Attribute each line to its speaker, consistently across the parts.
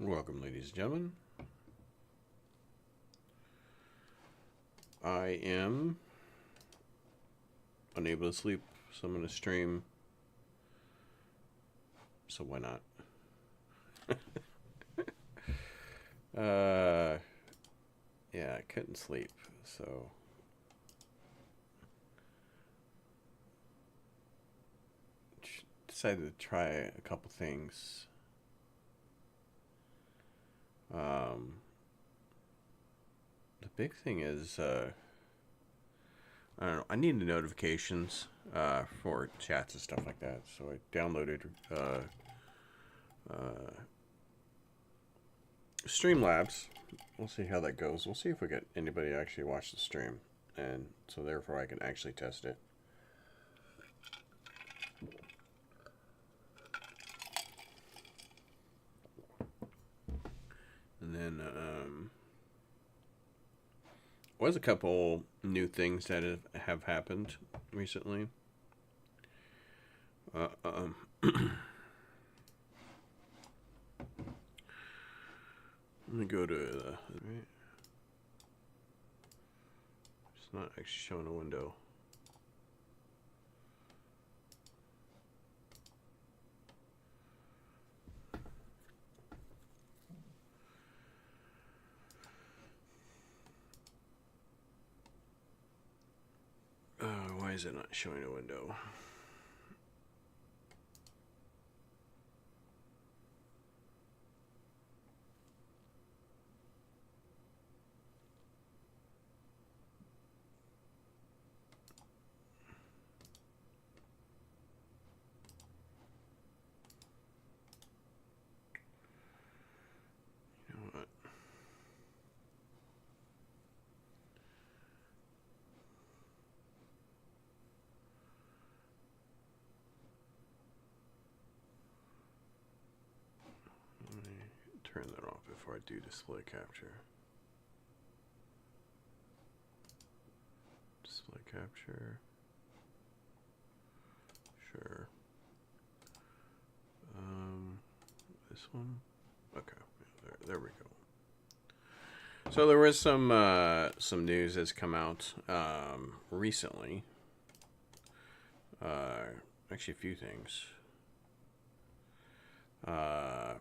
Speaker 1: Welcome, ladies and gentlemen. I am unable to sleep, so I'm going to stream. So why not? Yeah, I couldn't sleep, so decided to try a couple things. The big thing is, I don't know. I need the notifications for chats and stuff like that. So I downloaded Streamlabs. We'll see how that goes. We'll see if we get anybody to actually watch the stream, and so therefore I can actually test it. And then was a couple new things that have happened recently. Let me go to the. Right. It's not actually showing a window. Why is it not showing a window? You know what? Let me turn that off before I do display capture. Display capture. Sure. This one. Okay. There we go. So there was some news that's come out recently. Actually, a few things. I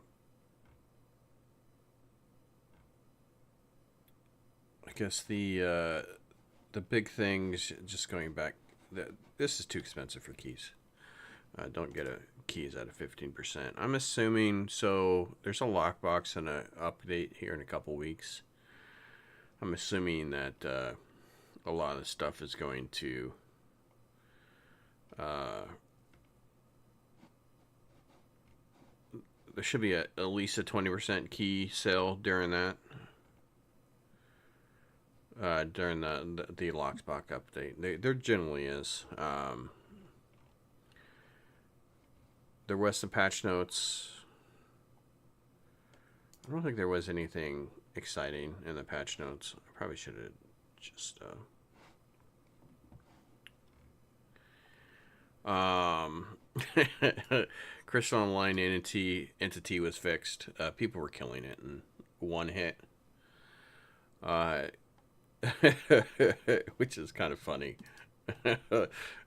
Speaker 1: guess the big things. Just going back, this is too expensive for keys. Don't get keys at a 15%. I'm assuming so. There's a lockbox and an update here in a couple weeks. I'm assuming that a lot of stuff is going to there should be at least a 20% key sale during that. During the lockbox update, there generally is. There was some patch notes. I don't think there was anything exciting in the patch notes. I probably should have just Crystal Online entity was fixed. People were killing it in one hit. Which is kind of funny.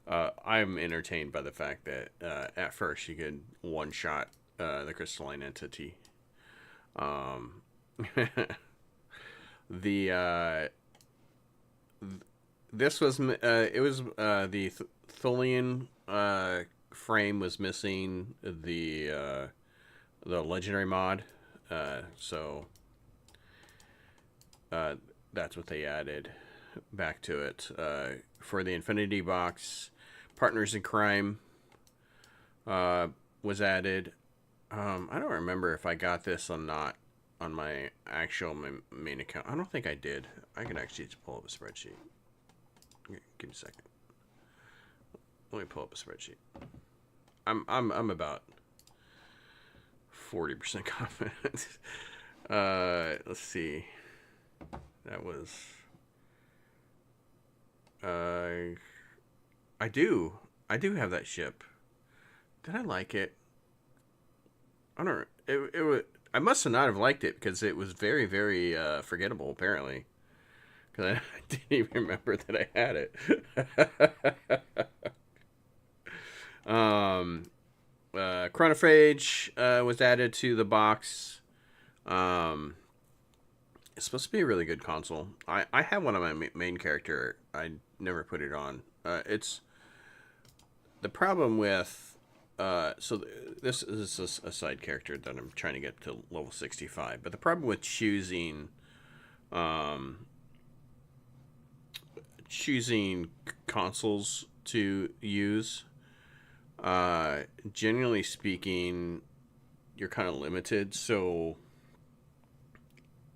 Speaker 1: I'm entertained by the fact that at first you could one shot the crystalline entity. The this was it was the Thulian frame was missing the legendary mod, so that's what they added back to it. For the Infinity Box, Partners in Crime was added. I don't remember if I got this or not on my actual main account. I don't think I did. I can actually just pull up a spreadsheet. Give me a second. Let me pull up a spreadsheet. I'm about 40% confident. Let's see. That was. I do have that ship. Did I like it? I don't. It was. I must have not have liked it because it was very, very forgettable, apparently. Because I didn't even remember that I had it. Chronophage was added to the box. Um, it's supposed to be a really good console. I have one of my main character. I never put it on. It's the problem with this is a side character that I'm trying to get to level 65. But the problem with um, choosing consoles to use, generally speaking, you're kind of limited. So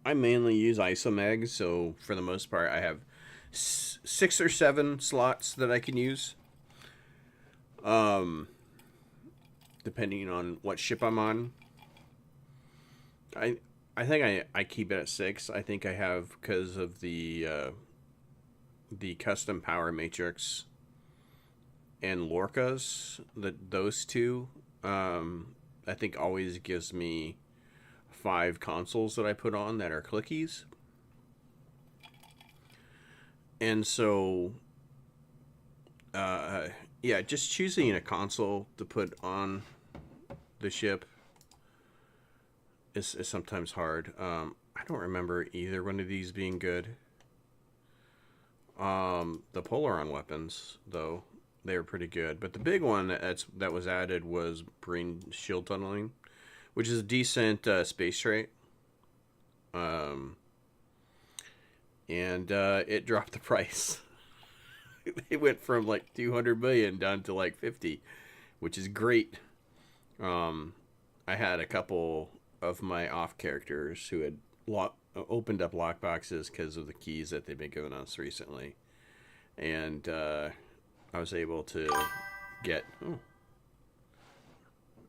Speaker 1: I mainly use isomeg. So for the most part, I have 6 or 7 slots that I can use. Depending on what ship I'm on. I think I keep it at 6. I think I have because of the custom power matrix and Lorca's, those two, I think always gives me 5 consoles that I put on that are clickies. And so, yeah, just choosing a console to put on the ship is sometimes hard. I don't remember either one of these being good. The Polaron weapons, though, they were pretty good. But the big one that was added was Marine shield tunneling, which is a decent space trait. And it dropped the price. It went from like 200 million down to like 50, which is great. I had a couple of my off characters who had opened up lock boxes because of the keys that they've been giving us recently, and I was able to get. Oh,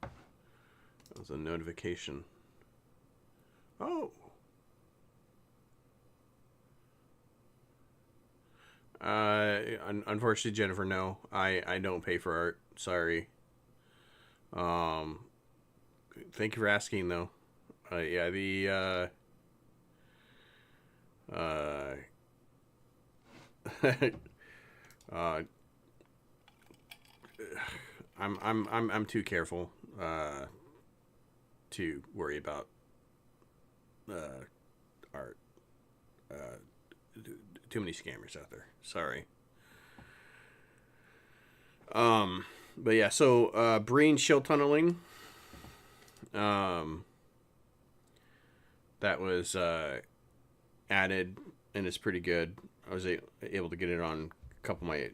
Speaker 1: that was a notification. Oh. Unfortunately, Jennifer, no. I don't pay for art. Sorry. Thank you for asking, though. Yeah, the uh, I'm too careful to worry about art. Too many scammers out there. Sorry. But yeah, so Breen shield tunneling. That was added and it's pretty good. I was able to get it on a couple of my,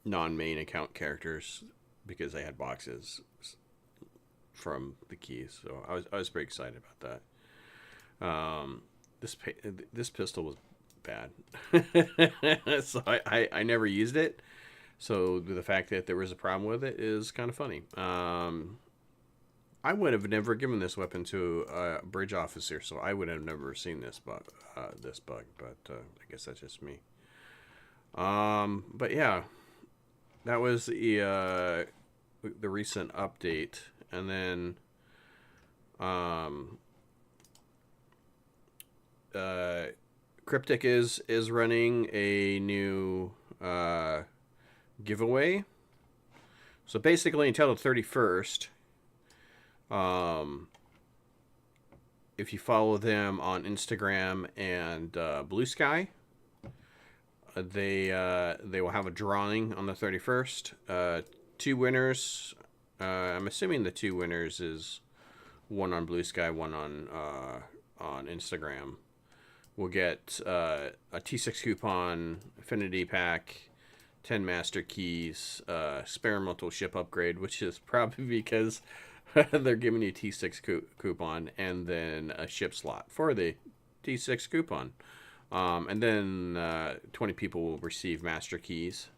Speaker 1: non-main account characters because I had boxes from the keys. So I was pretty excited about that. This pistol was bad, so I never used it. So the fact that there was a problem with it is kind of funny. I would have never given this weapon to a bridge officer, so I would have never seen this bug. But I guess that's just me. But yeah, that was the recent update, and then Cryptic is running a new giveaway. So basically, until the 31st, if you follow them on Instagram and Blue Sky, they will have a drawing on the 31st. 2 winners. I'm assuming the 2 winners is one on Blue Sky, one on Instagram. We'll get a T6 coupon, affinity pack, 10 master keys, experimental ship upgrade, which is probably because they're giving you a T6 coupon, and then a ship slot for the T6 coupon. And then 20 people will receive master keys.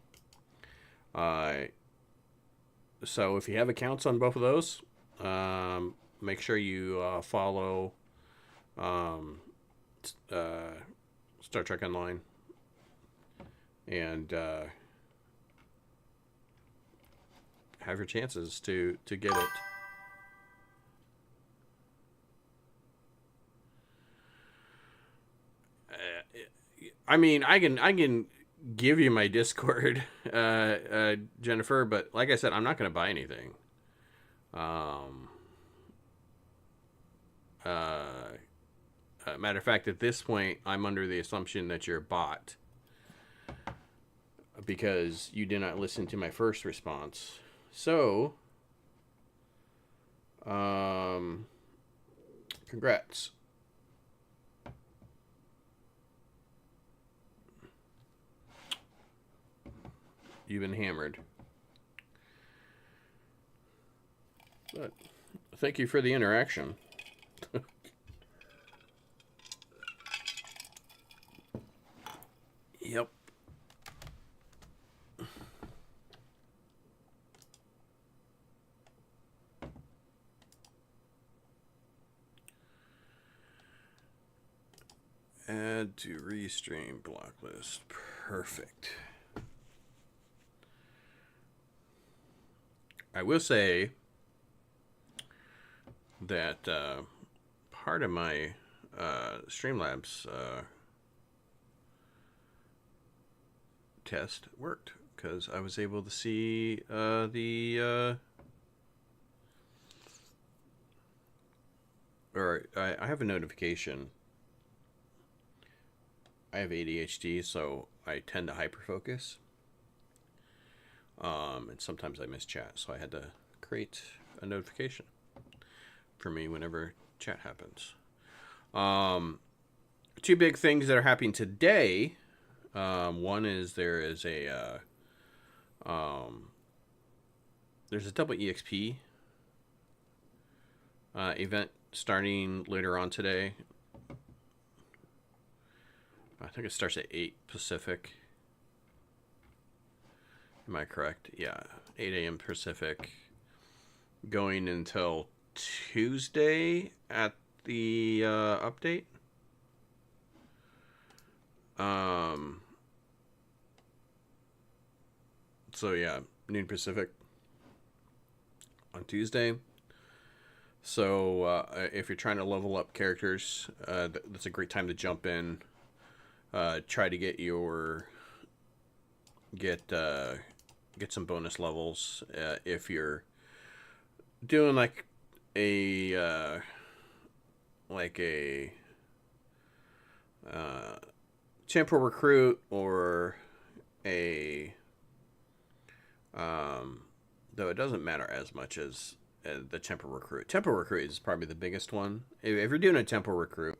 Speaker 1: So if you have accounts on both of those, make sure you follow Star Trek Online and have your chances to get it. I mean, I can give you my Discord, Jennifer, but like I said, I'm not going to buy anything. Um, Matter of fact, at this point, I'm under the assumption that you're a bot because you did not listen to my first response. So, congrats. You've been hammered. But thank you for the interaction. Yep. Add to restream block list. Perfect. I will say that part of my Streamlabs test worked because I was able to see I have a notification. I have ADHD, so I tend to hyperfocus. And sometimes I miss chat, so I had to create a notification for me whenever chat happens. Two big things that are happening today. One is there's a double EXP event starting later on today. I think it starts at 8 Pacific. Am I correct? Yeah, 8 a.m. Pacific. Going until Tuesday at the update. So yeah, noon Pacific on Tuesday. So if you're trying to level up characters, that's a great time to jump in. Try to get some bonus levels if you're doing like a temporal recruit or a though it doesn't matter as much as the temporal recruit. Temporal recruit is probably the biggest one. If you're doing a temporal recruit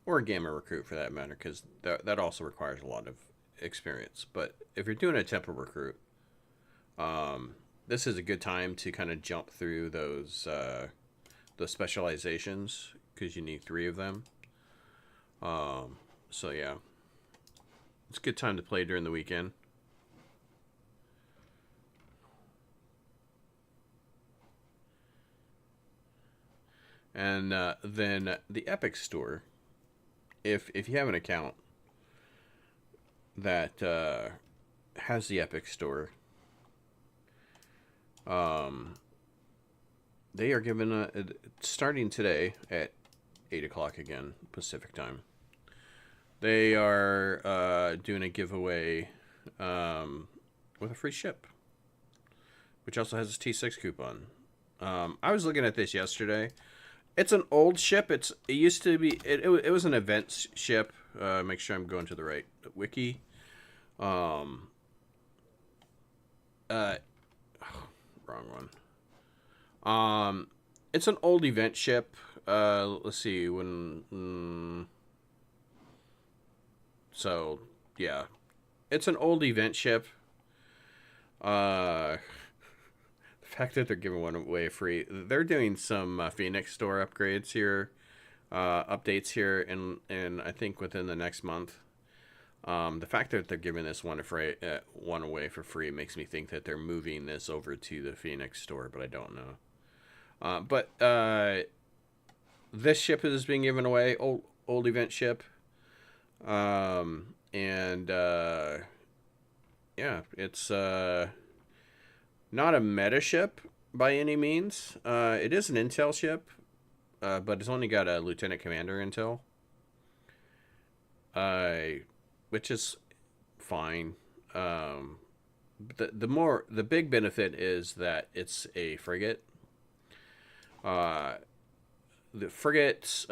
Speaker 1: or a gamma recruit for that matter, because that also requires a lot of experience. But if you're doing a temporal recruit, this is a good time to kind of jump through those specializations because you need 3 of them. So yeah, it's a good time to play during the weekend. And then the Epic Store, if you have an account that has the Epic Store, they are giving starting today at 8 o'clock again Pacific time. They are doing a giveaway with a free ship, which also has a T6 coupon. I was looking at this yesterday. It's an old ship. It used to be. It was an events ship. Make sure I'm going to the right wiki. Wrong one. It's an old event ship. Let's see when. So yeah, it's an old event ship. The fact that they're giving one away free. They're doing some Phoenix Store upgrades here, updates here, and I think within the next month. The fact that they're giving this one away for free makes me think that they're moving this over to the Phoenix Store, but I don't know. But this ship is being given away, old event ship, and yeah, it's not a meta ship by any means. It is an intel ship, but it's only got a lieutenant commander intel. which is fine. The big benefit is that it's a frigate. Uh, the frigates,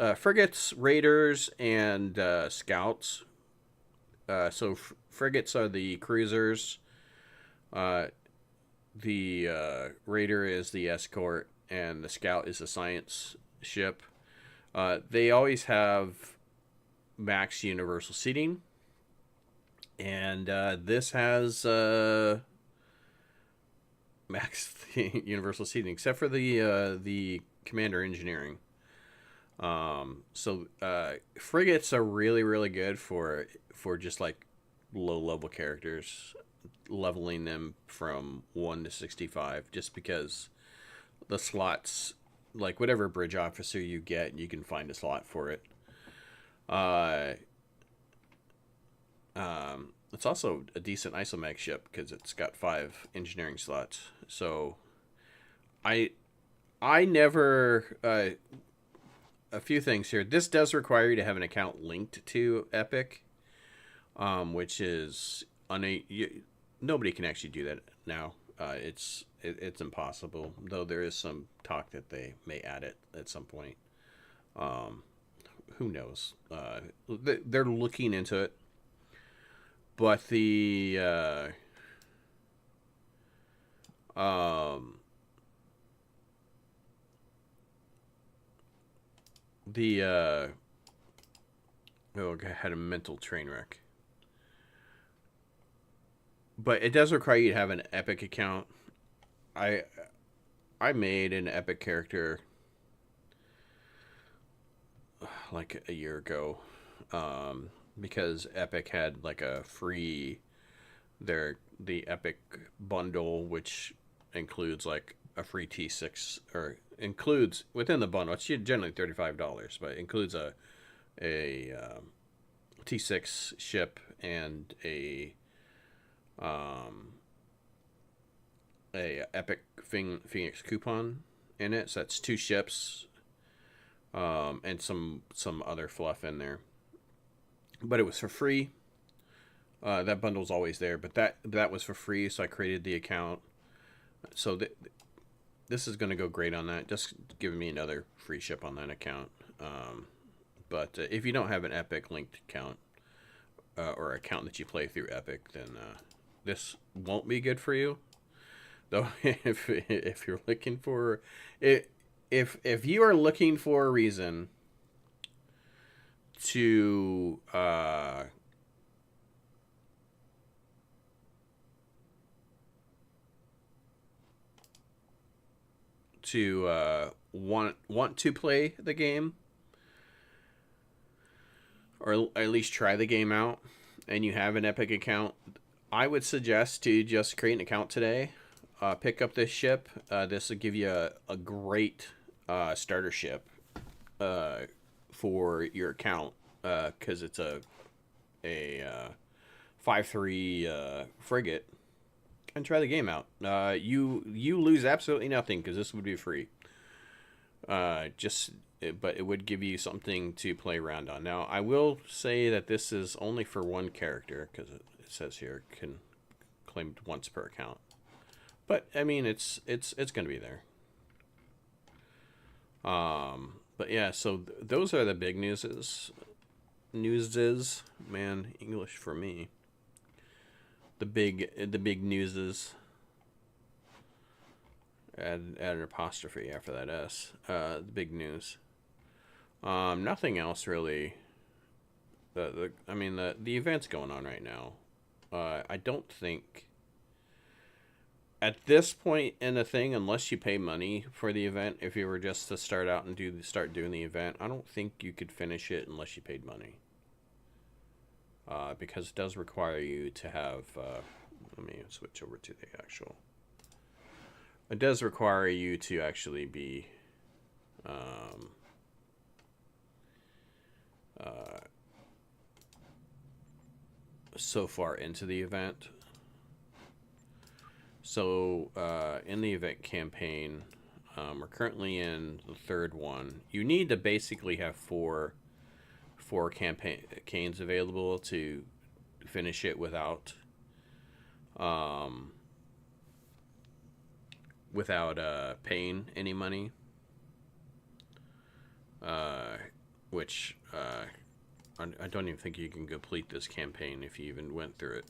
Speaker 1: raiders, and scouts. Frigates are the cruisers. Uh, the raider is the escort, and the scout is the science ship. They always have max universal seating, and this has max universal seating, except for the commander engineering. Frigates are really really good for just like low level characters, leveling them from 1 to 65, just because the slots, like whatever bridge officer you get, you can find a slot for it. Uh, it's also a decent isomech ship because it's got 5 engineering slots. So, I I never a few things here. This does require you to have an account linked to Epic, which is nobody can actually do that now. It's impossible. Though there is some talk that they may add it at some point. Um, who knows? They're looking into it, but the oh, I had a mental train wreck. But it does require you to have an Epic account. I I made an Epic character like a year ago, because Epic had like a free the Epic bundle, which includes like a free T6, or includes within the bundle. It's generally $35, but it includes a T6 ship and um, a Epic Phoenix coupon in it. So that's 2 ships, and some other fluff in there. But it was for free. That bundle's always there, but that was for free. So I created the account. So this is going to go great on that. Just giving me another free ship on that account. But if you don't have an Epic linked account, or account that you play through Epic, then this won't be good for you. Though, if you're looking for it, if you are looking for a reason to want to play the game, or at least try the game out, and you have an Epic account, I would suggest to just create an account today. Pick up this ship. This will give you a great starter ship for your account, because it's a 5-3 frigate, and try the game out. You lose absolutely nothing because this would be free. But it would give you something to play around on. Now, I will say that this is only for one character, because it says here can claimed once per account. But I mean, it's going to be there. But yeah, so those are the big newses. Man, English for me. The big newses. Add an apostrophe after that S. The big news. Nothing else really. The event's going on right now. I don't think at this point in the thing, unless you pay money for the event, if you were just to start out and start doing the event, I don't think you could finish it unless you paid money. Because it does require you to have. Let me switch over to the actual. It does require you to actually be so far into the event. So in the event campaign, we're currently in the 3rd one. You need to basically have four campaigns available to finish it without paying any money, which I don't even think you can complete this campaign if you even went through it.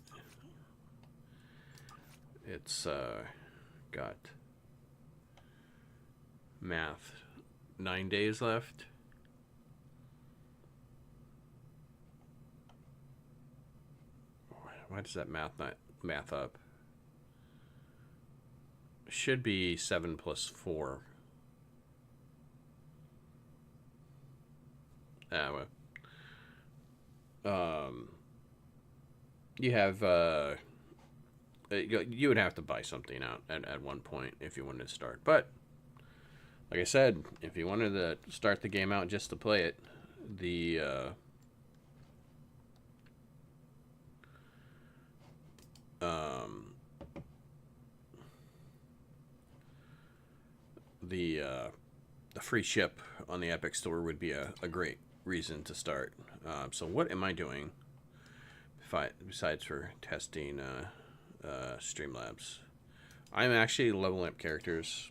Speaker 1: It's got math 9 days left. Why does that math not math up? Should be 7 plus 4. You have you would have to buy something out at one point if you wanted to start. But like I said, if you wanted to start the game out just to play it, the free ship on the Epic Store would be a great reason to start. So what am I doing besides for testing Streamlabs? I'm actually leveling up characters.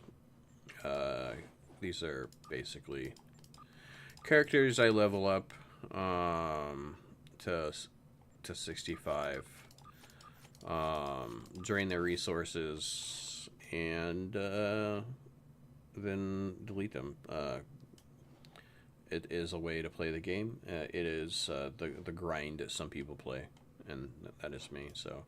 Speaker 1: These are basically characters I level up to 65, drain their resources, and then delete them. It is a way to play the game. It is the grind that some people play, and that is me. So,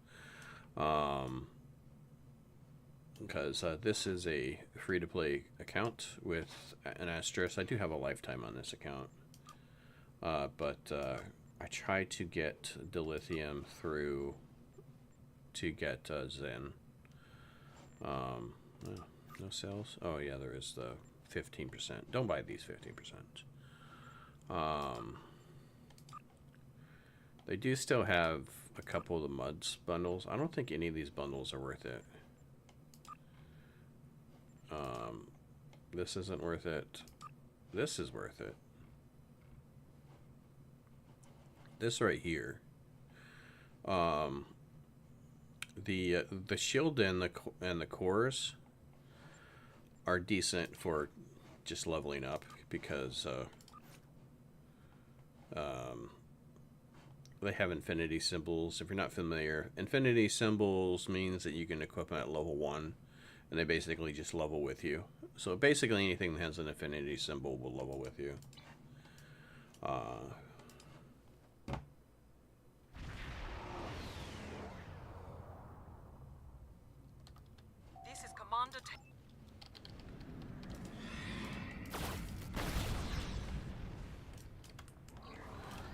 Speaker 1: because this is a free-to-play account with an asterisk. I do have a lifetime on this account, but I try to get dilithium through to get Zen. No sales? Oh yeah, there is the 15%. Don't buy these 15%. They do still have a couple of the MUDs bundles. I don't think any of these bundles are worth it. This isn't worth it. This is worth it. This right here. The shield and the cores are decent for just leveling up because they have infinity symbols. If you're not familiar, infinity symbols means that you can equip them at level 1, and they basically just level with you. So basically anything that has an infinity symbol will level with you.
Speaker 2: This is Commander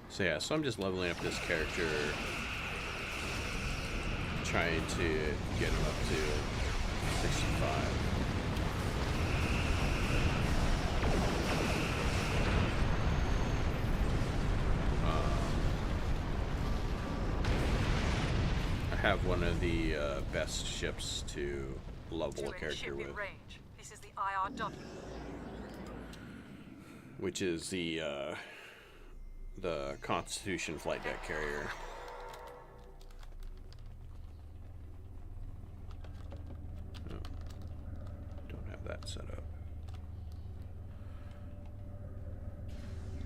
Speaker 1: So yeah, so I'm just leveling up this character, trying to get him up to 65. I have one of the best ships to level a character with,
Speaker 2: This is the IRW.
Speaker 1: which is the Constitution flight deck carrier. Oh, don't have that set up.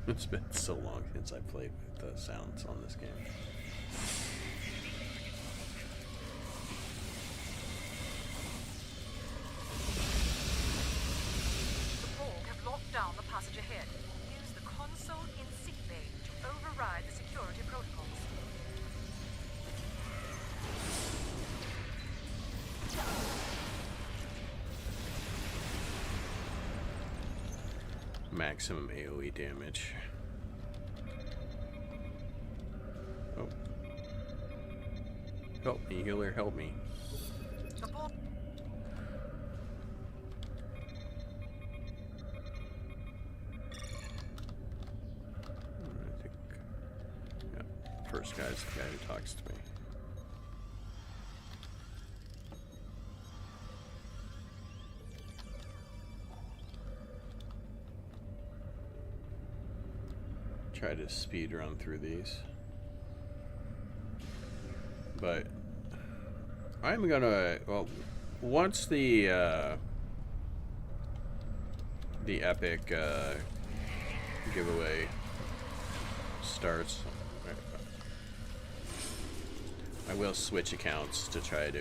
Speaker 1: It's been so long since I played with the sounds on this game.
Speaker 2: The Borg have locked down the passage ahead. Use the console in sickbay to override the security protocols.
Speaker 1: Maximum AoE damage. Oh. Help me, healer, help me.
Speaker 2: The Borg.
Speaker 1: I think, yeah, first guy's the guy who talks to me. Try to speed run through these. But I'm gonna, well, once the epic giveaway starts, I will switch accounts to try to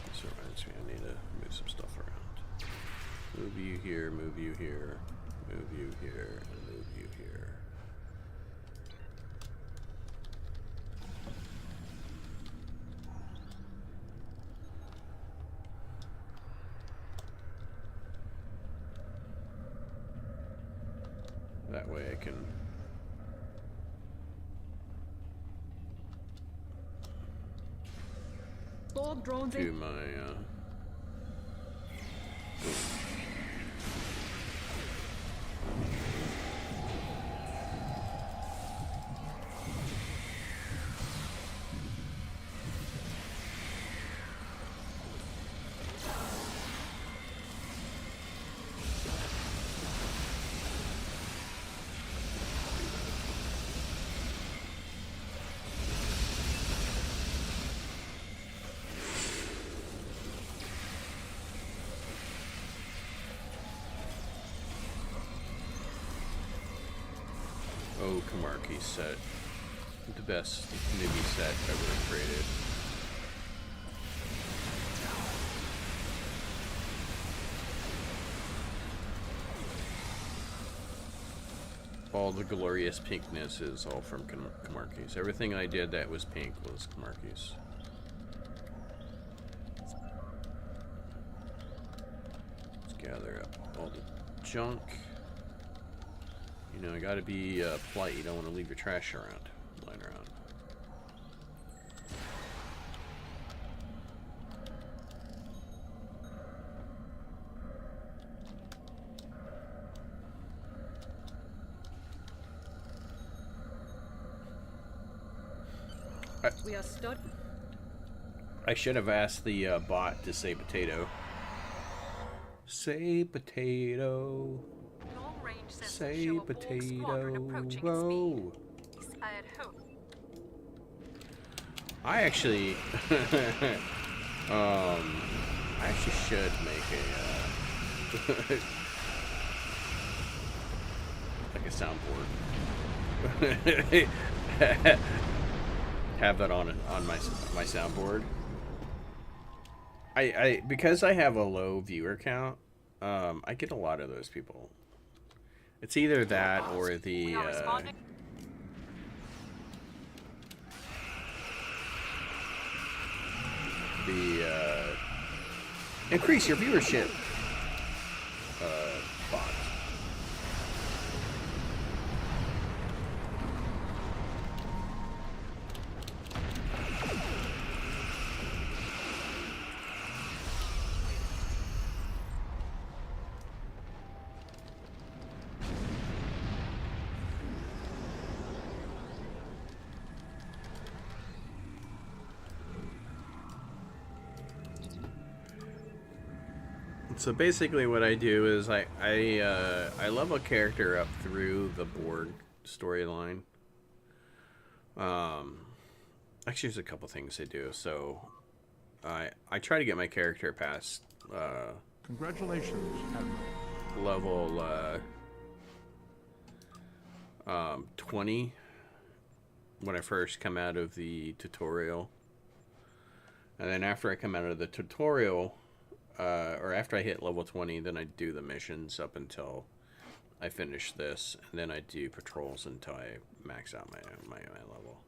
Speaker 1: this reminds me I need to move some stuff around. Move you here, move you here, move you here, and move you here. That way I can
Speaker 2: drones
Speaker 1: do my Kamarki set. The best newbie set ever created. All the glorious pinkness is all from Kamarki's. Everything I did that was pink was Kamarki's. Let's gather up all the junk. You know, I gotta be polite. You don't want to leave your trash around, lying around.
Speaker 2: We are stuck.
Speaker 1: I should have asked the bot to say potato. Say potato. Say potato. Whoa. I actually I actually should make a like a soundboard. Have that on my soundboard. I because I have a low viewer count, I get a lot of those people. It's either that or the increase your viewership bot. So basically what I do is I level a character up through the board storyline. Actually there's a couple things I do. So I try to get my character past
Speaker 3: congratulations, Admiral.
Speaker 1: Level 20 when I first come out of the tutorial. And then after I come out of the tutorial, or after I hit level 20, then I do the missions up until I finish this, and then I do patrols until I max out my level.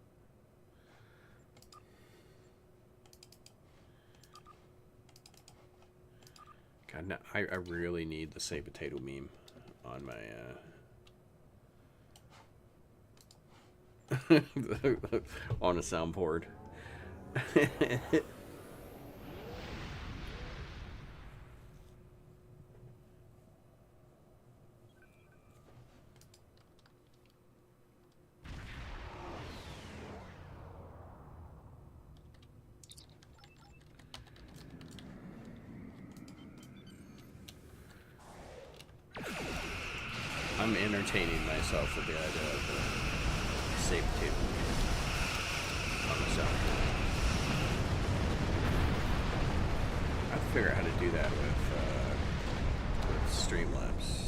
Speaker 1: God, no, I really need the say potato meme on my on a soundboard. I'm entertaining myself with the idea of the safe table. figure out how to do that with Streamlabs.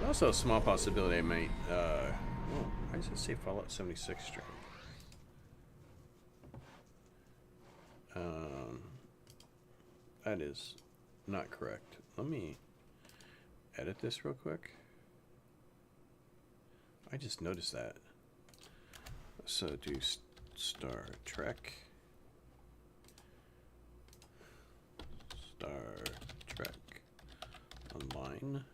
Speaker 1: Also, a small possibility I might. Why does it say Fallout 76 stream? That is not correct. Let me edit this real quick. I just noticed that. So do Star Trek. Star Trek Online.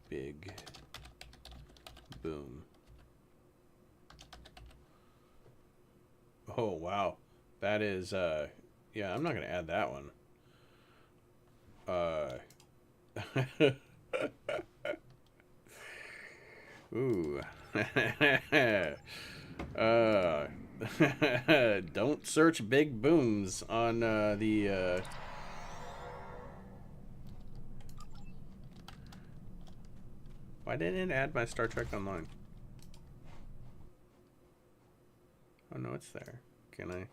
Speaker 1: Big boom. Oh wow, that is yeah, I'm not gonna add that one. Ooh. Don't search big booms on the why didn't it add my Star Trek Online? Oh no, it's there. Can I?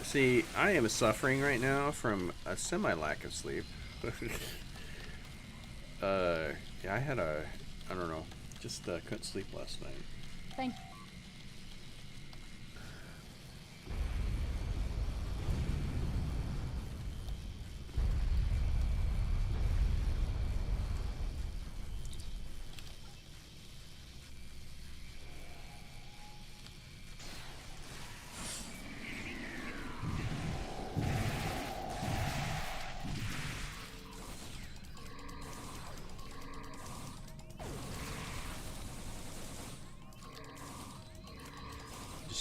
Speaker 1: See, I am suffering right now from a semi-lack of sleep. Yeah, I had I don't know, just couldn't sleep last night.
Speaker 4: Thank you.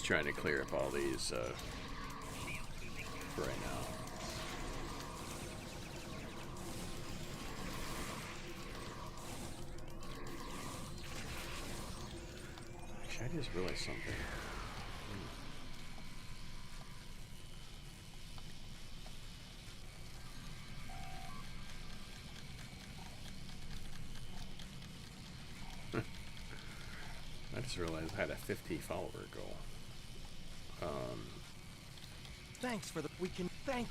Speaker 1: Trying to clear up all these for right now. Actually, I just realized something. I just realized I had a 50 follower goal.
Speaker 5: Thanks for the thank.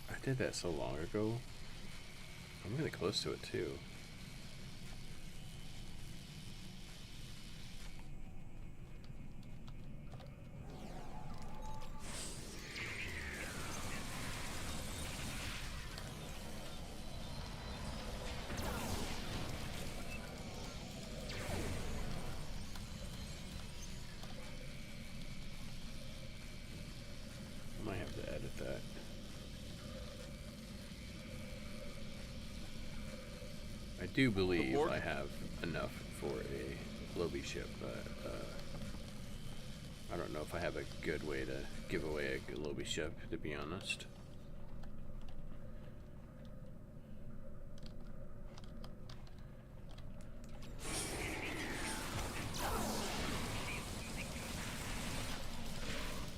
Speaker 1: I did that so long ago. I'm really close to it too. I do believe I have enough for a Lobby ship, but I don't know if I have a good way to give away a Lobby ship, to be honest.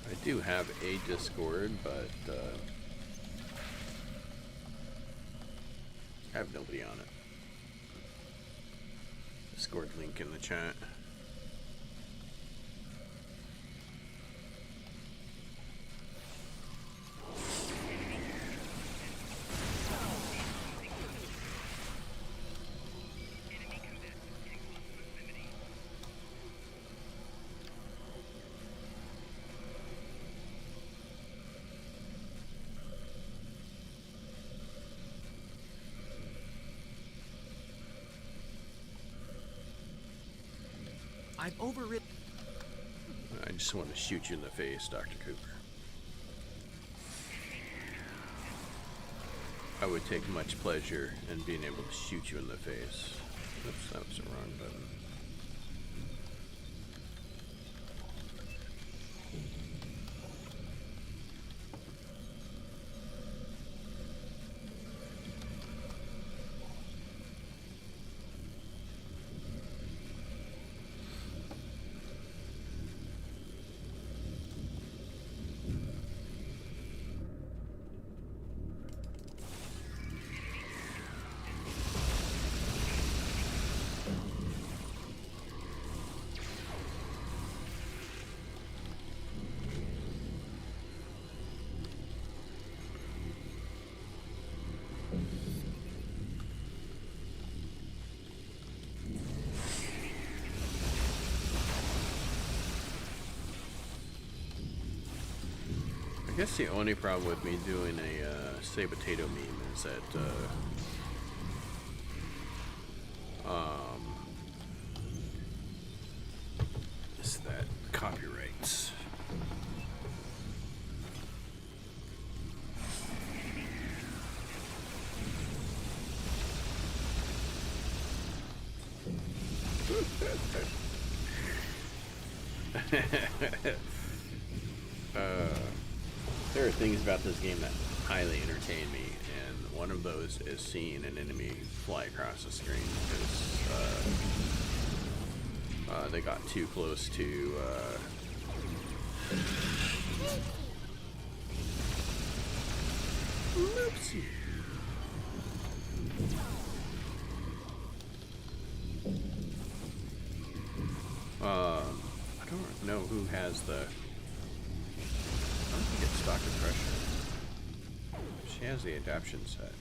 Speaker 1: I do have a Discord, but I have nobody on it. Discord link in the chat.
Speaker 5: I've overridden.
Speaker 1: I just want to shoot you in the face, Dr. Cooper. I would take much pleasure in being able to shoot you in the face. Oops, that was the wrong button. I guess the only problem with me doing a say potato meme is that copyrights. There are things about this game that highly entertain me, and one of those is seeing an enemy fly across the screen because they got too close to oopsie. I don't know who has the. I don't think it's Dr. Crusher. She has the adaption set.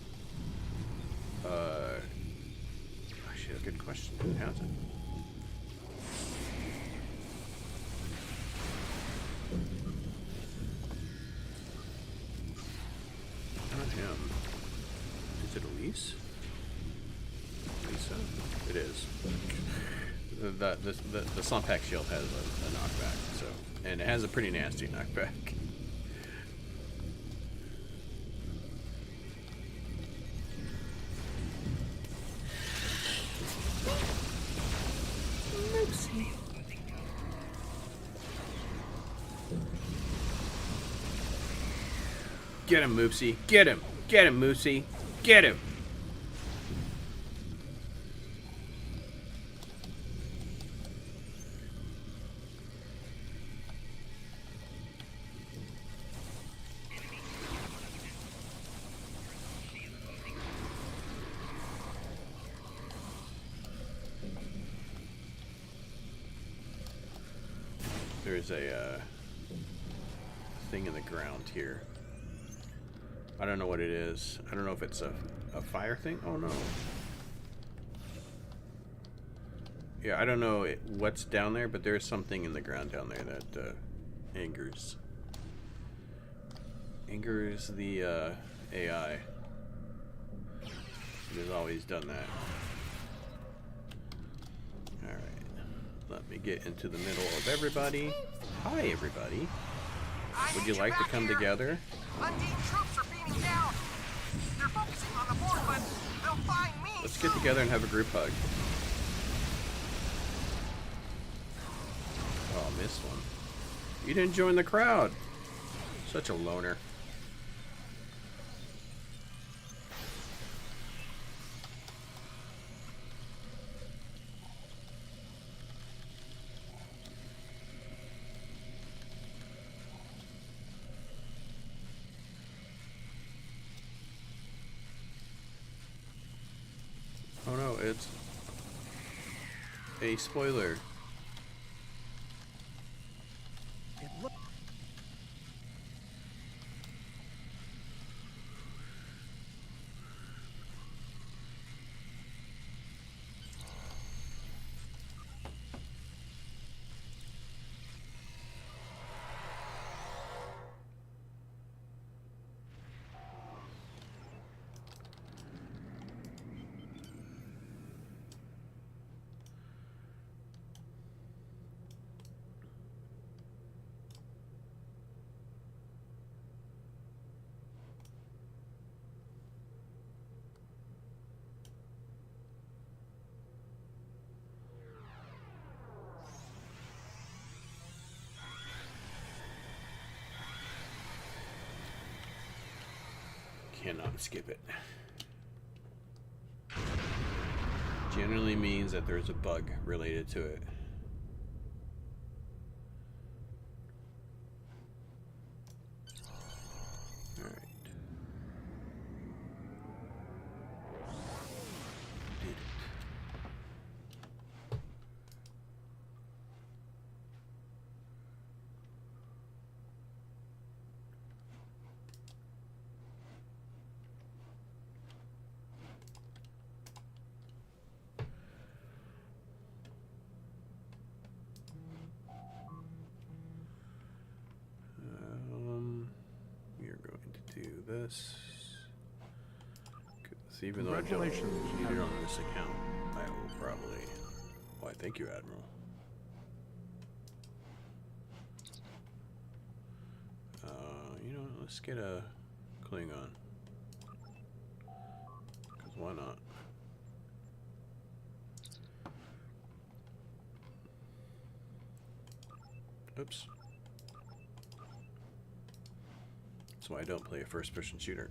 Speaker 1: Actually, a good question. Who has it? Not him. Is it Elise? Lisa? It is. The slump pack shield has a knockback, so, and it has a pretty nasty knockback. Get him, Moopsy. Get him. Get him, Moopsy. Get him. There's a thing in the ground here. I don't know what it is. I don't know if it's a fire thing. Oh no. Yeah, I don't know what's down there, but there's something in the ground down there that angers the AI. It has always done that. Alright. Let me get into the middle of everybody. Hi, everybody. Would you like to come together?
Speaker 5: Undead troops are beating down. They're focusing on the board, but they'll find me.
Speaker 1: Let's get together and have a group hug. Oh, I missed one. You didn't join the crowd. Such a loner. Oh no, it's a spoiler.
Speaker 5: It look
Speaker 1: cannot skip it. Generally means that there's a bug related to it. Alright. Did it. We are going to do this. 'Cause even though I don't
Speaker 3: Congratulations,
Speaker 1: need it
Speaker 3: Admiral.
Speaker 1: on this account, I will probably. Why, thank you, Admiral. You know, let's get a Klingon. Because why not? Oops. That's why I don't play a first-person shooter.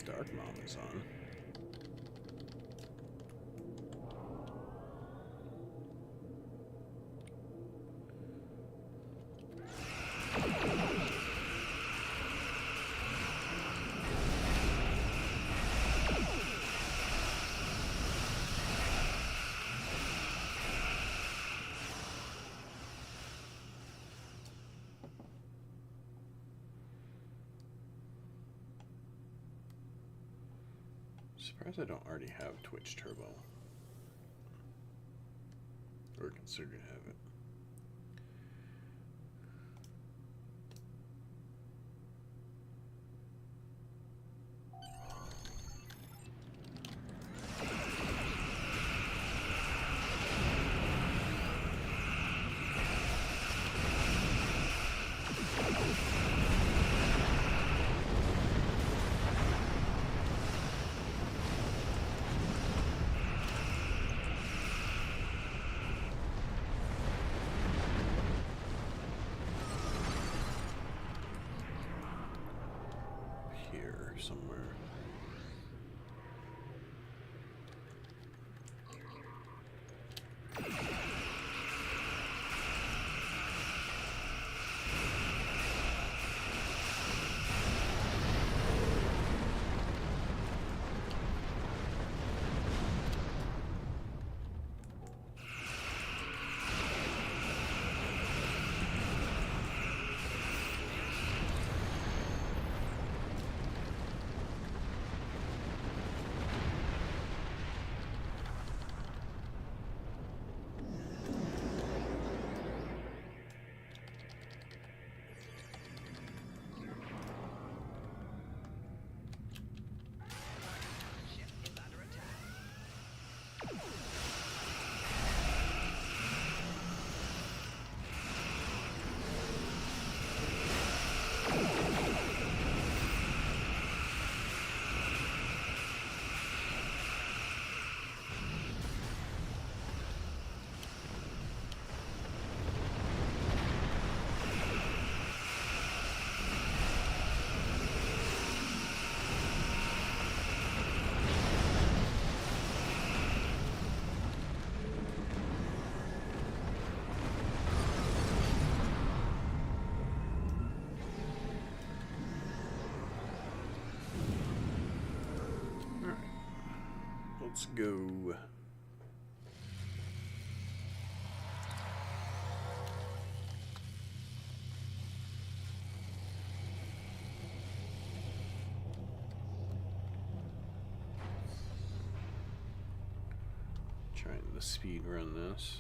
Speaker 1: Dark Mom is on. Surprised I don't already have Twitch Turbo. Or consider to have it. Here somewhere. Let's go. Trying to speed run this.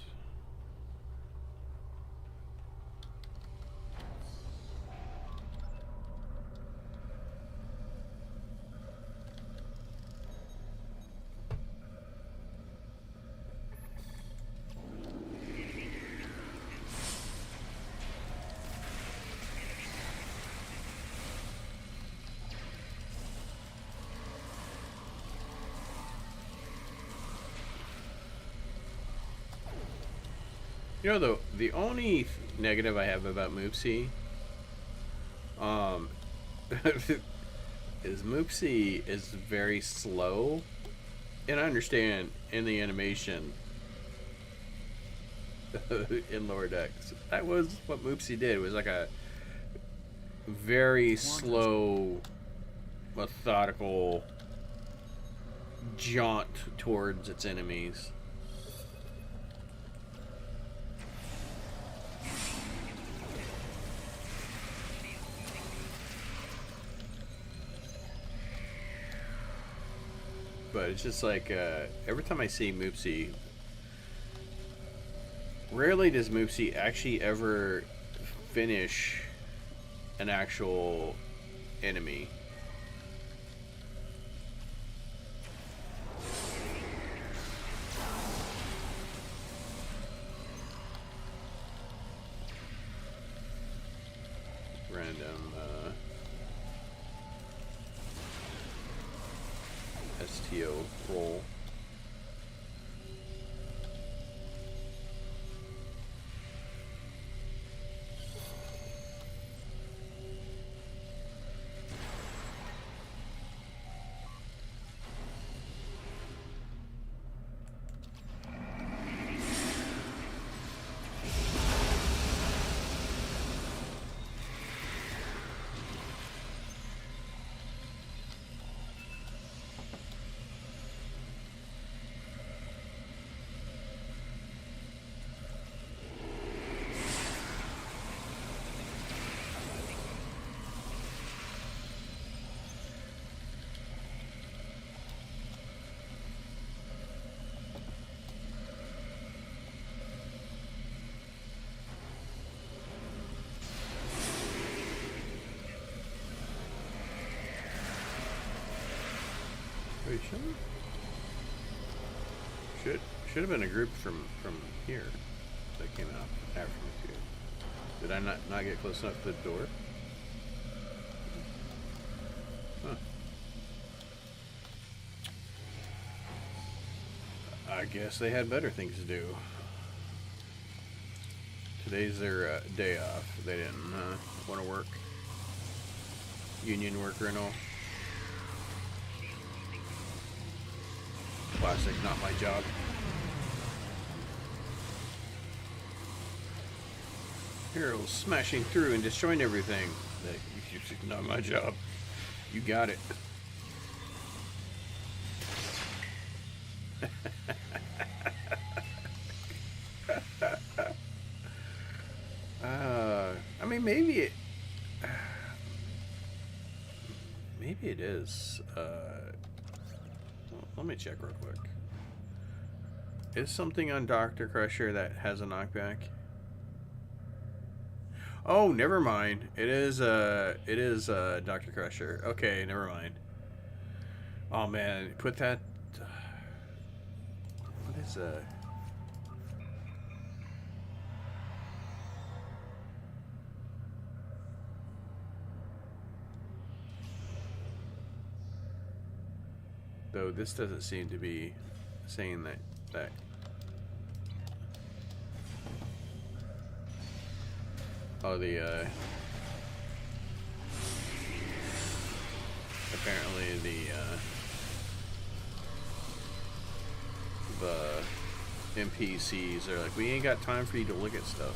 Speaker 1: You know, the only negative I have about Moopsy, is Moopsy is very slow, and I understand in the animation in Lower Decks, that was what Moopsy did. It was like a very slow, methodical jaunt towards its enemies. But it's just like every time I see Moopsy, rarely does Moopsy actually ever finish an actual enemy. Random STO roll. Wait, should have been a group from here that came out after me too. Did I not get close enough to the door? Huh. I guess they had better things to do. Today's their day off. They didn't want to work. Union worker and all. Classic, not my job. Heroes smashing through and destroying everything. Not my job. You got it. I mean, maybe it is. Let me check real quick. Is something on Dr. Crusher that has a knockback? Oh, never mind. It is Dr. Crusher. Okay, never mind. Oh man, put that. What is Though this doesn't seem to be saying that. Oh, apparently the NPCs are like, we ain't got time for you to look at stuff.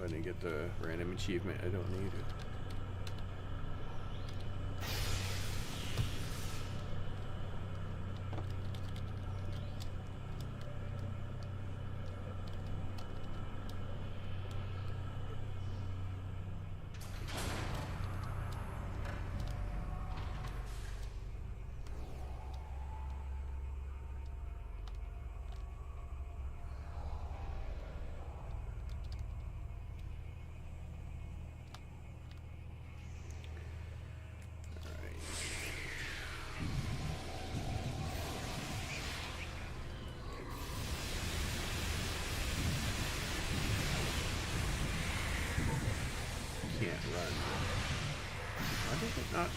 Speaker 1: I didn't get the random achievement. I don't need it. Not.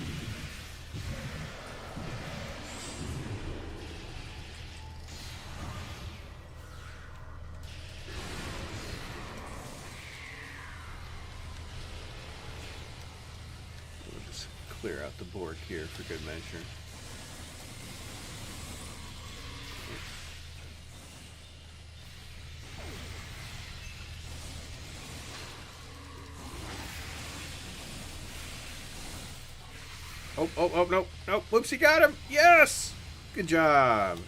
Speaker 1: We'll just clear out the board here for good measure. Oh, no. Whoopsie got him. Yes! Good job.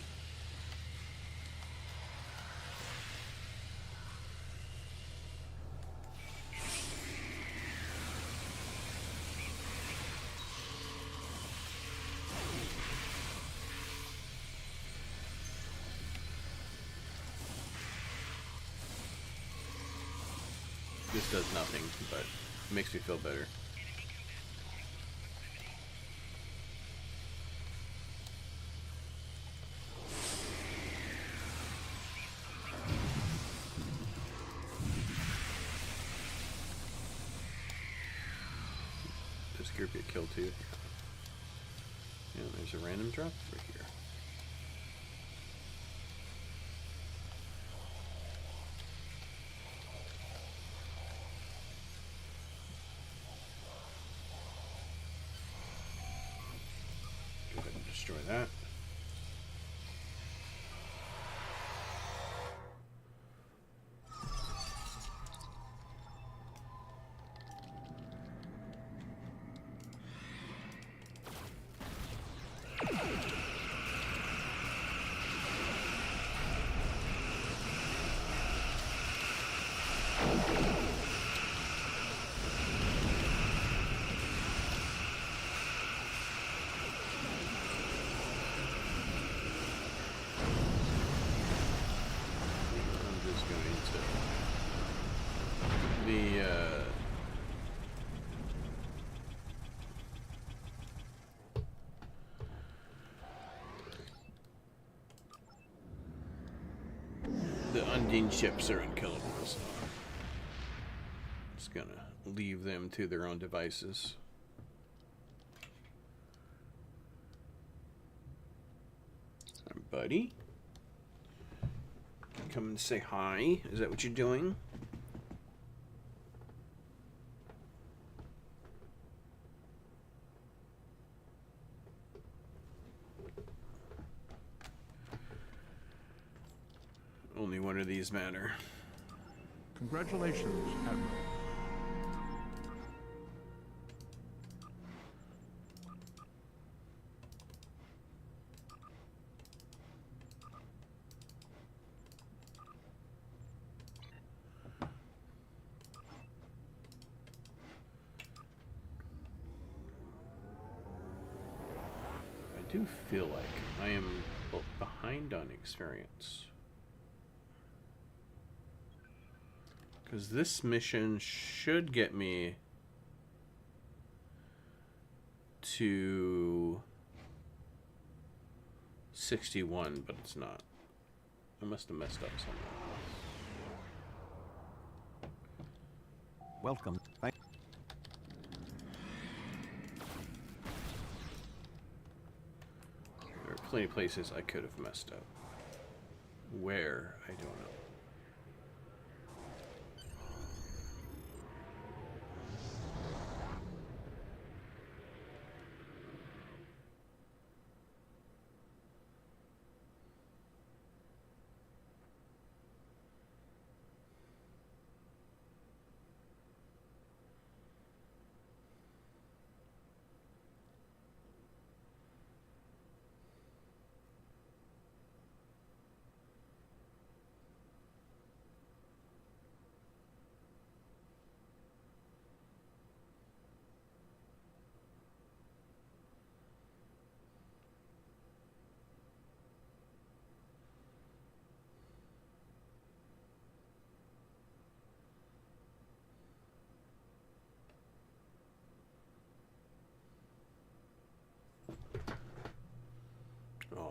Speaker 1: This does nothing, but it makes me feel better. This group get killed too. Yeah, there's a random drop over here. Go ahead and destroy that. The Undine ships are unkillable, so just gonna leave them to their own devices. Hi, buddy. Come and say hi. Is that what you're doing? Only one of these matter.
Speaker 3: Congratulations, Admiral.
Speaker 1: I do feel like I am behind on experience. Because this mission should get me to 61, but it's not. I must have messed up somewhere.
Speaker 5: Welcome.
Speaker 1: There are plenty of places I could have messed up. Where? I don't know.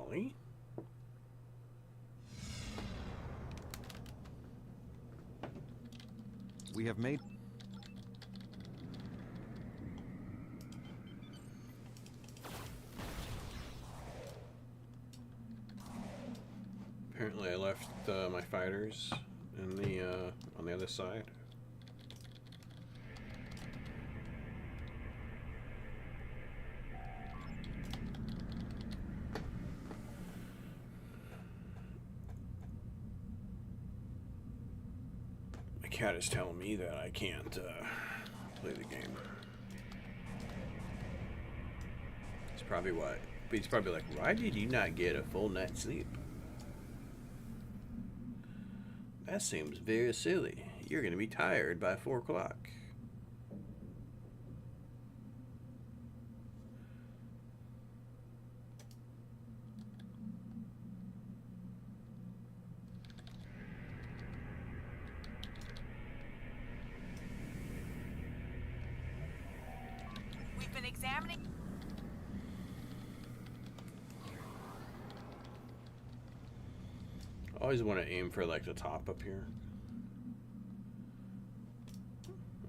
Speaker 1: Golly.
Speaker 4: We have made...
Speaker 1: Apparently I left my fighters in the on the other side. My cat is telling me that I can't play the game. It's probably why. But he's probably like, why did you not get a full night's sleep? That seems very silly. You're going to be tired by 4 o'clock.
Speaker 2: We've been examining...
Speaker 1: I always want to aim for like the top up here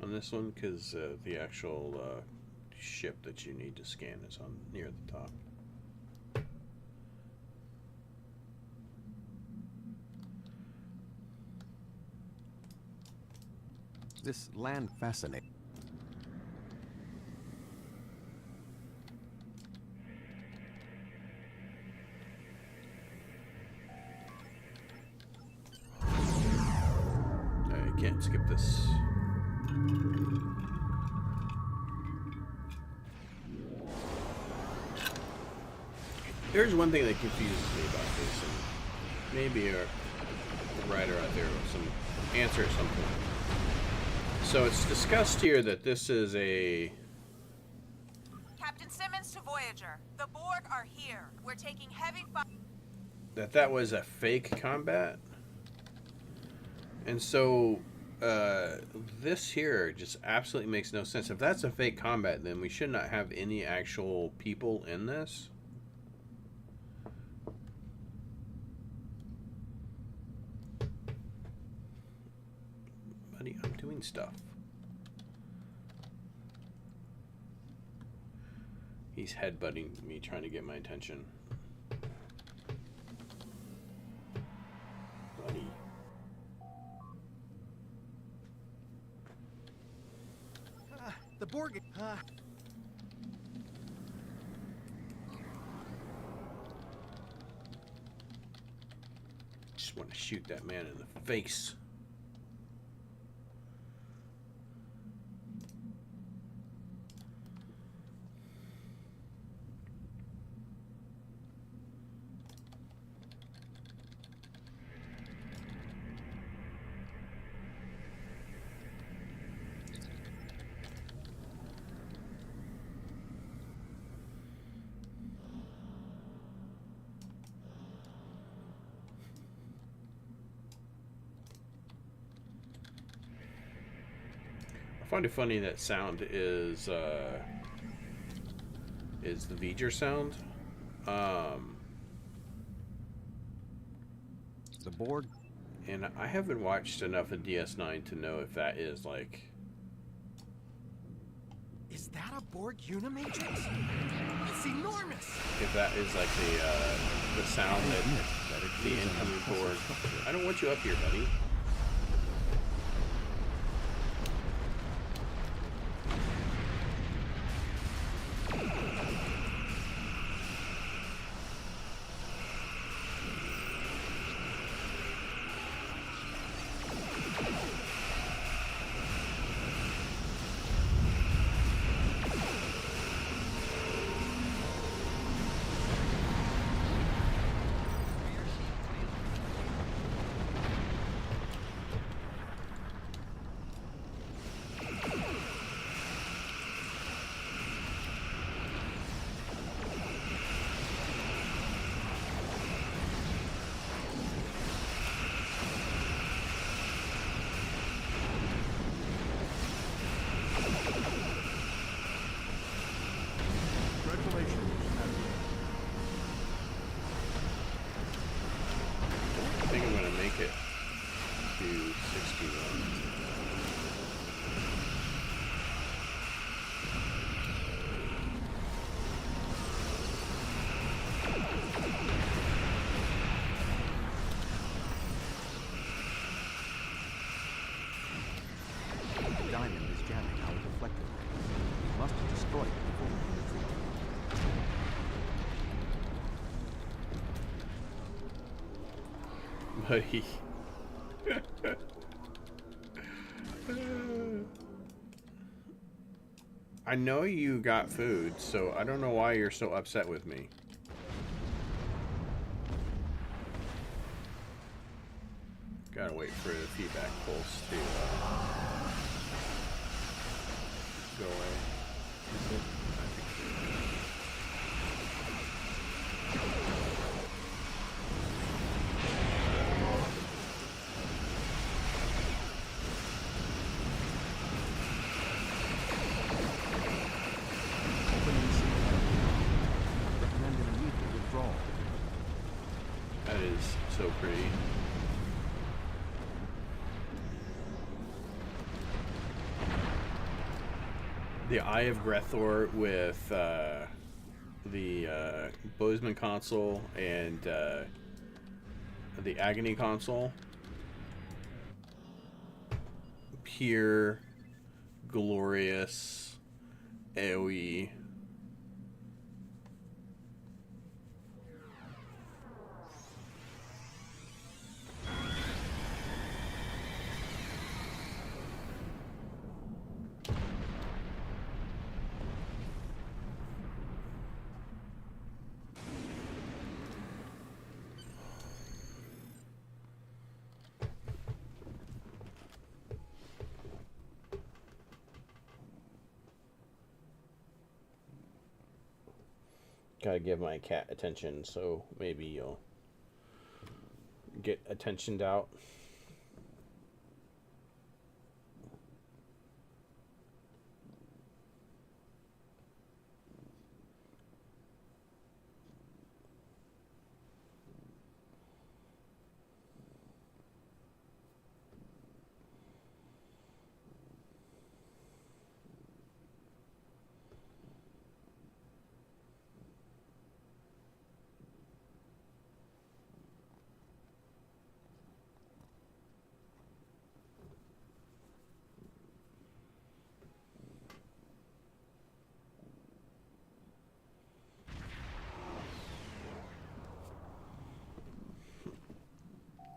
Speaker 1: on this one, because the actual ship that you need to scan is on near the top.
Speaker 4: This land fascinates.
Speaker 1: I can't skip this. There's one thing that confuses me about this, and maybe a writer out there with some answer at some point. So it's discussed here that this is a...
Speaker 2: Captain Simmons to Voyager. The Borg are here. We're taking heavy fire.
Speaker 1: that was a fake combat. And so this here just absolutely makes no sense. If that's a fake combat, then we should not have any actual people in this. Buddy, I'm doing stuff. He's headbutting me, trying to get my attention. Buddy.
Speaker 5: The Borg.
Speaker 1: Just want to shoot that man in the face. I find it funny that sound is the V'ger sound.
Speaker 4: The Borg.
Speaker 1: And I haven't watched enough of DS9 to know if that is like...
Speaker 5: Is that a Borg Unimatrix? It's enormous.
Speaker 1: If that is like the sound that the incoming Borg... I don't want you up here, buddy. buddy. I know you got food, so I don't know why you're so upset with me. Gotta wait for the feedback pulse to go away.
Speaker 4: Recommended immediate withdrawal.
Speaker 1: That is so pretty. The Eye of Grethor with the Bozeman console and the Agony console. Pure, glorious AoE. Gotta give my cat attention, so maybe you'll get attentioned out.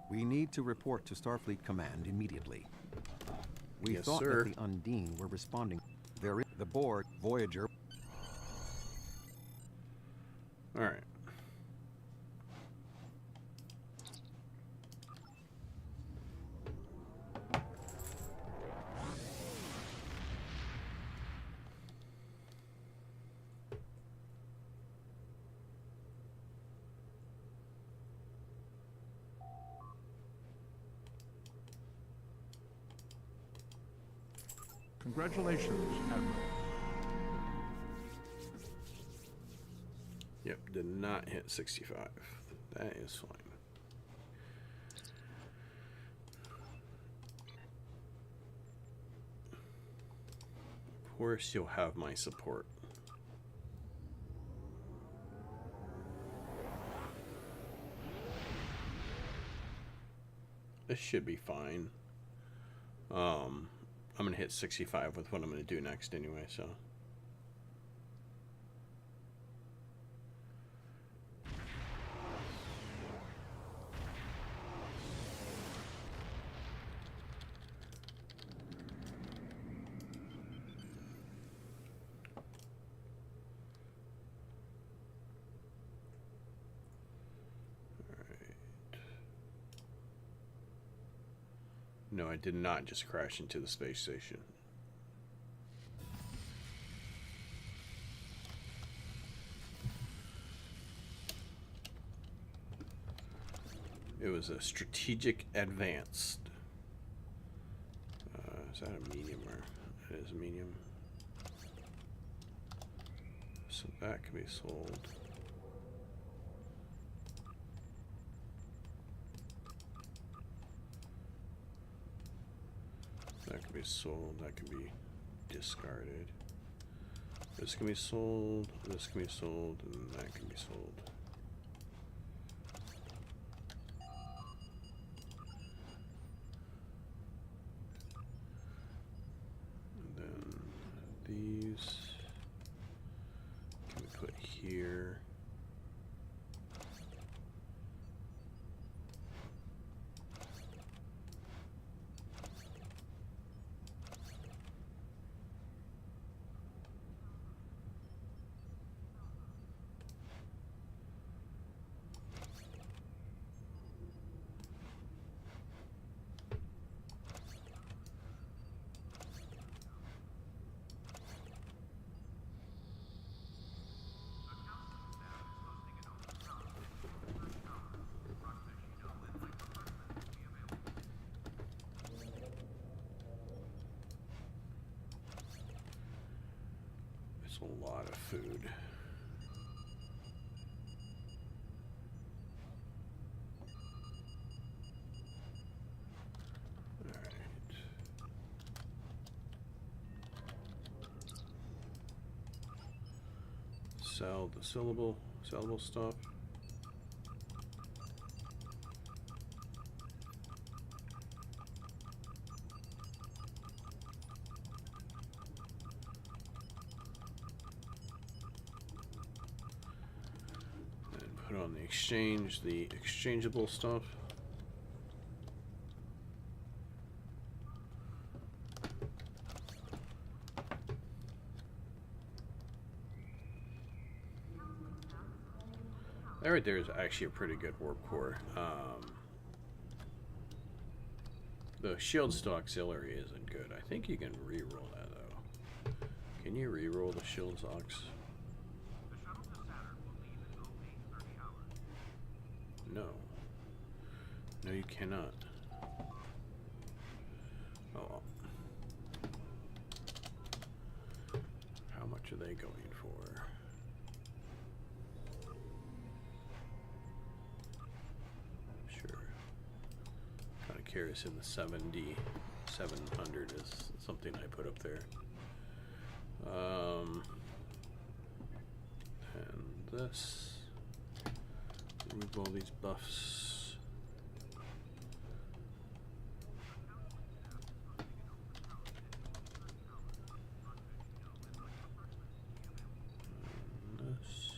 Speaker 4: We need to report to Starfleet Command immediately. We
Speaker 1: Yes,
Speaker 4: thought
Speaker 1: sir.
Speaker 4: that the Undine were responding. The Borg, Voyager.
Speaker 1: All right.
Speaker 3: Congratulations, Admiral.
Speaker 1: Yep, did not hit 65. That is fine. Of course, you'll have my support. This should be fine. I'm gonna hit 65 with what I'm gonna do next anyway, so. No, I did not just crash into the space station. It was a strategic advance. Is that a medium or it is a medium? So that can be sold. That can be sold, that can be discarded. This can be sold, this can be sold, and that can be sold. And then these can we put here. a lot of food. Alright. Sell the sellable stuff. Put on the exchange, the exchangeable stuff. That right there is actually a pretty good warp core. The shield still auxiliary isn't good. I think you can re-roll that though. Can you re-roll the shield's aux? No. No, you cannot. Oh. How much are they going for? Sure. Kind of curious in the 700 is something I put up there. And this. Remove all these buffs. And this.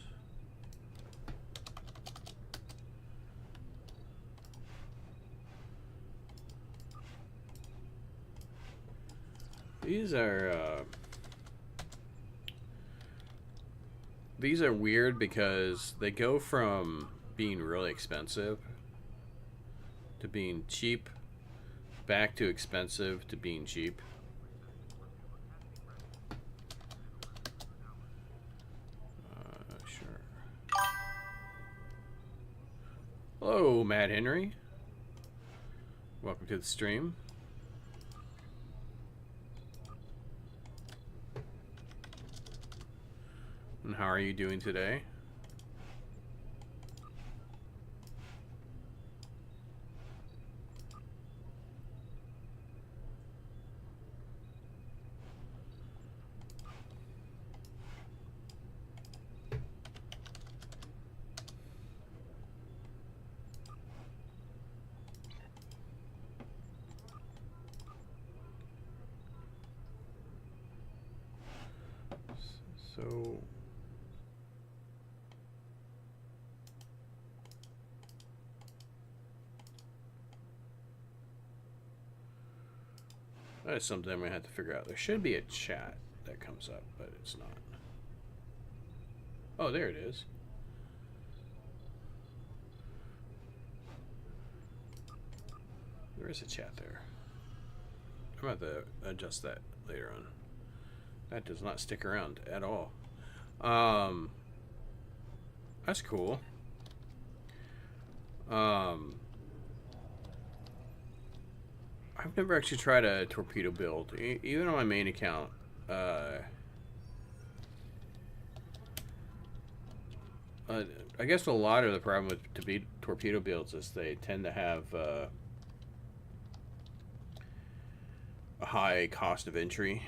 Speaker 1: These are weird because they go from being really expensive to being cheap, back to expensive to being cheap. Sure. Hello, Matt Henry. Welcome to the stream. And how are you doing today? So that's something I'm gonna have to figure out. There should be a chat that comes up, but it's not. Oh, there it is. There is a chat there. I'm about to adjust that later on. That does not stick around at all. That's cool. I've never actually tried a torpedo build, even on my main account. I guess a lot of the problem with torpedo builds is they tend to have a high cost of entry,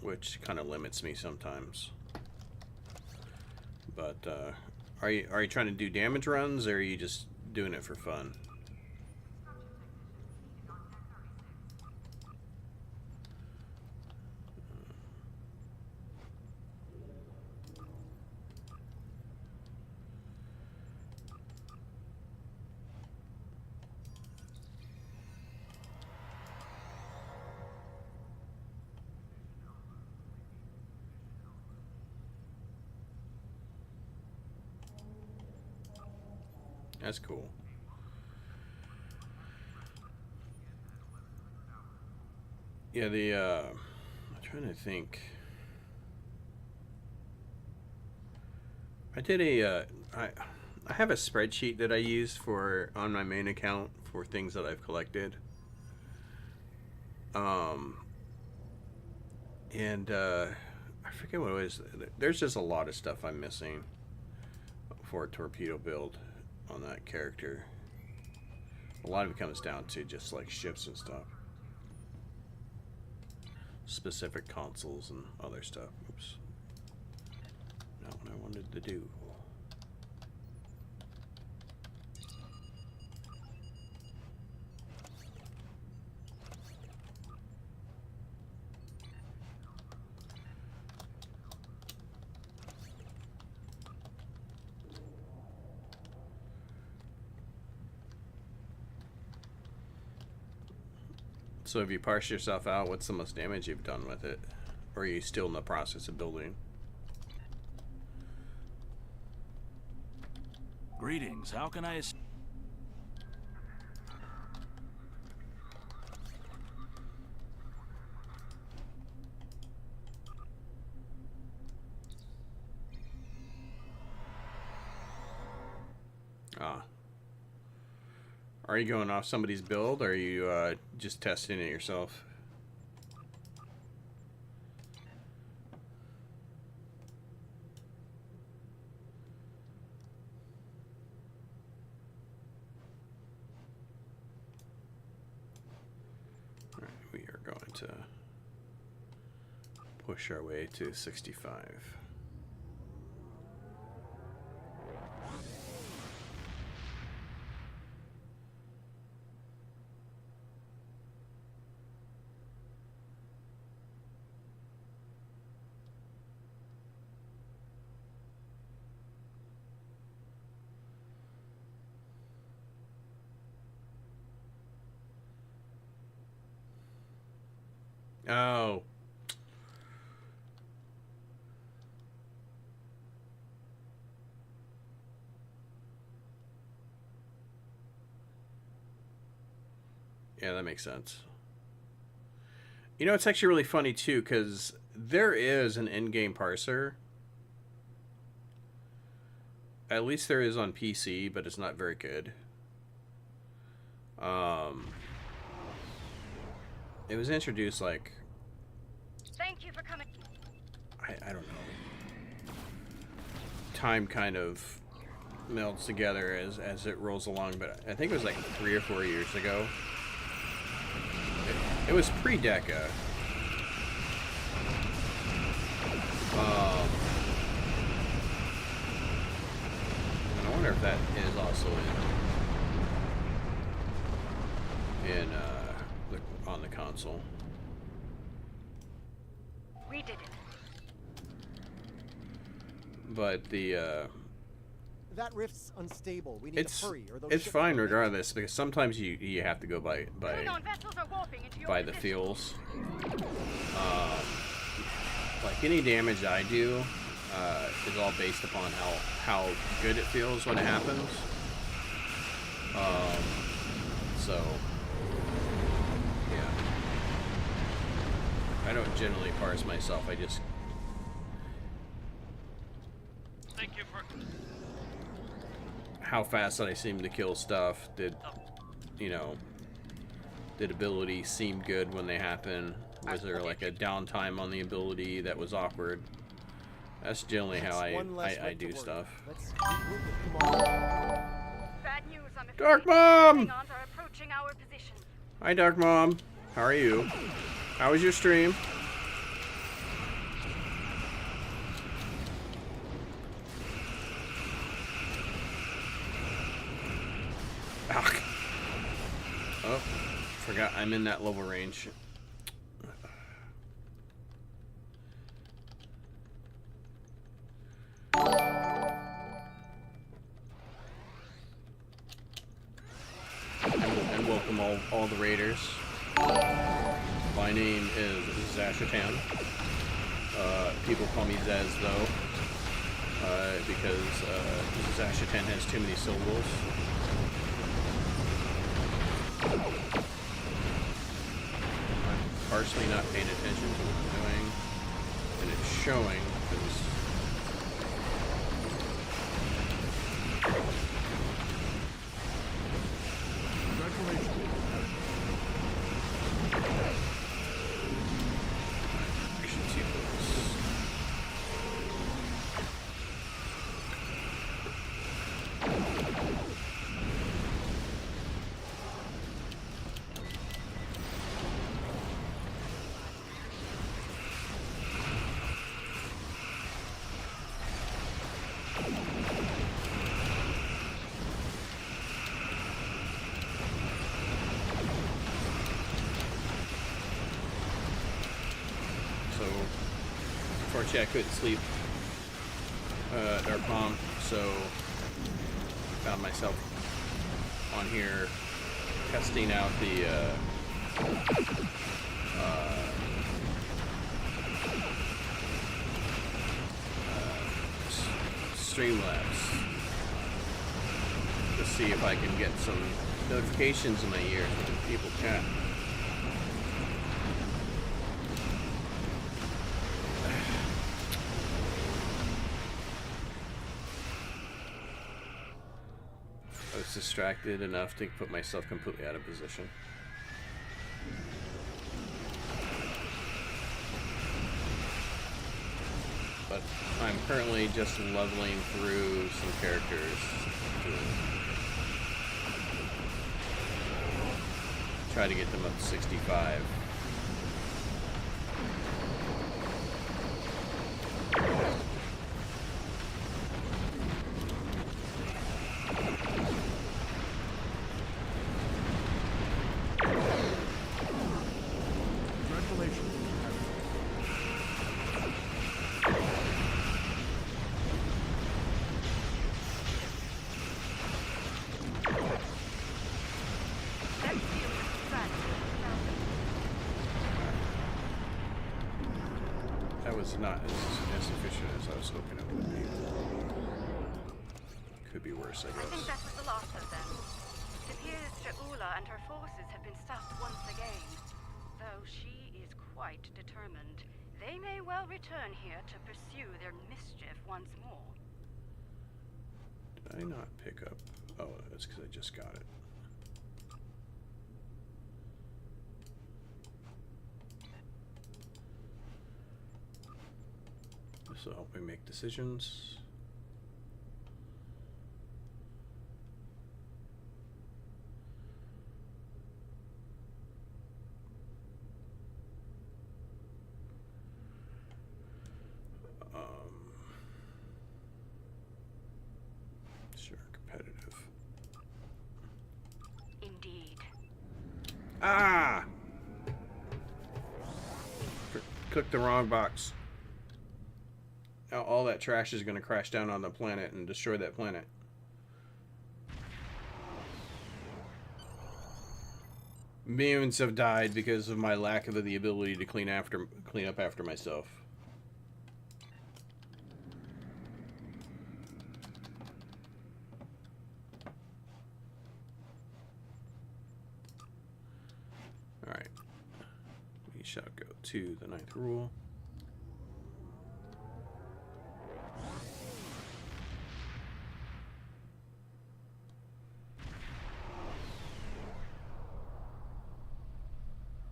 Speaker 1: which kind of limits me sometimes. But are you trying to do damage runs, or are you just doing it for fun? That's cool. Yeah, I'm trying to think. I did I have a spreadsheet that I use for on my main account for things that I've collected. And I I forget what it was. There's just a lot of stuff I'm missing for a torpedo build on that character. A lot of it comes down to just like ships and stuff. Specific consoles and other stuff. Oops. Not what I wanted to do. So if you parse yourself out, what's the most damage you've done with it? Or are you still in the process of building?
Speaker 6: Greetings, how can I
Speaker 1: Ah. Are you going off somebody's build, or are you just testing it yourself? All right, we are going to push our way to 65. Oh. Yeah, that makes sense. You know, it's actually really funny too, because there is an in-game parser. At least there is on PC, but it's not very good. It was introduced like...
Speaker 2: Thank you for coming.
Speaker 1: I don't know. Time kind of melds together as it rolls along, but I think it was like 3 or 4 years ago. It was pre-Deca. And I wonder if that is also on the console.
Speaker 2: We did it.
Speaker 1: But the
Speaker 7: that rift's unstable. We need to hurry, or those
Speaker 1: it's
Speaker 7: ships
Speaker 1: fine
Speaker 7: will
Speaker 1: regardless, because sometimes you have to go by
Speaker 2: Vessels are warping into your
Speaker 1: by the
Speaker 2: position.
Speaker 1: feels. Like any damage I do is all based upon how good it feels when it happens. So yeah, I don't generally parse myself. I just
Speaker 6: Thank you for
Speaker 1: how fast did I seem to kill stuff? Did ability seem good when they happen? Was there like a downtime on the ability that was awkward? That's generally how I do stuff.
Speaker 7: Let's regroup with Commander.
Speaker 2: Bad news, I'm afraid.
Speaker 1: Dark Mom!
Speaker 2: Klingons are approaching our position.
Speaker 1: Hi, Dark Mom. How are you? How was your stream? Oh, forgot I'm in that level range. And welcome all the raiders. My name is Zashitan. People call me Zez though, because Zashitan has too many syllables. I'm partially not paying attention to what I'm doing, and it's showing because
Speaker 3: Congratulations.
Speaker 1: action sequence. unfortunately I couldn't sleep Dark Mom, so found myself on here testing out the Streamlabs to see if I can get some notifications in my ears when people chat. I was distracted enough to put myself completely out of position. But I'm currently just leveling through some characters to try to get them up to 65.
Speaker 3: Congratulations.
Speaker 2: Let's deal with the threat.
Speaker 1: That was not as efficient as I was hoping it would be. Could be worse, I
Speaker 2: I think
Speaker 1: guess.
Speaker 2: that was the last of them. It appears Shaula and her forces have been stuffed once again. Though she is quite determined, they may well return here to pursue their mischief once more.
Speaker 1: Did I not pick up? Oh, that's because I just got it. This will help me make decisions. Sure, competitive.
Speaker 2: Indeed.
Speaker 1: Ah! Clicked the wrong box. Now all that trash is going to crash down on the planet and destroy that planet. Millions have died because of my lack of the ability to clean up after myself. All right. We shall go to the 9th rule.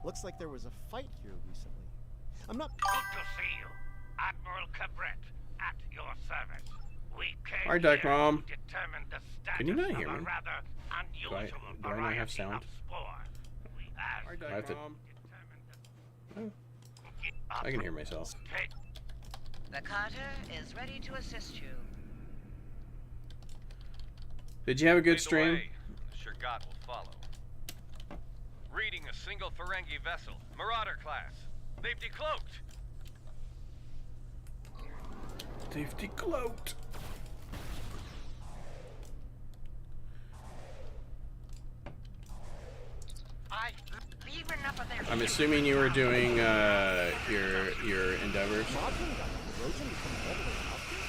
Speaker 7: Looks like there was a fight here recently. I'm not.
Speaker 5: Good to see you. Admiral Cabret, at your service. We came
Speaker 1: Hi, Dark
Speaker 5: here
Speaker 1: Mom.
Speaker 5: to determine the status
Speaker 1: Can you not hear
Speaker 5: of a
Speaker 1: me?
Speaker 5: rather unusual
Speaker 1: do I not have
Speaker 5: variety
Speaker 1: sound?
Speaker 5: of spores. We asked
Speaker 1: I have to.
Speaker 5: determine
Speaker 1: I can hear myself.
Speaker 5: Take
Speaker 8: The Carter is ready to assist you.
Speaker 1: Did you have a good
Speaker 9: Lead the
Speaker 1: stream?
Speaker 9: way. Sure God will follow. Reading a single Ferengi vessel, Marauder class. They've decloaked.
Speaker 1: They've decloaked.
Speaker 5: I leave enough of their
Speaker 1: I'm assuming you were doing your endeavors.
Speaker 7: Modern got corrosion to come all the way out here?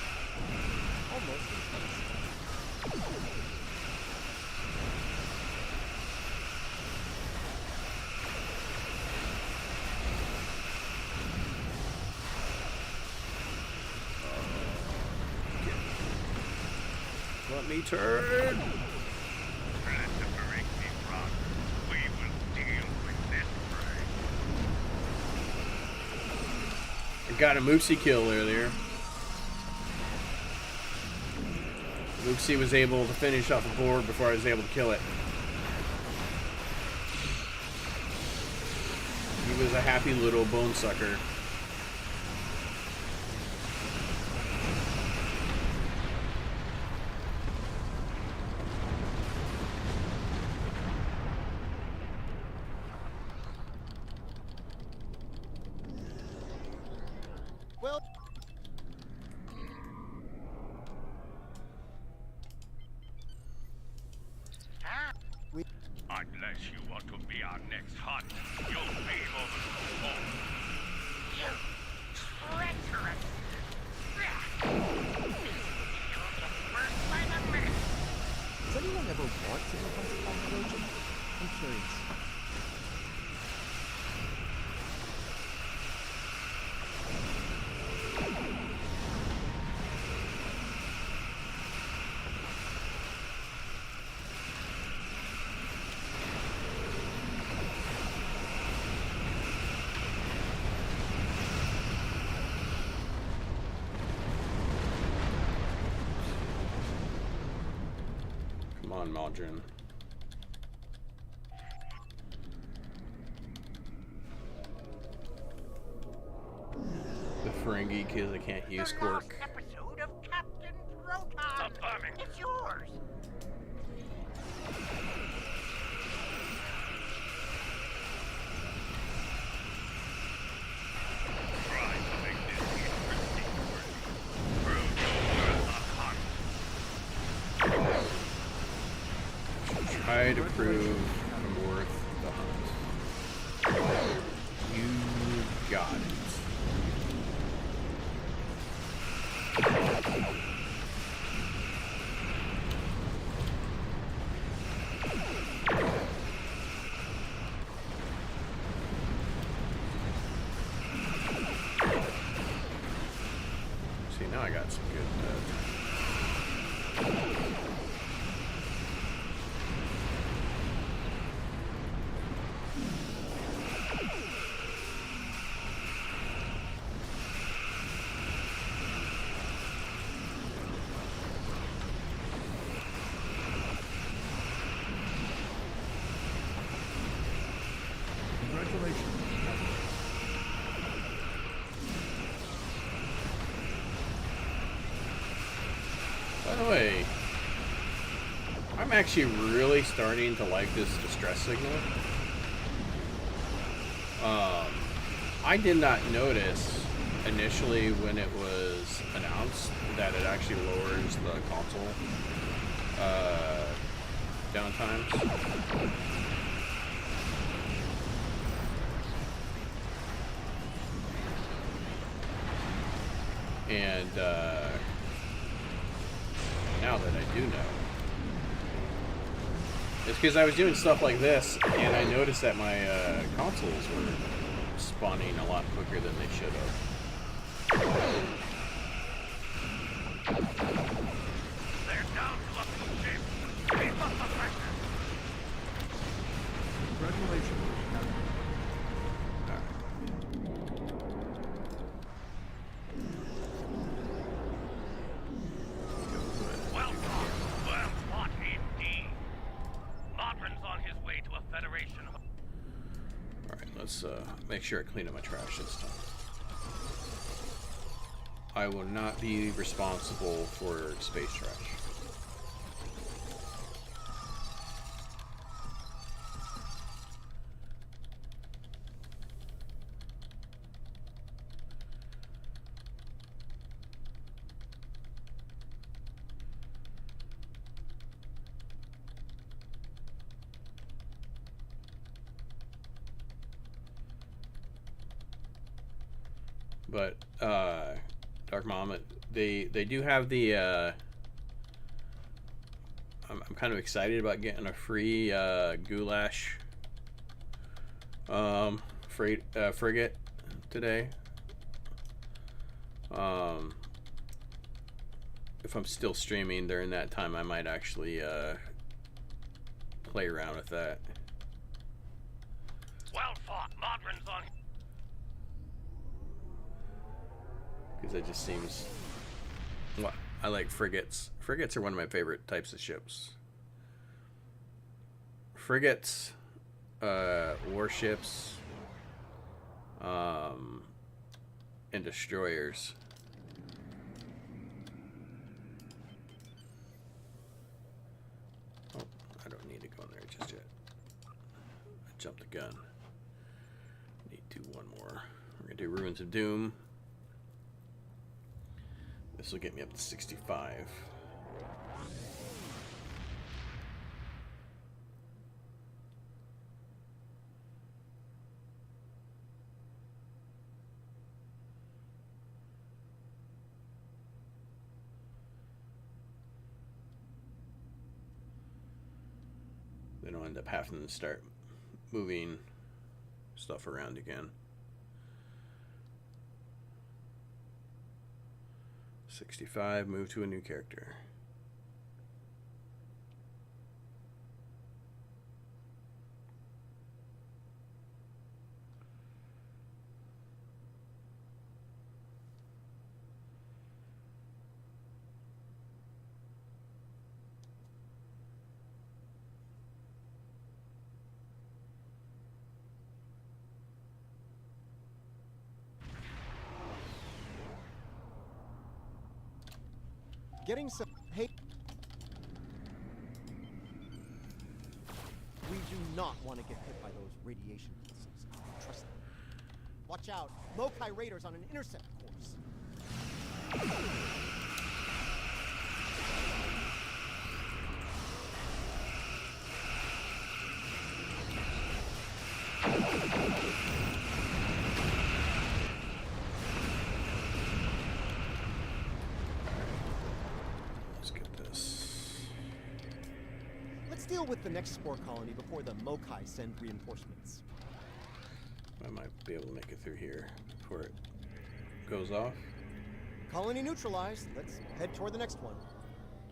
Speaker 7: Almost.
Speaker 1: Let me turn.
Speaker 5: Let the Ferengi run. We will deal with this prey.
Speaker 1: I got a Moopsie kill earlier. Moopsie was able to finish off a board before I was able to kill it. He was a happy little bone sucker.
Speaker 7: Well,
Speaker 9: Unless you want to be our next hunt, you'll pay over the phone. You treacherous! You'll get burnt by the minute.
Speaker 7: does anyone ever want to be hunted by an agent? I'm curious.
Speaker 1: Come on, Maldron. The Ferengi kids that can't use
Speaker 5: The lost
Speaker 1: quirk.
Speaker 5: episode of Captain Proton.
Speaker 9: Affirming.
Speaker 5: It's yours.
Speaker 9: Try to make this interesting for you. Prove you're worth a hunt.
Speaker 1: Try to prove I'm worth the hunt. You got it. See, now I got some good
Speaker 3: Congratulations.
Speaker 1: By the way, I'm actually really starting to like this distress signal. I did not notice initially when it was announced that it actually lowers the console downtimes. And now that I do know, it's because I was doing stuff like this, and I noticed that my consoles were spawning a lot quicker than they should have.
Speaker 9: They're down to a good shape. Keep up the pressure.
Speaker 3: Congratulations.
Speaker 9: Well fought. Well fought indeed. Modron's on his way to a Federation.
Speaker 1: Alright, let's make sure I clean up my trash this time. I will not be responsible for space trash. But Dark Mom, they do have the I'm kind of excited about getting a free goulash frigate today. If I'm still streaming during that time, I might actually play around with that.
Speaker 9: Well fought. Modron's on.
Speaker 1: Because it just seems... Well, I like frigates. Frigates are one of my favorite types of ships. Frigates, warships, and destroyers. Oh, I don't need to go in there just yet. I jumped the gun. Need to do one more. We're going to do Ruins of Doom. This will get me up to 65. Then I'll end up having to start moving stuff around again. 65, move to a new character.
Speaker 7: Getting some. Hey. We do not want to get hit by those radiation pulses. Trust me. Watch out. Mokai raiders on an intercept course. Deal with the next spore colony before the Mokai send reinforcements.
Speaker 1: I might be able to make it through here before it goes off.
Speaker 7: Colony neutralized. Let's head toward the next one.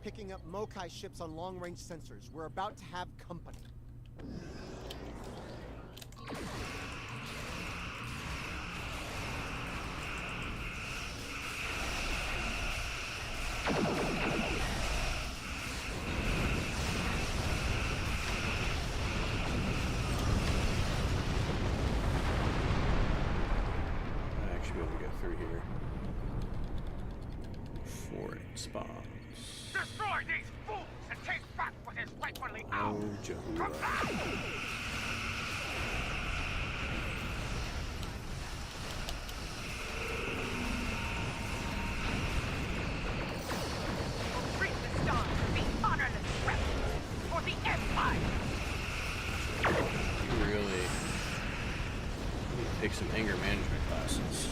Speaker 7: Picking up Mokai ships on long-range sensors. We're about to have company.
Speaker 5: Destroy these fools and take back what is rightfully ours! Come back! Treat the stars to be honorless rebels for the Empire!
Speaker 1: You really need to take some anger management classes.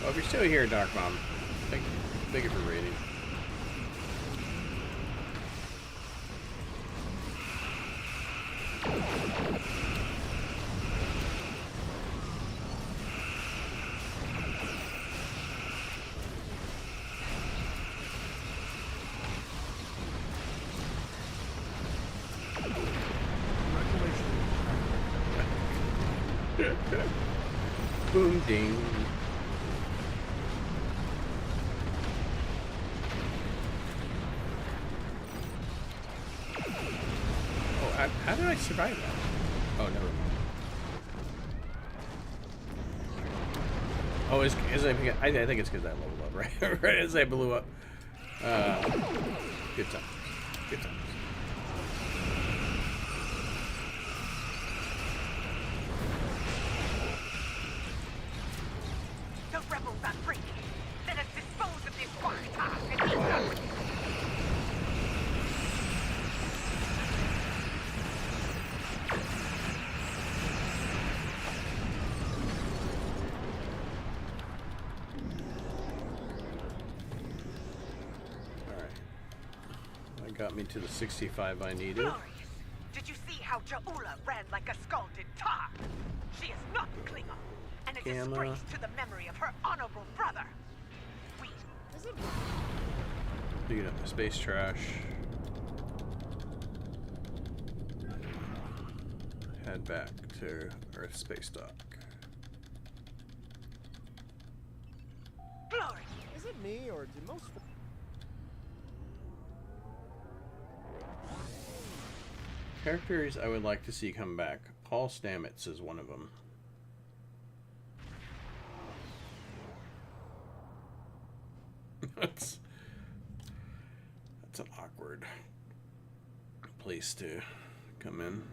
Speaker 1: Well, if you're still here, Dark Mom, thank you for raiding. Boom ding. Oh, how did I survive that? Oh, never mind. Oh, I think it's because I leveled up, right? Right as I blew up. Good times. Good times.
Speaker 5: The rebels are breaking. Let us dispose of this Wakata and eat them.
Speaker 1: Got me to the 65 I needed.
Speaker 5: Glorious. Did you see how Ja'ula ran like a scalded tar? She is not Klingon, and a disgrace to the memory of her honorable brother. We...
Speaker 1: Digging up the space trash. Head back to Earth space dock.
Speaker 7: me, or do most...
Speaker 1: Characters I would like to see come back. Paul Stamets is one of them. That's an awkward place to come in.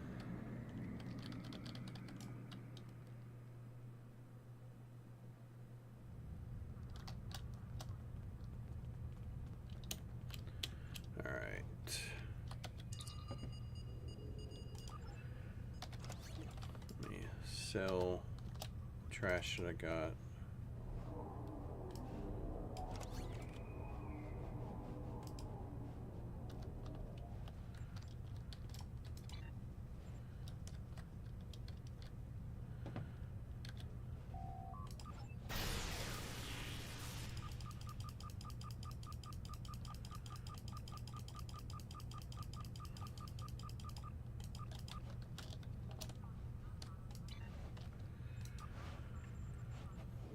Speaker 1: All right. Let me sell trash that I got.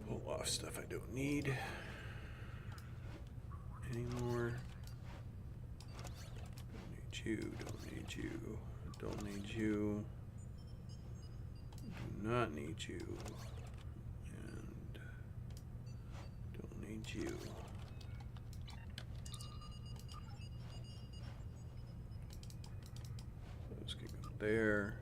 Speaker 1: Pull off stuff I don't need anymore. Don't need you, don't need you, don't need you, do not need you, and don't need you. Those can go there.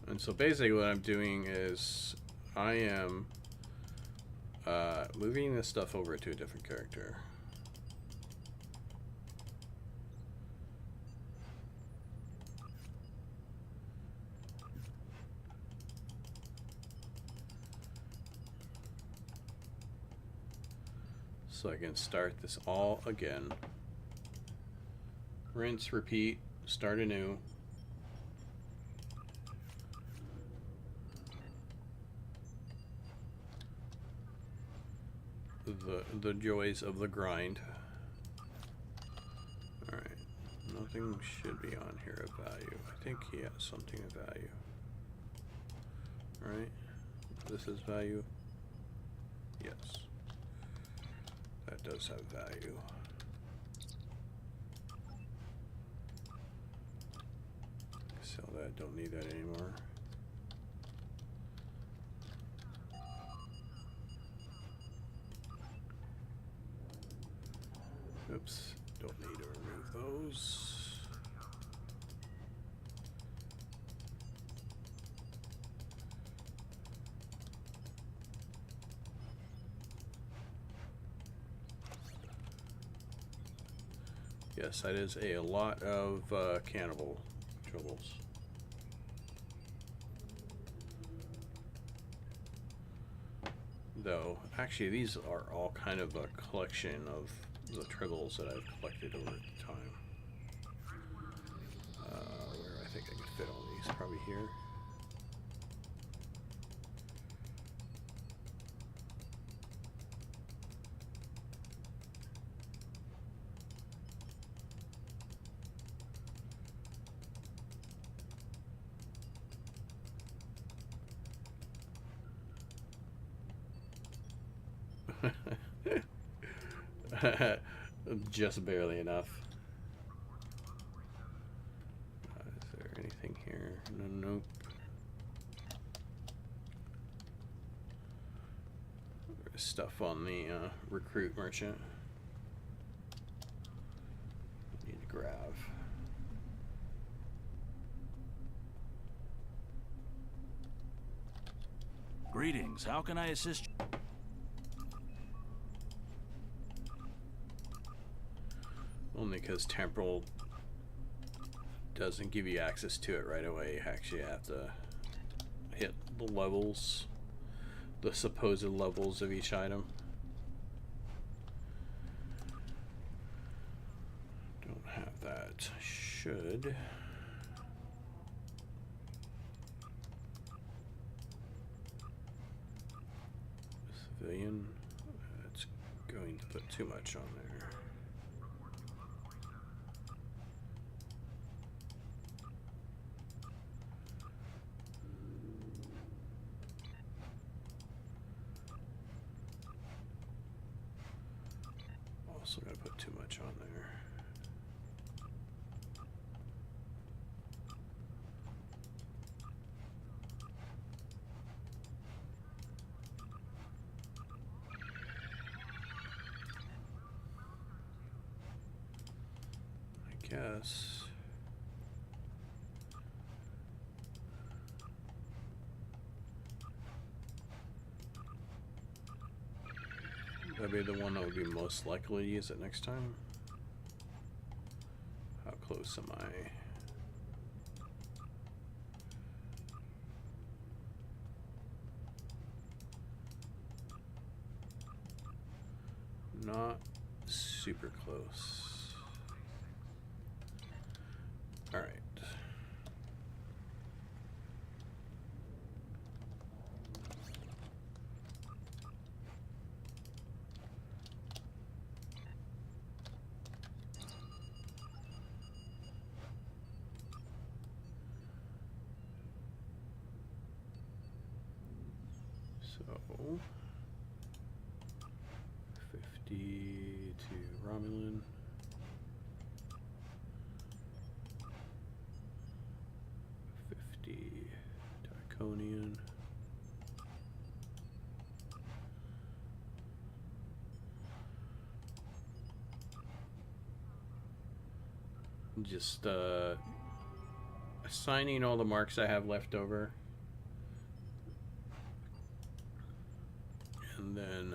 Speaker 1: And so basically what I'm doing is I am moving this stuff over to a different character. So I can start this all again. Rinse, repeat, start anew. The joys of the grind. Alright, nothing should be on here of value. I think he has something of value. Alright, this is value. Yes, that does have value. Sell that, don't need that anymore. Oops, don't need to remove those. Yes, that is a lot of cannibal troubles. Though, actually, these are all kind of a collection of the tribbles that I've collected over time. Where I think I could fit all these, probably here. Just barely enough. Is there anything here? No, nope. There's stuff on the recruit merchant. Need to grab.
Speaker 6: Greetings. How can I assist you?
Speaker 1: Only because temporal doesn't give you access to it right away. You actually have to hit the levels, the supposed levels of each item. that should civilian. It's going to put too much on there. Also going to put too much on there. I guess. That'd be the one that would be most likely to use it next time. How close am I? Not super close. All right. So 50 to Romulan. 50 to Iconian. Just assigning all the marks I have left over. And then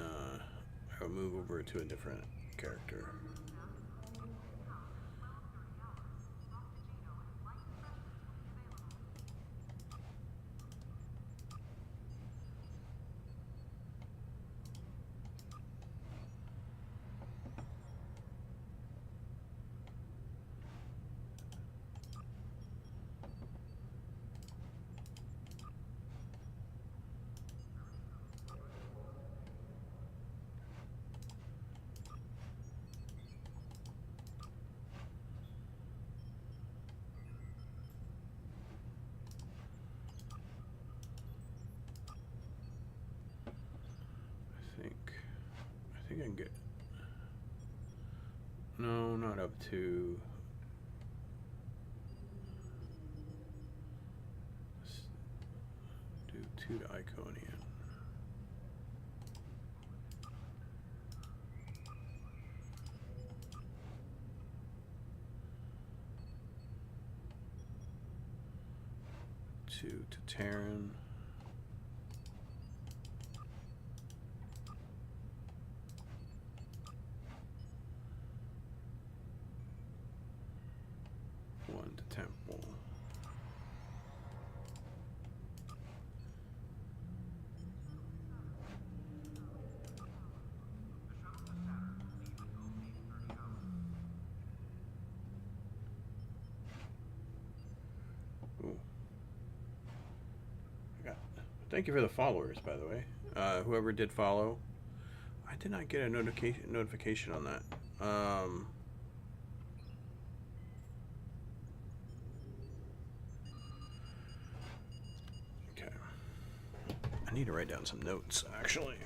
Speaker 1: I'll move over to a different character. I think I can get, no, not up to, let's do 2 to Iconian. Two to Terran. Temple. Ooh. Thank you for the followers, by the way. Whoever did follow. I did not get a notification on that. I need to write down some notes, actually.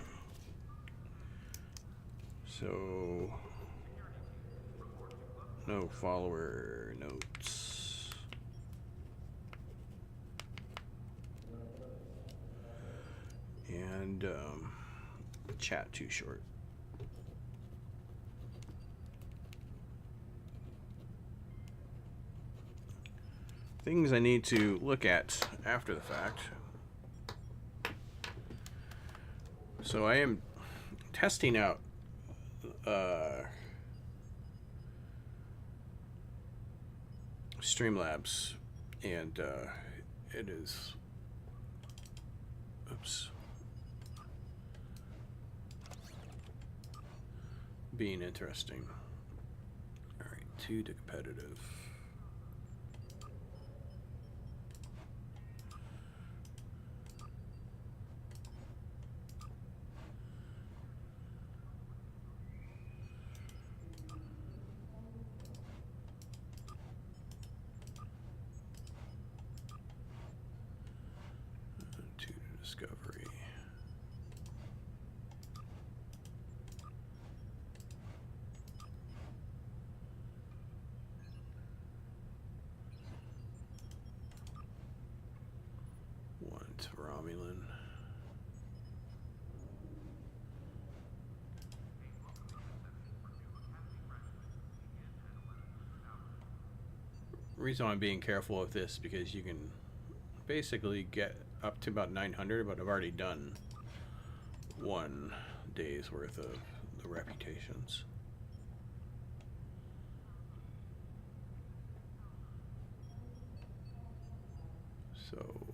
Speaker 1: So, no follower notes. And chat too short. Things I need to look at after the fact. So I am testing out Streamlabs, and it is, oops, being interesting. All right. 2 to competitive. To discovery. One to Romulan. The reason why I'm being careful with this because you can basically get up to about 900, but I've already done 1 day's worth of the reputations. So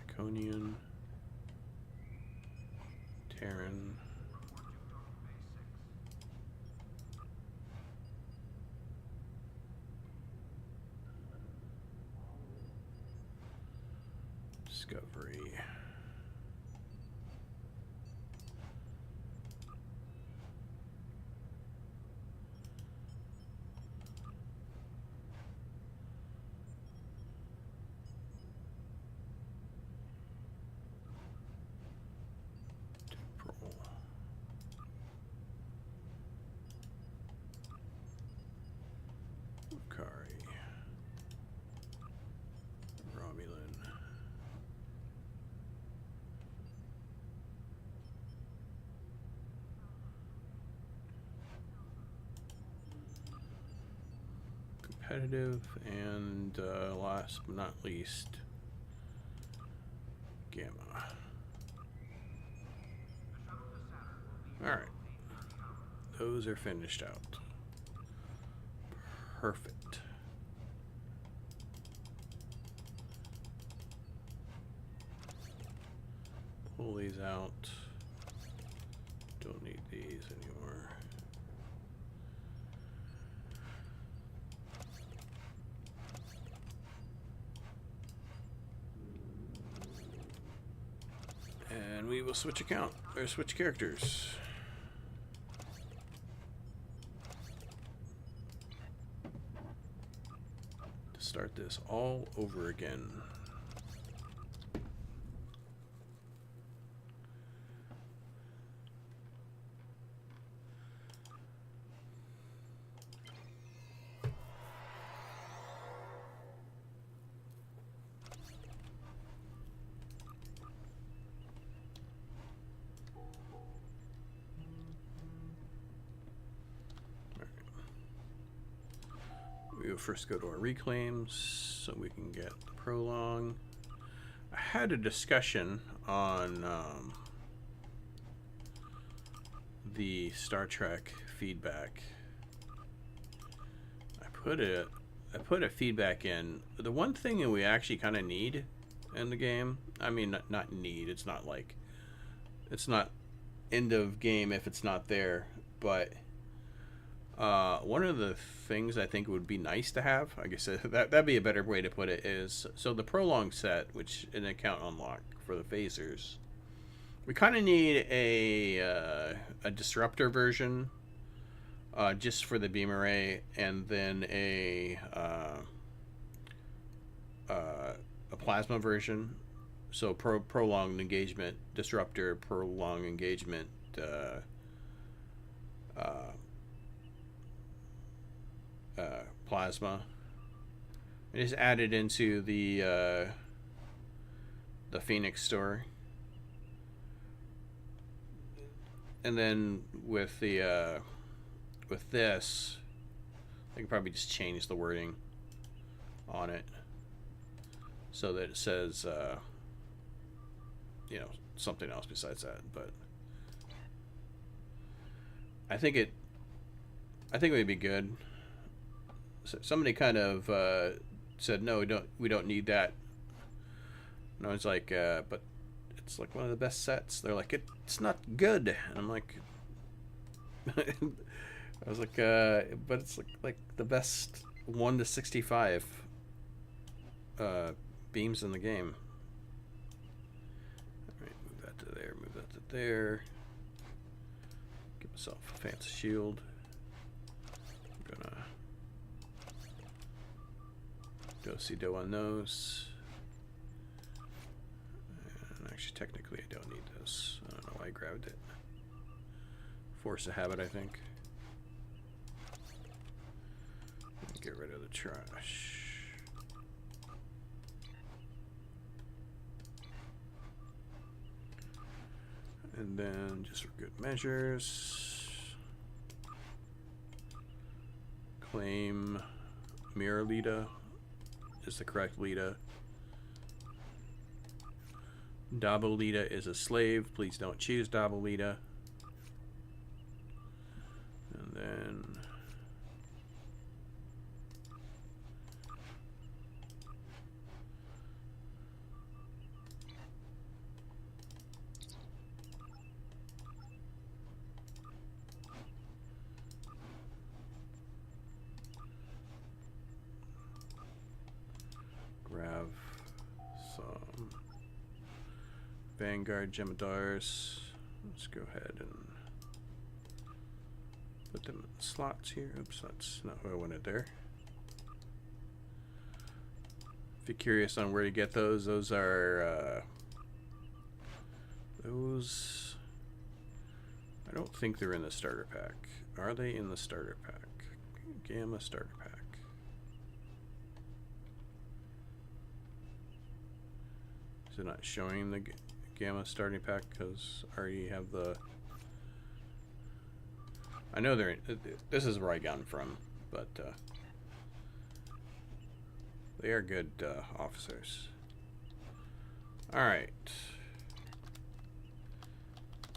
Speaker 1: Iconian, Terran, Discovery. Temporal. Ukari. Romulan. Competitive, and last but not least, Gamma. Alright. Those are finished out. Perfect. Pull these out. Don't need these anymore. And we will switch account, or switch characters. To start this all over again. We will first go to our reclaims so we can get the prolong. I had a discussion on the Star Trek feedback. I put a feedback in. The one thing that we actually kind of need in the game, I mean not need, it's not like it's not end of game if it's not there, but one of the things I think would be nice to have, I guess that'd be a better way to put it, is so the prolong set, which an account unlock for the phasers, we kind of need a disruptor version just for the beam array, and then a plasma version. So prolonged engagement, disruptor, prolonged engagement, plasma. It is added into the Phoenix story, and then with the with this, I can probably just change the wording on it so that it says you know, something else besides that. But I think it would be good. So somebody kind of said, no, we don't need that. And I was like, but it's like one of the best sets. They're like, it's not good. And I'm like, I was like, but it's like the best 1 to 65 beams in the game. Alright, move that to there, move that to there. Give myself a fancy shield. I'm gonna do on those. And actually, technically, I don't need this. I don't know why I grabbed it. Force of habit, I think. Get rid of the trash. And then, just for good measures, claim mirror Lita is the correct Lita. Double Lita is a slave. Please don't choose Double Lita. And then grab some Vanguard Jemadars. Let's go ahead and put them in the slots here. Oops, that's not who I wanted there. If you're curious on where to get those, those are those. I don't think they're in the starter pack. Are they in the starter pack? Gamma starter pack. Is it not showing the Gamma starting pack because I already have the... I know they're in, this is where I got them from, but they are good officers. Alright.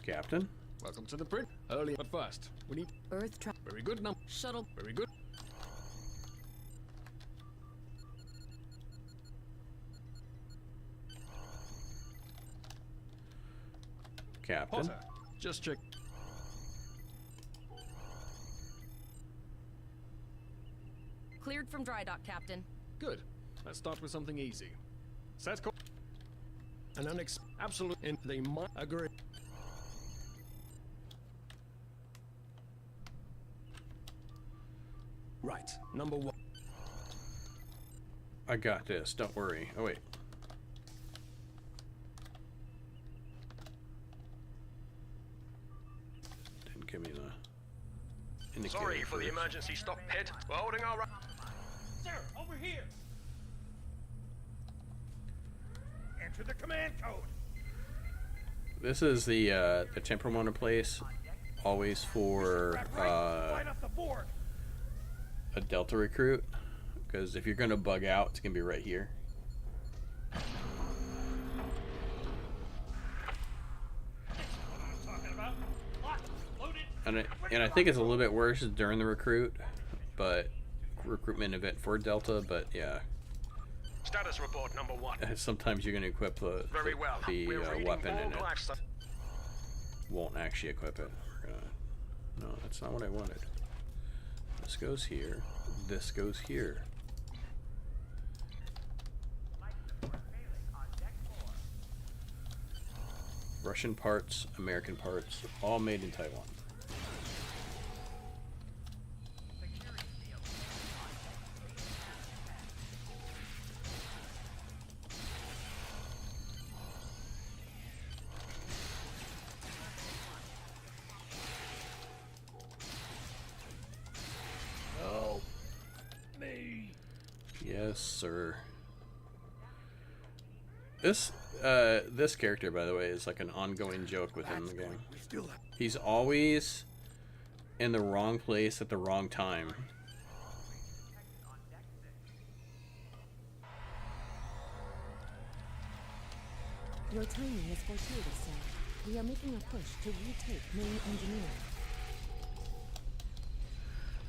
Speaker 1: Captain?
Speaker 10: Welcome to the print. Early but fast. We need
Speaker 11: Earth trap.
Speaker 10: very good now.
Speaker 11: Shuttle.
Speaker 10: Very good.
Speaker 1: Captain?
Speaker 10: Potter, just check.
Speaker 11: Cleared from dry dock, Captain.
Speaker 10: Good. Let's start with something easy. Set co- an absolute and they might agree. Right. Number 1.
Speaker 1: I got this, don't worry. Oh wait. Didn't give me the indicator.
Speaker 9: Sorry for the
Speaker 1: first.
Speaker 9: emergency stop, Pit. We're holding our...
Speaker 3: Sir, over here! Enter the command code!
Speaker 1: This is the temporal motor place, always for
Speaker 3: Right off the board!
Speaker 1: a Delta recruit, because if you're gonna bug out, it's gonna be right here. And I think it's a little bit worse during the recruitment event for Delta, but yeah.
Speaker 9: Status report number 1.
Speaker 1: Sometimes you're gonna equip the
Speaker 9: Very well. We're reading
Speaker 1: weapon
Speaker 9: all
Speaker 1: and it
Speaker 9: lifestyle.
Speaker 1: won't actually equip it. No, that's not what I wanted. This goes here. This goes here. Russian parts, American parts, all made in Taiwan.
Speaker 3: Help me.
Speaker 1: Yes, sir. This character, by the way, is like an ongoing joke within the game. He's always in the wrong place at the wrong time.
Speaker 11: Your timing is fortuitous, sir. We are making a push to retake main engineering.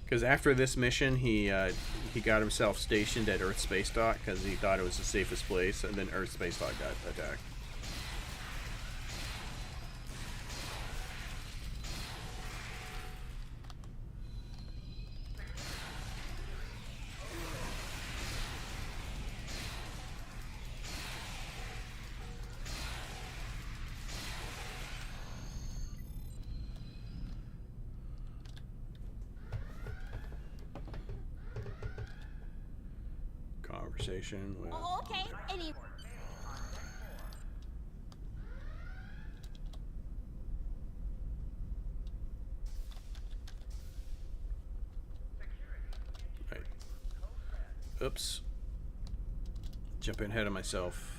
Speaker 1: Because after this mission, he got himself stationed at Earth Space Dock because he thought it was the safest place, and then Earth Space Dock got attacked. conversation with...
Speaker 11: Oh, okay. Any.
Speaker 1: Right. Oops. Jumping ahead of myself.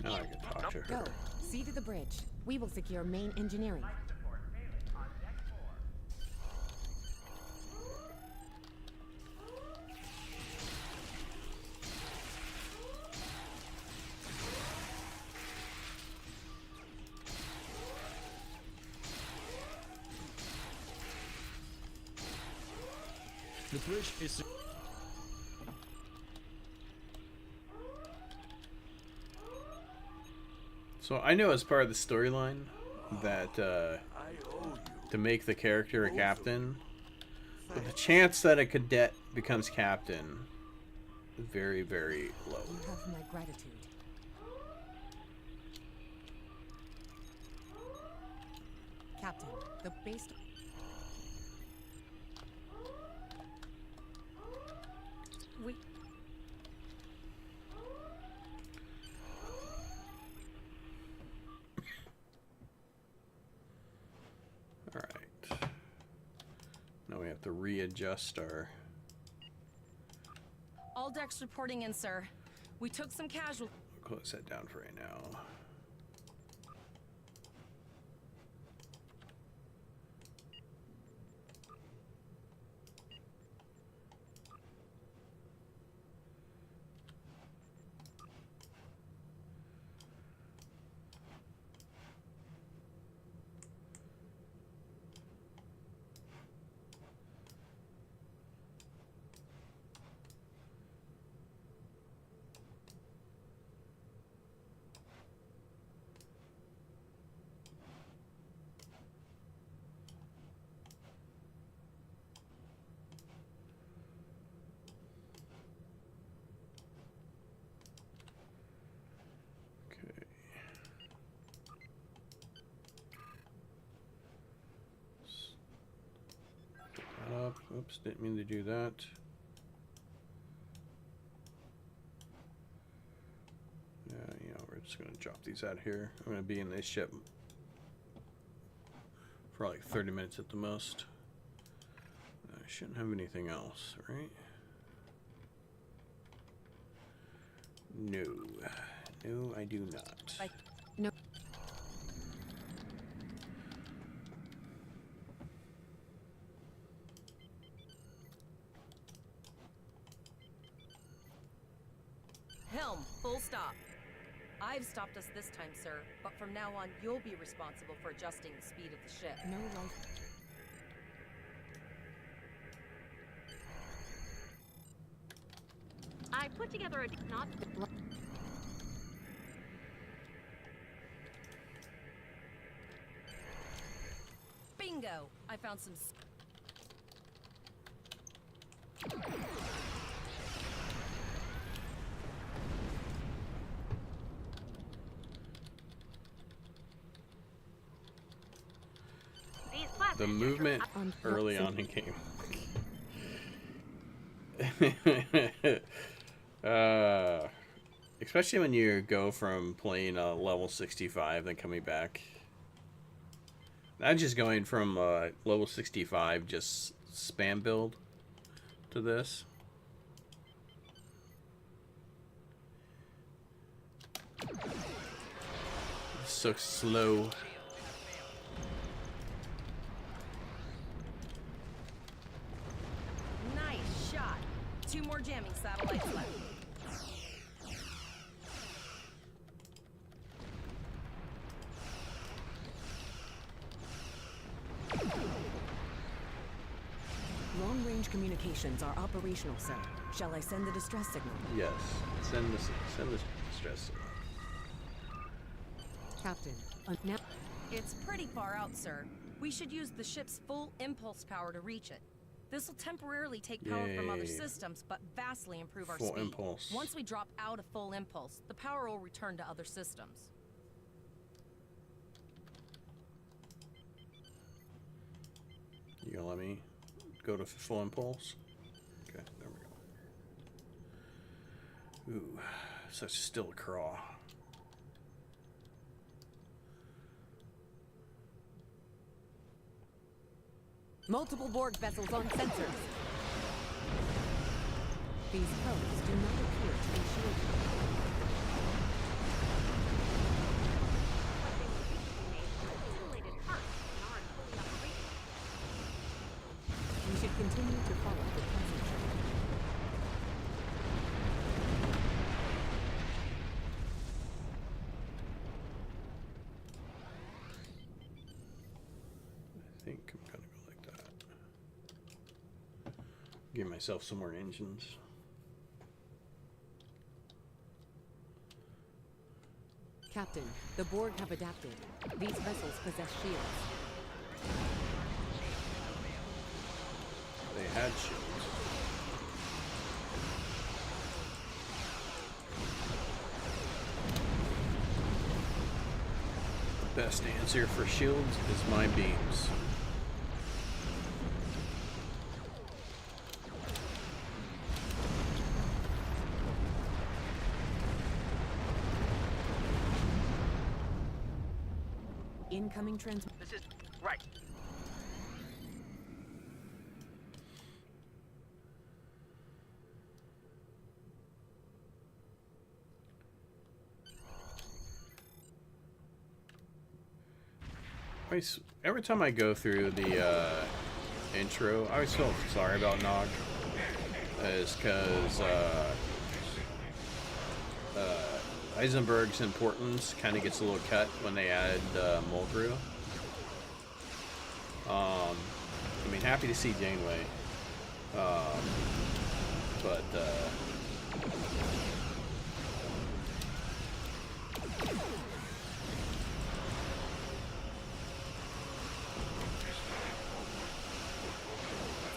Speaker 1: Now I can talk to her.
Speaker 11: Go. See to the bridge. We will secure main engineering.
Speaker 10: The bridge is...
Speaker 1: So I know as part of the storyline that to make the character a captain, but the chance that a cadet becomes captain is very, very low.
Speaker 11: You have my gratitude. Captain, the base... We...
Speaker 1: All right. Now we have to readjust our...
Speaker 12: All decks reporting in, sir. We took some casual...
Speaker 1: Close that down for right now. Up. Oops, didn't mean to do that. Yeah, you know, we're just gonna drop these out here. I'm gonna be in this ship for like 30 minutes at the most. I shouldn't have anything else, right? No. No, I do not.
Speaker 11: No.
Speaker 12: Helm, full stop. I've stopped us this time, sir, but from now on, you'll be responsible for adjusting the speed of the ship.
Speaker 11: No life.
Speaker 2: I put together a not.
Speaker 12: Bingo! I found some...
Speaker 1: The movement early on in game. Especially when you go from playing level 65 then coming back. I'm just going from level 65 just spam build to this. It's so slow.
Speaker 12: Nice shot. 2 more jamming satellites left.
Speaker 11: Long-range communications are operational, sir. Shall I send the distress signal?
Speaker 1: Yes. Send the distress signal.
Speaker 11: Captain, now...
Speaker 12: It's pretty far out, sir. We should use the ship's full impulse power to reach it. This will temporarily take power from other systems, but vastly improve our
Speaker 1: full
Speaker 12: speed.
Speaker 1: Impulse.
Speaker 12: Once we drop out of full impulse, the power will return to other systems.
Speaker 1: let me go to full impulse. Okay, there we go. Ooh, such still a craw.
Speaker 11: Multiple Borg vessels on sensors. These probes do not appear to be shielded. We should continue to follow the present trail.
Speaker 1: I think I'm gonna go like that. Give myself some more engines.
Speaker 11: Captain, the Borg have adapted. These vessels possess shields.
Speaker 1: They had shields. The best answer for shields is my beams.
Speaker 11: Incoming transmission.
Speaker 5: This is right.
Speaker 1: Every time I go through the intro, I always feel sorry about Nog. Is because Heisenberg's importance kind of gets a little cut when they add Mulgrew. I mean, happy to see Janeway, but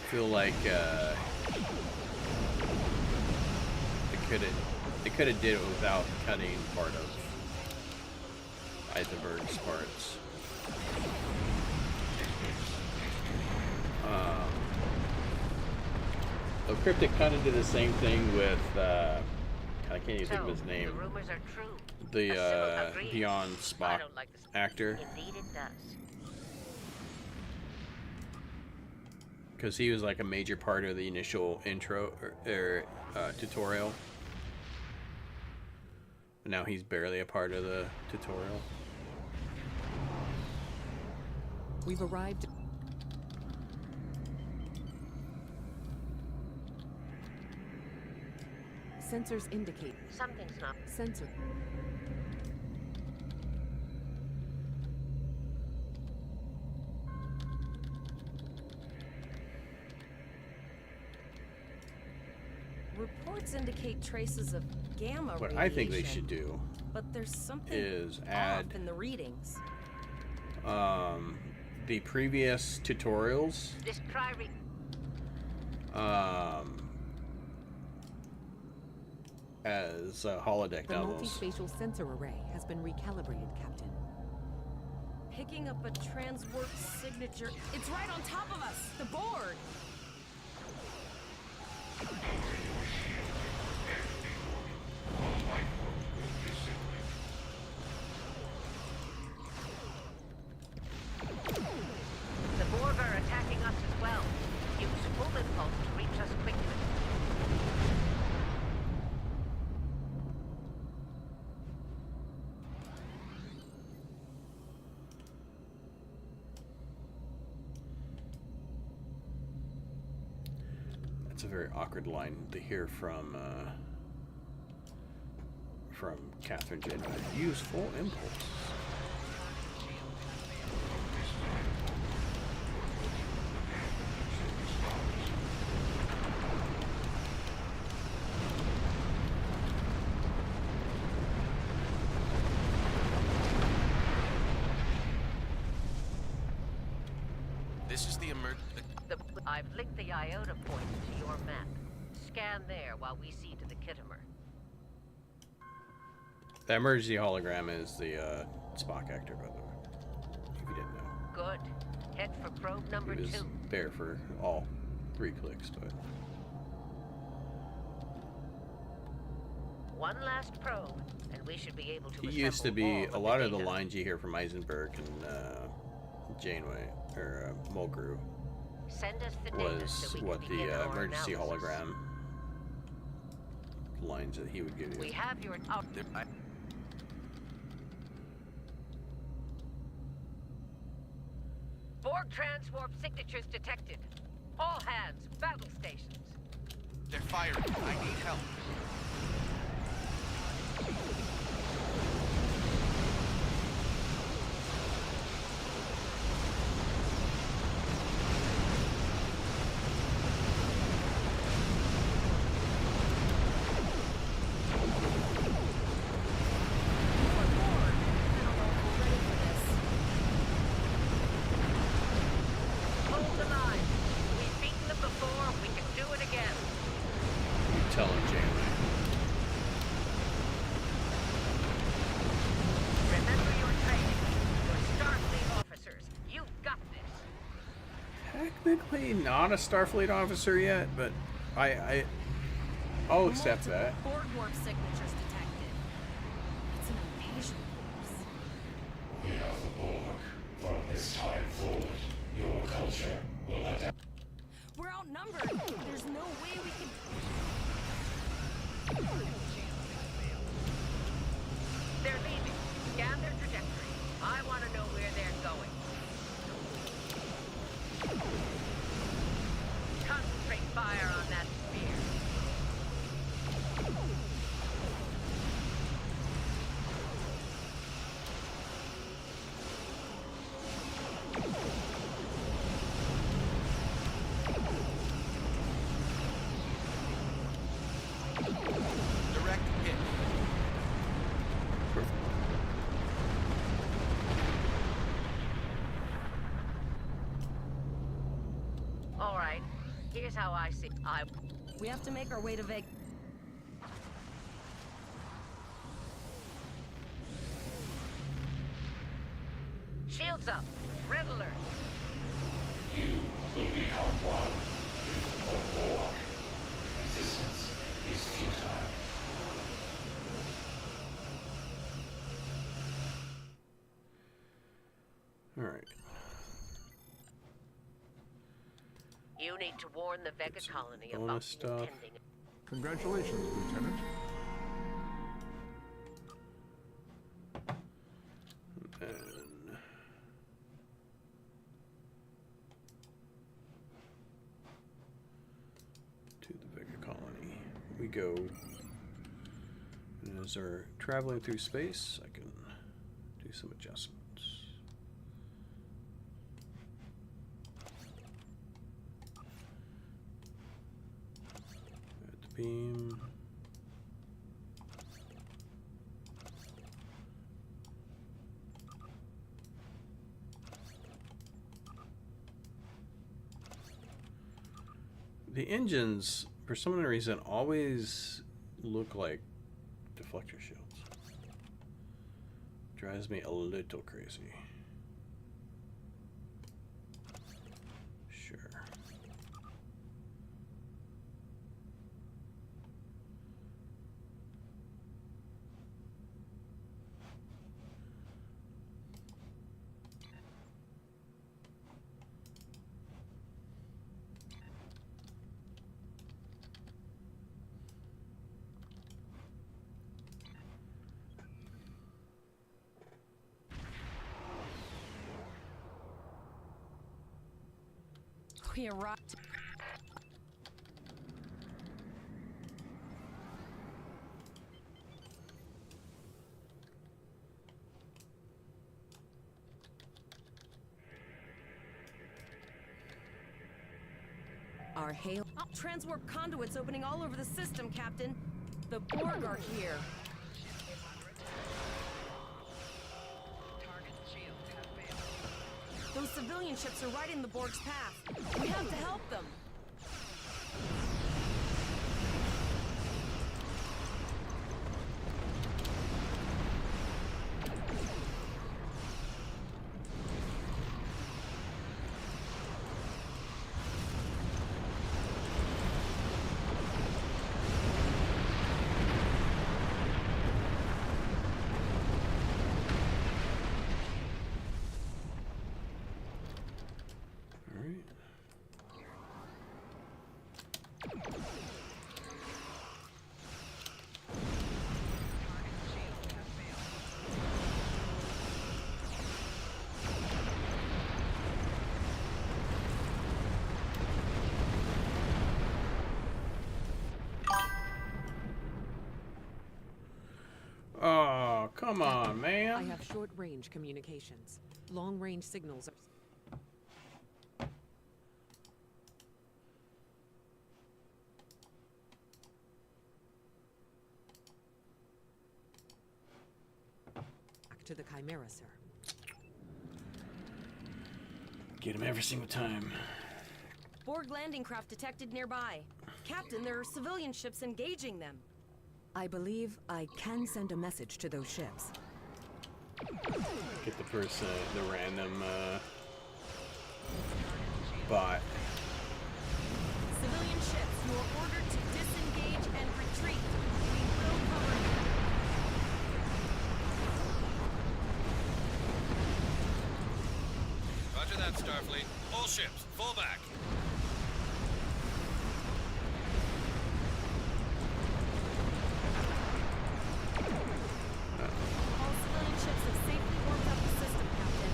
Speaker 1: I feel like they could have did it without cutting part of Heisenberg's parts. So Cryptic kind of did the same thing with I can't even think of his name.
Speaker 8: The rumors are true.
Speaker 1: The Beyond Spock actor.
Speaker 8: Indeed it does.
Speaker 1: Because he was like a major part of the initial intro tutorial. And now he's barely a part of the tutorial.
Speaker 11: We've arrived. Sensors indicate.
Speaker 8: Something's not.
Speaker 11: Sensor.
Speaker 12: Reports indicate traces of gamma
Speaker 1: What
Speaker 12: radiation.
Speaker 1: I think they should do
Speaker 12: But there's something
Speaker 1: is add
Speaker 12: off in the readings.
Speaker 1: the previous tutorials
Speaker 8: This try
Speaker 1: as holodeck
Speaker 11: The
Speaker 1: doubles.
Speaker 11: multi-spatial sensor array has been recalibrated, Captain.
Speaker 12: Picking up a transwarp signature. It's right on top of us! The board!
Speaker 8: The Borg are attacking us as well. Use full impulse to reach us quickly.
Speaker 1: That's a very awkward line to hear from Catherine Janeway. Use full impulse.
Speaker 13: This is the
Speaker 8: I've linked the iota point to your map. Scan there while we see to the Kittimer.
Speaker 1: That emergency hologram is the Spock actor, by the way. If you didn't know.
Speaker 8: Good. Head for probe number
Speaker 1: He was
Speaker 8: 2.
Speaker 1: there for all 3 clicks to it.
Speaker 8: One last probe, and we should be able to
Speaker 1: He used to
Speaker 8: assemble
Speaker 1: be
Speaker 8: all
Speaker 1: a lot
Speaker 8: the
Speaker 1: of the
Speaker 8: data.
Speaker 1: lines you hear from Eisenberg and Janeway or Mulgrew
Speaker 8: Send us the data
Speaker 1: was
Speaker 8: so we
Speaker 1: what
Speaker 8: can begin
Speaker 1: the
Speaker 8: our
Speaker 1: emergency
Speaker 8: analysis.
Speaker 1: hologram lines that he would give you.
Speaker 8: We have your Borg transwarp signatures detected. All hands, battle stations.
Speaker 13: They're firing. I need help.
Speaker 8: Hold the line. We've beaten them before, we can do it again.
Speaker 1: You tell him, Janeway.
Speaker 8: Remember your training. You're Starfleet officers. You've got this.
Speaker 1: Technically not a Starfleet officer yet, but I'll accept that.
Speaker 12: Borg warp signatures detected. It's an invasion force.
Speaker 14: We are the Borg. From this time forward, your culture will adapt.
Speaker 12: We're outnumbered. There's no way we can.
Speaker 8: They're leaving. Scan their trajectory. I want to know where they're going. Concentrate fire on that sphere.
Speaker 13: Direct hit.
Speaker 8: All right. Here's how I see.
Speaker 12: We have to make our way to Vegas.
Speaker 8: Shields up. Red alert.
Speaker 14: You will become one with the Borg. Resistance is futile.
Speaker 1: All right.
Speaker 8: You need to warn the Vega colony about
Speaker 1: bonus
Speaker 8: the
Speaker 1: stuff.
Speaker 8: impending.
Speaker 10: Congratulations, Lieutenant.
Speaker 1: And to the Vega colony we go. And as they're traveling through space, I can do some adjustments. Add the beam. The engines, for some reason, always look like deflector shields. Drives me a little crazy. Sure.
Speaker 12: We arrived. Our hail. Oh, transwarp conduits opening all over the system, Captain. The Borg are here. Those civilian ships are right in the Borg's path. We have to help them.
Speaker 1: Come on, man.
Speaker 15: I have short-range communications. Long-range signals are... Back to the Chimera, sir.
Speaker 1: Get him every single time.
Speaker 12: Borg landing craft detected nearby. Captain, there are civilian ships engaging them.
Speaker 11: I believe I can send a message to those ships.
Speaker 1: Get the first, the random, bot.
Speaker 12: Civilian ships, you are ordered to disengage and retreat. We will cover you.
Speaker 9: Roger that, Starfleet. All ships, fall back.
Speaker 12: All civilian ships have safely warmed up the system, Captain.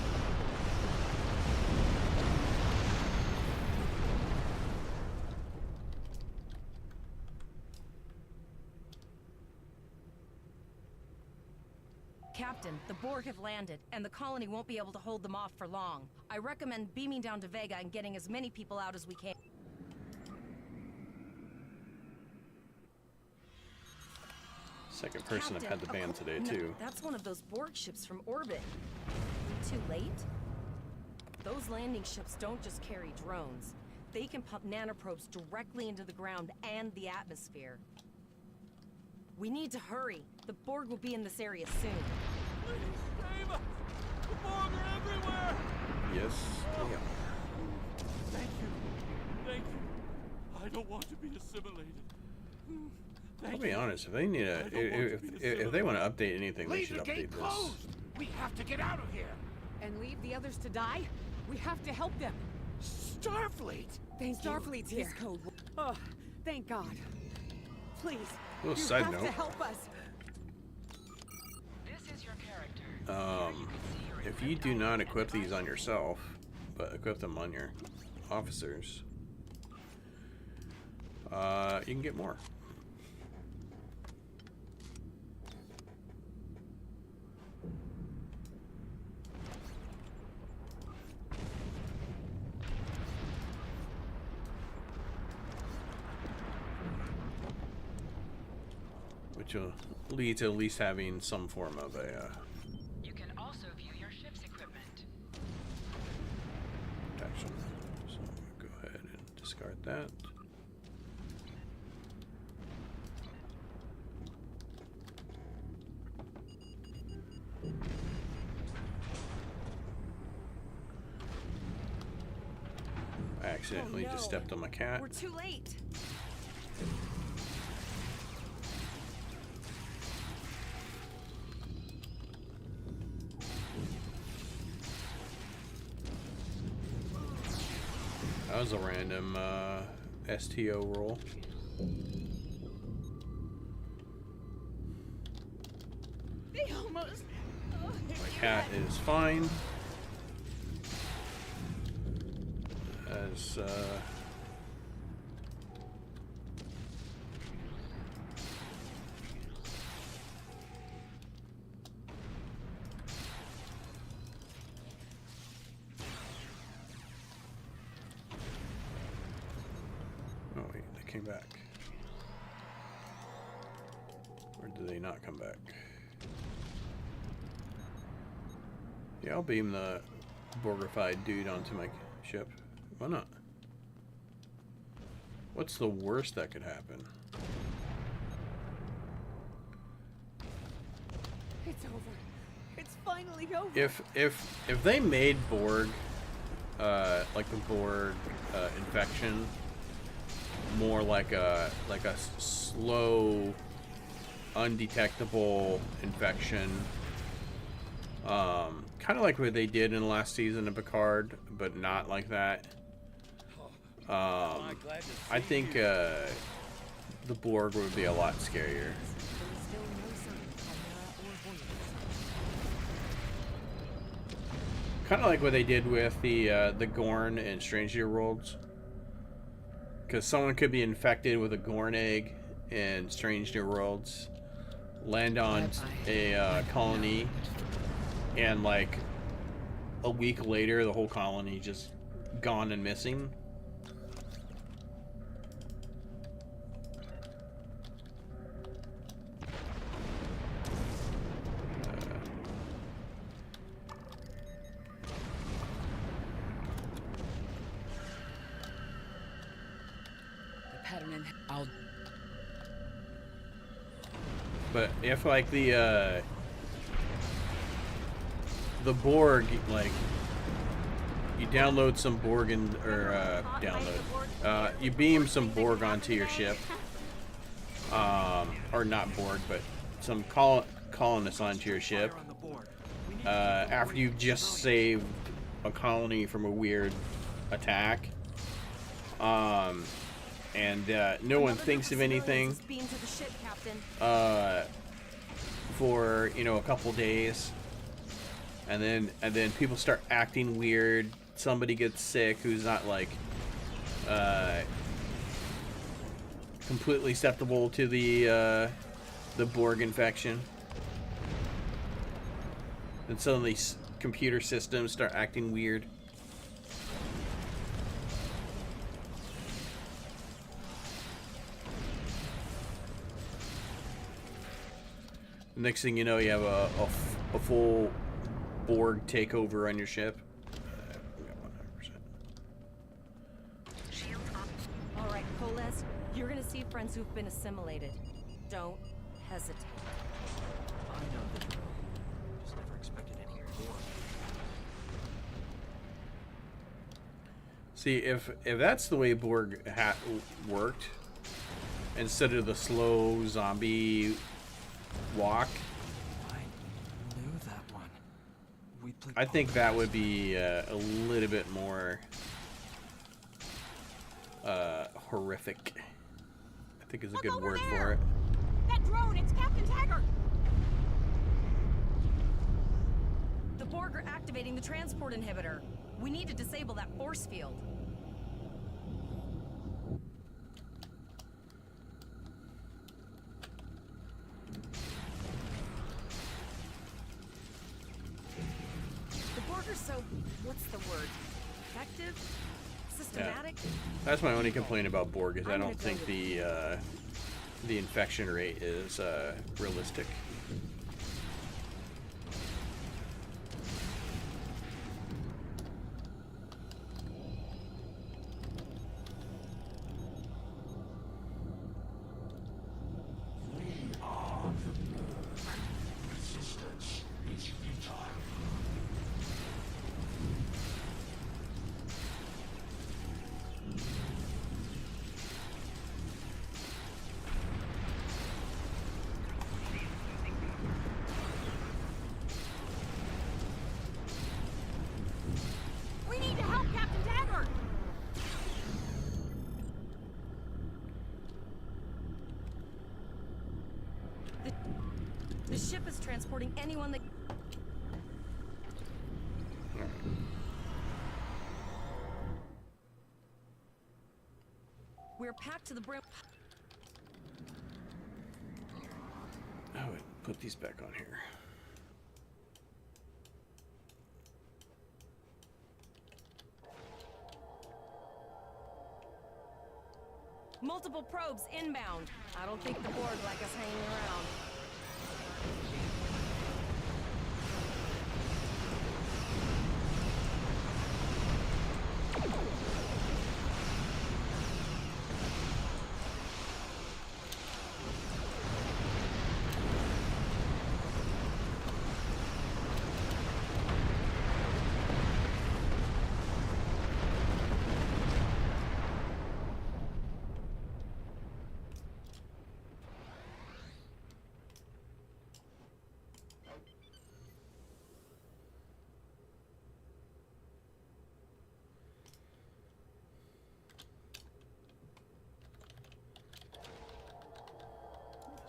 Speaker 12: Captain, the Borg have landed, and the colony won't be able to hold them off for long. I recommend beaming down to Vega and getting as many people out as we can.
Speaker 1: Second person I've had the ban today,
Speaker 12: No,
Speaker 1: too.
Speaker 12: that's one of those Borg ships from orbit. Too late? Those landing ships don't just carry drones. They can pump nanoprobes directly into the ground and the atmosphere. We need to hurry. The Borg will be in this area soon.
Speaker 3: Save us! The Borg are everywhere!
Speaker 1: Yes.
Speaker 3: Yeah. Thank you. Thank you. I don't want to be assimilated.
Speaker 1: I'll be honest. If they need a, if they want to update anything, they
Speaker 3: Leave
Speaker 1: should
Speaker 3: the
Speaker 1: update
Speaker 3: gate
Speaker 1: this.
Speaker 3: closed! We have to get out of here!
Speaker 15: And leave the others to die? We have to help them.
Speaker 3: Starfleet!
Speaker 15: Starfleet's here. This code. Oh, thank God. Please.
Speaker 1: Little
Speaker 15: You
Speaker 1: side
Speaker 15: have
Speaker 1: note.
Speaker 15: to help us.
Speaker 5: This is your character.
Speaker 1: If you do not equip these on yourself, but equip them on your officers, you can get more. Which will lead to at least having some form of a
Speaker 5: You can also view your ship's equipment.
Speaker 1: protection. So I'm gonna go ahead and discard that. I accidentally just stepped on my cat.
Speaker 12: We're too late.
Speaker 1: That was a random STO roll.
Speaker 12: They almost.
Speaker 1: My cat is fine. As oh wait, they came back. Or did they not come back? Yeah, I'll beam the Borgified dude onto my ship. Why not? What's the worst that could happen?
Speaker 15: It's over. It's finally over.
Speaker 1: If they made Borg, like the Borg infection, more like a slow, undetectable infection, kind of like what they did in the last season of Picard, but not like that. I think the Borg would be a lot scarier. Kind of like what they did with the Gorn in Strange New Worlds. Because someone could be infected with a Gorn egg in Strange New Worlds. land on a colony, and like a week later, the whole colony just gone and missing. But if like the Borg, like you download some Borg you beam some Borg onto your ship, or not Borg, but some colonists onto your ship. After you've just saved a colony from a weird attack, and no one thinks of anything for, you know, a couple days, and then people start acting weird. Somebody gets sick who's not like completely susceptible to the Borg infection, and suddenly computer systems start acting weird. Next thing you know, you have a full Borg takeover on your ship.
Speaker 12: Alright, Coles, you're gonna see friends who've been assimilated. Don't hesitate.
Speaker 16: I know the drill. Just never expected any more.
Speaker 1: See, if that's the way Borg worked, instead of the slow zombie walk,
Speaker 16: I knew that one.
Speaker 1: I think that would be a little bit more horrific. I think is a good word for it.
Speaker 15: That drone, it's Captain Taggart!
Speaker 12: The Borg are activating the transport inhibitor. We need to disable that force field. So, what's the word? Effective? Systematic?
Speaker 1: Yeah. That's my only complaint about Borg, is I don't think the infection rate is realistic.
Speaker 12: The ship is transporting anyone that... We're packed to the brim.
Speaker 1: Oh, wait, put these back on here.
Speaker 12: Multiple probes inbound. I don't think the Borg like us hanging around.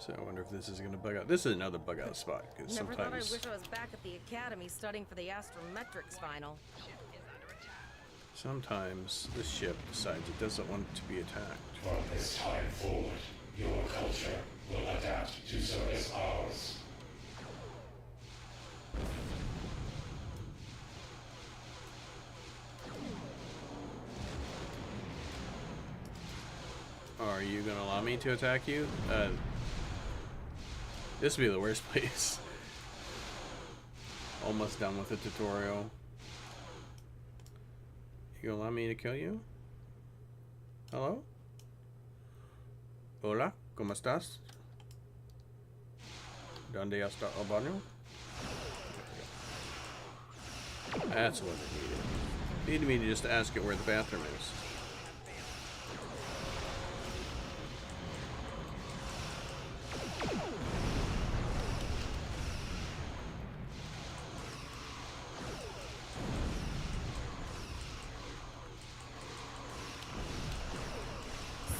Speaker 1: So I wonder if this is going to bug out. This is another bug out spot, because
Speaker 12: Never
Speaker 1: sometimes...
Speaker 12: thought I wish I was back at the academy studying for the astrometrics final.
Speaker 1: Sometimes this ship decides it doesn't want to be attacked.
Speaker 14: From this time forward, your culture will adapt to service hours.
Speaker 1: Are you gonna allow me to attack you? This would be the worst place. Almost done with the tutorial. You gonna allow me to kill you? Hello? Hola, ¿cómo estás? ¿Dónde está el baño? That's what it needed. Needed me to just ask it where the bathroom is.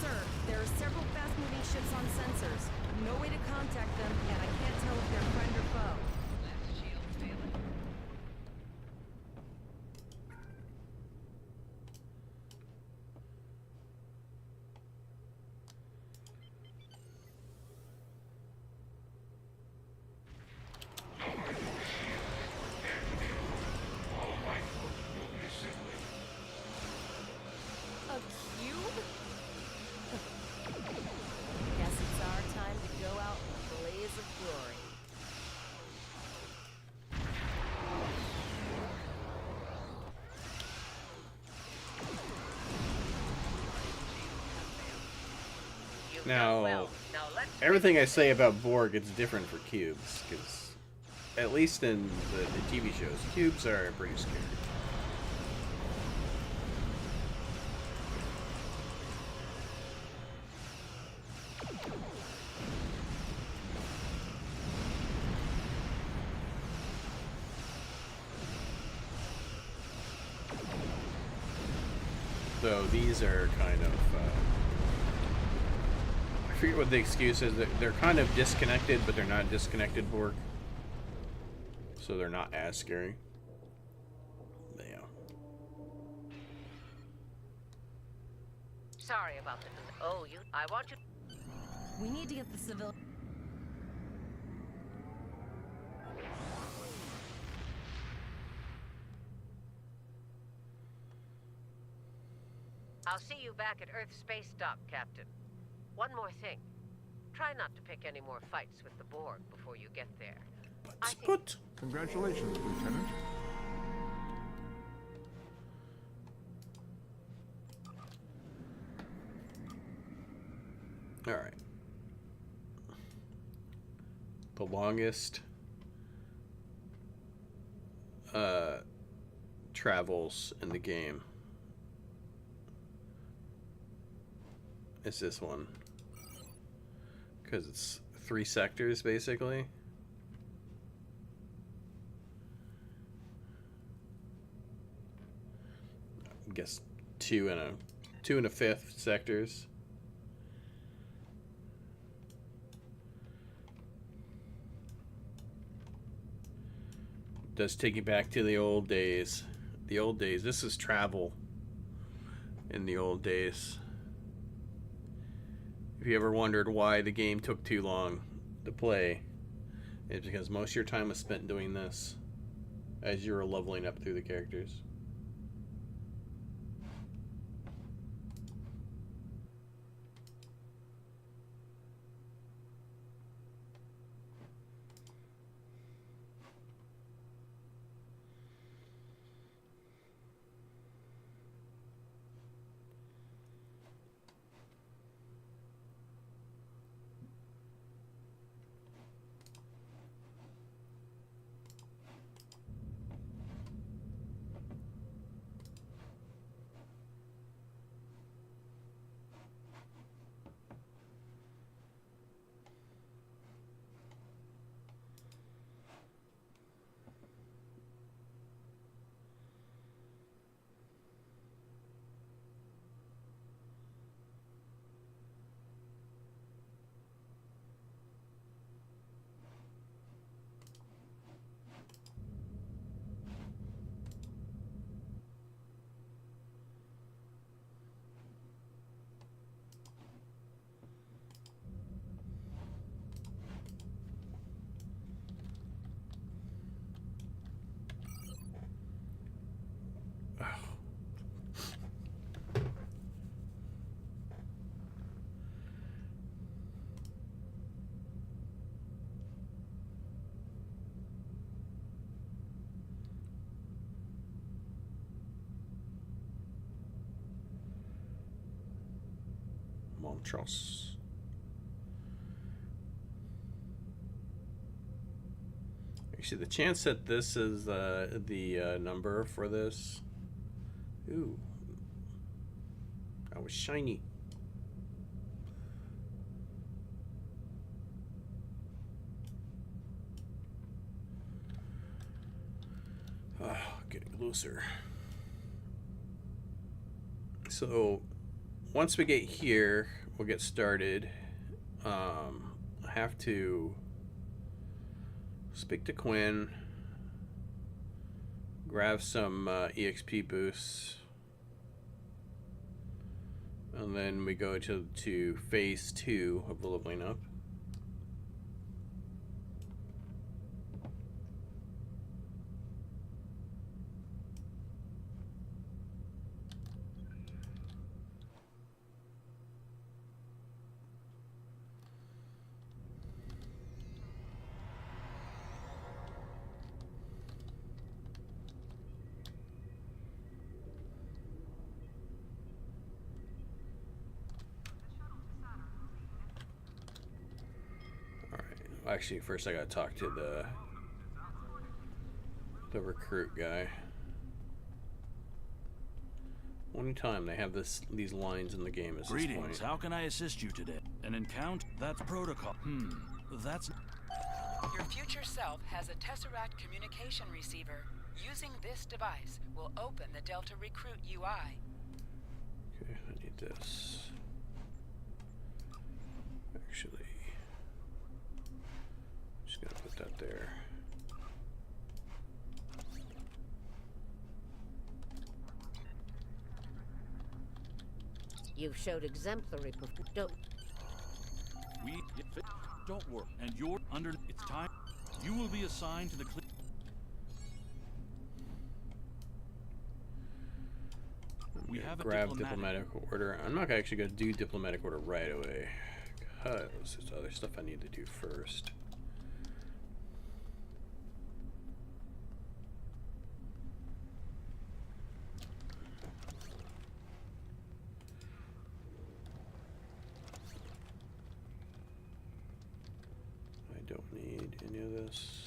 Speaker 12: Sir, there are several fast-moving ships on sensors. No way to contact them, and I can't tell if they're friend or foe. A cube? Guess it's our time to go out in a blaze of glory.
Speaker 1: Now, everything I say about Borg, it's different for cubes, because at least in the TV shows, cubes are pretty scary. So these are kind of, I forget what the excuse is. They're kind of disconnected, but they're not disconnected Borg. So they're not as scary. But yeah.
Speaker 8: Sorry about this. Oh, I want you.
Speaker 12: We need to get the civil.
Speaker 8: I'll see you back at Earth Space Dock, Captain. One more thing. Try not to pick any more fights with the Borg before you get there.
Speaker 3: Congratulations, Lieutenant.
Speaker 1: All right. The longest travels in the game is this one, because it's 3 sectors basically. I guess 2 and a fifth sectors. Does take you back to the old days. The old days. This is travel in the old days. If you ever wondered why the game took too long to play, it's because most of your time was spent doing this as you were leveling up through the characters. Montrose. Actually, the chance that this is the number for this. Ooh. That was shiny. Oh, getting looser. So, once we get here, we'll get started. I have to speak to Quinn, grab some EXP boosts, and then we go to phase 2 of the leveling up. Actually, first I gotta talk to the recruit guy. Only time they have these lines in the game is this point.
Speaker 6: Greetings, how can I assist you today? An encounter? That's protocol. That's...
Speaker 17: Your future self has a Tesseract communication receiver. Using this device will open the Delta Recruit UI.
Speaker 1: Okay, I need this. Actually, just gonna put that there.
Speaker 8: You've showed exemplary don't.
Speaker 6: Don't worry. And you're under. It's time. You will be assigned to the. We have
Speaker 1: grab diplomatic order. I'm not actually going to do diplomatic order right away because there's other stuff I need to do first. I don't need any of this.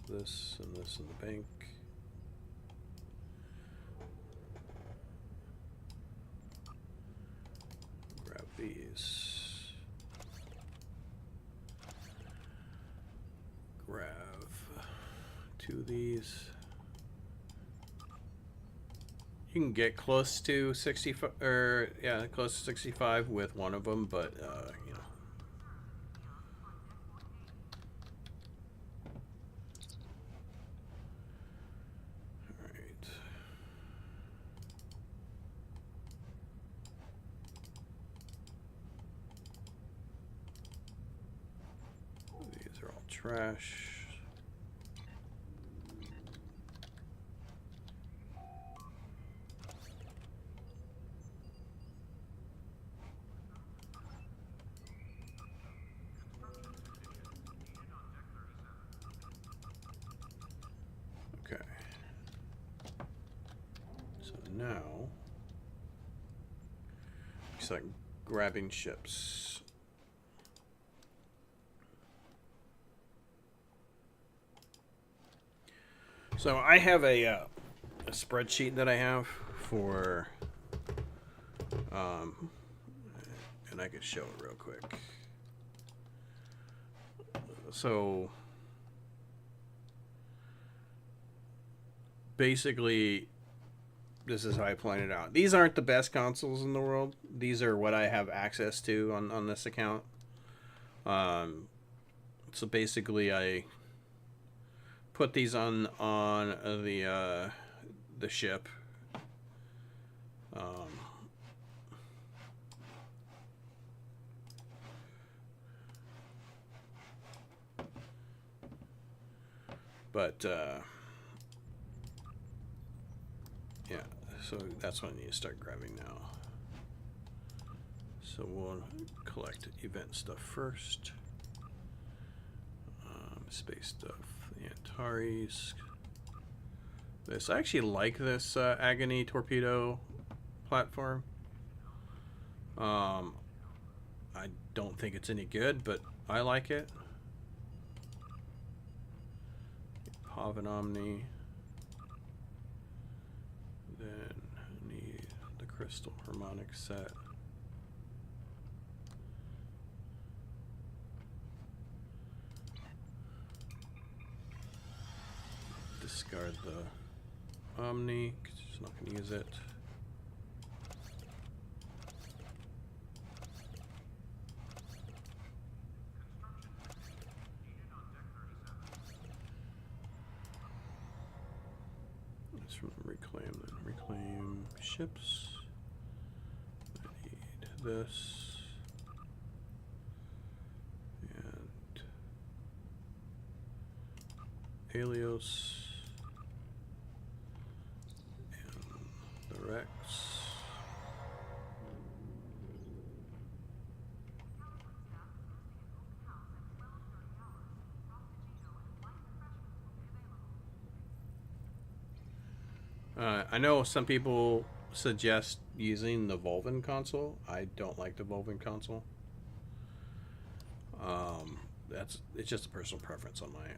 Speaker 1: This, and this in the bank. Grab these. Grab 2 of these. You can get close to 65, or yeah, close to 65 with one of them, but you know. Trash. Okay. So now, it's like grabbing ships. So I have a spreadsheet that I have for, and I could show it real quick. So basically, this is how I plan it out. These aren't the best consoles in the world. These are what I have access to on this account. So basically, I put these on the ship. But yeah, so that's what I need to start grabbing now. So we'll collect event stuff first. Space stuff. The Antares. this. I actually like this Agony torpedo platform. I don't think it's any good, but I like it. Pavan Omni. Then I need the crystal harmonic set. Discard the Omni, because it's not going to use it. Let's reclaim then. Reclaim ships. I need this. And Helios. And the Rex. I know some people suggest using the Volvin console. I don't like the Volvin console. It's just a personal preference on my end.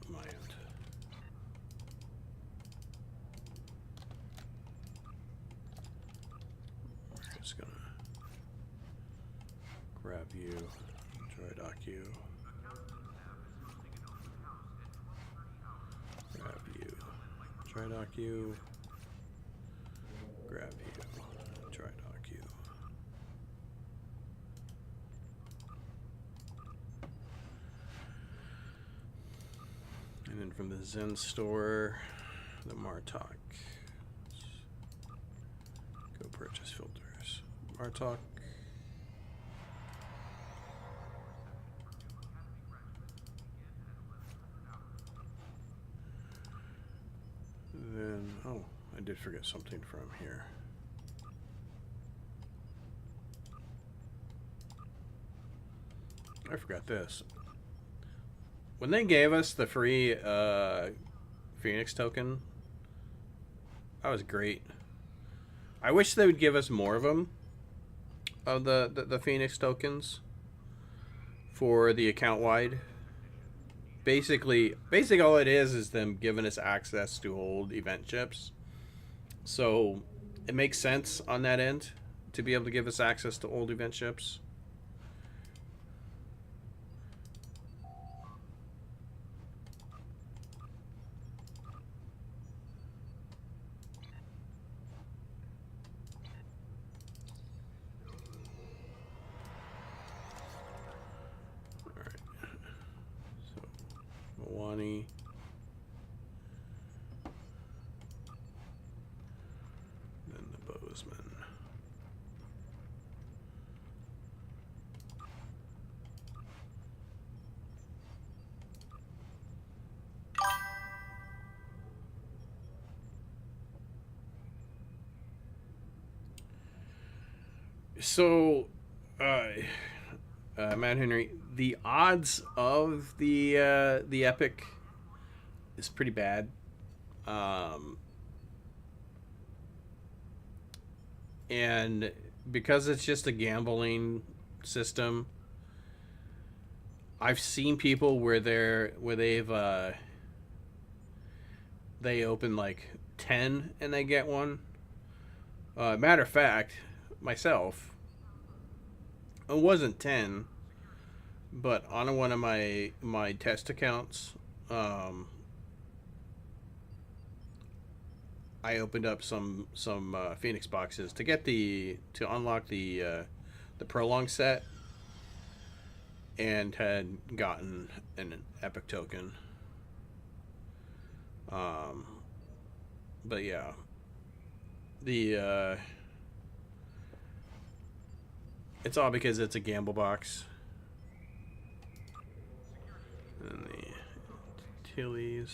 Speaker 1: I'm just gonna grab you, dry dock you, grab you, dry dock you. Grab you, dry dock you. And then from the Zen store, the Martok. Let's go purchase filters. Martok. Then, oh, I did forget something from here. I forgot this. When they gave us the free Phoenix token, that was great. I wish they would give us more of them, of the Phoenix tokens for the account wide. Basically all it is them giving us access to old event chips. So it makes sense on that end to be able to give us access to old event chips. Wani. Then the Bozeman. So, Matt Henry, the odds of the epic is pretty bad. And because it's just a gambling system, I've seen people where they open like 10 and they get one. Matter of fact, myself, it wasn't 10, but on one of my test accounts, I opened up some Phoenix boxes to unlock the prolong set, and had gotten an epic token. But yeah, it's all because it's a gamble box. And the Tillies.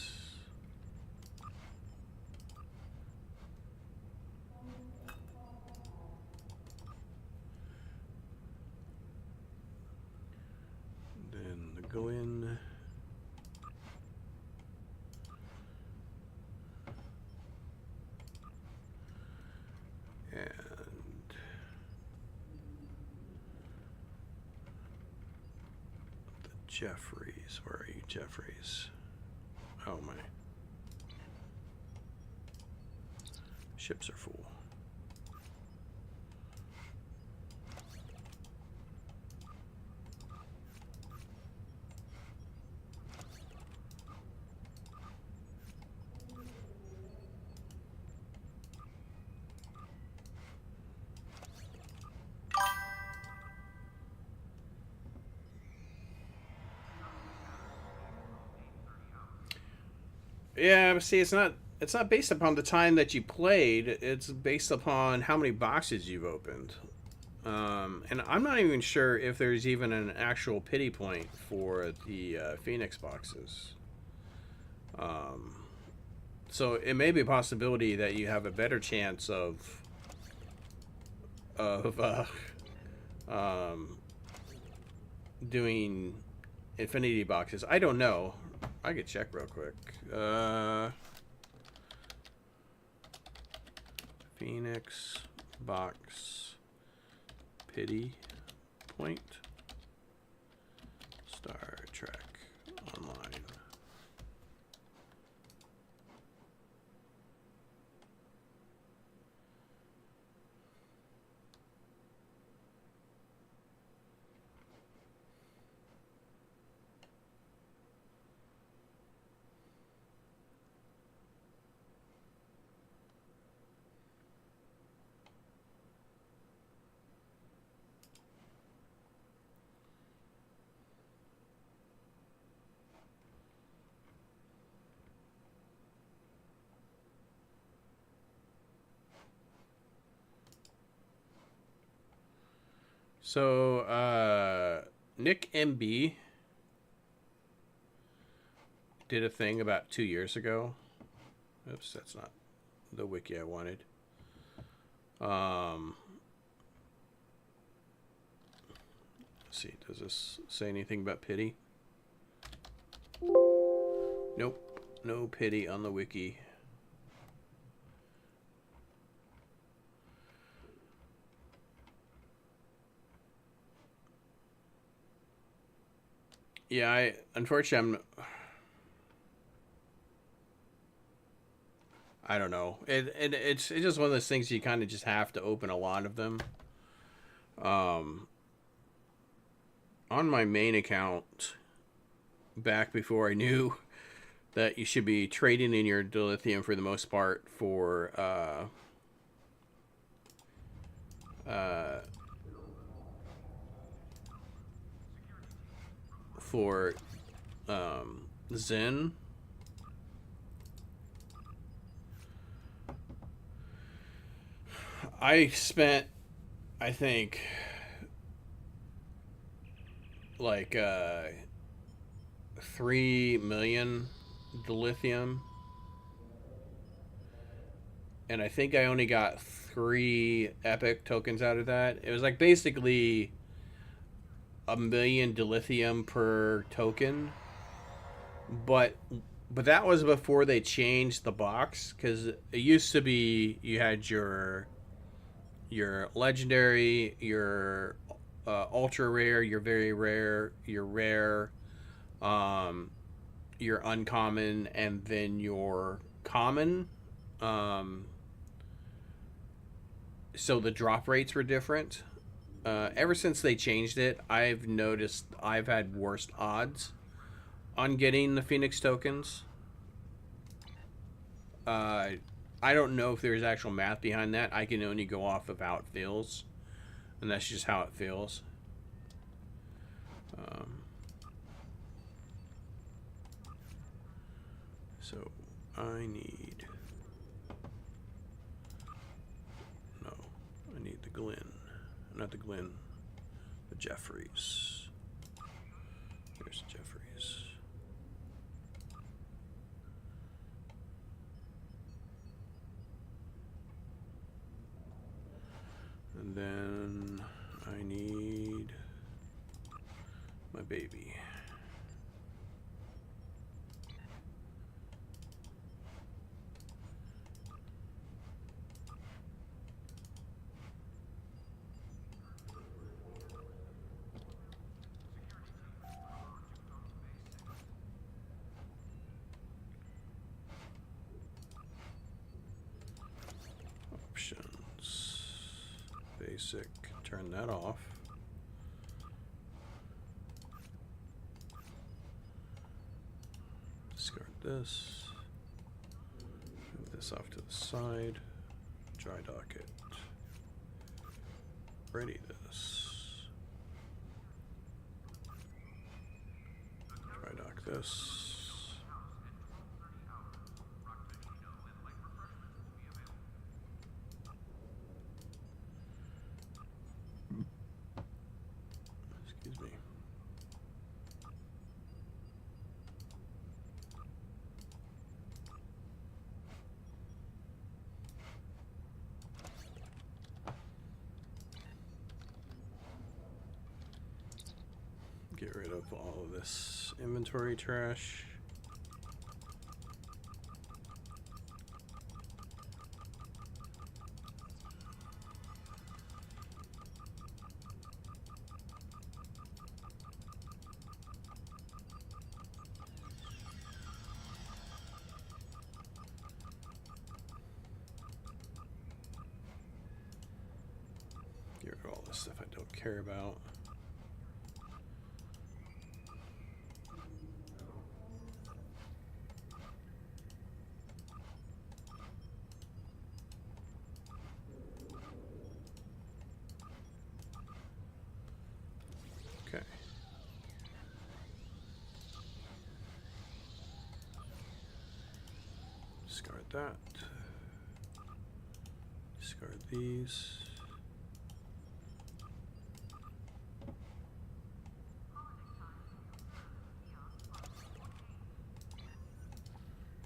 Speaker 1: Then the Glen. Jeffries, where are you, Jeffries? Oh my. Ships are full. Yeah, but see, it's not based upon the time that you played. It's based upon how many boxes you've opened. And I'm not even sure if there's even an actual pity point for the Phoenix boxes. So it may be a possibility that you have a better chance of doing infinity boxes. I don't know. I could check real quick. Phoenix box pity point Star Trek Online. So, Nick MB did a thing about 2 years ago. Oops, that's not the wiki I wanted. Let's see, does this say anything about pity? Nope, no pity on the wiki. Yeah, unfortunately, I don't know. It's just one of those things you kind of just have to open a lot of them. On my main account, back before I knew that you should be trading in your dilithium for the most part for Zen. I spent, I think, like 3 million dilithium, and I think I only got 3 epic tokens out of that. It was like basically 1 million dilithium per token, but that was before they changed the box, because it used to be you had your legendary, your ultra rare, your very rare, your rare, your uncommon, and then your common. So the drop rates were different. Ever since they changed it, I've noticed I've had worse odds on getting the Phoenix tokens. I don't know if there's actual math behind that. I can only go off of how it feels, and that's just how it feels. So I need the Glen, not the Glen, the Jeffries. There's Jeffries. And then I need my baby. basic. Turn that off. Discard this. Move this off to the side. Dry dock it. Ready this. Dry dock this. Excuse me. Get rid of all of this inventory trash. Get rid of all this stuff I don't care about. Okay. Discard that. Discard these.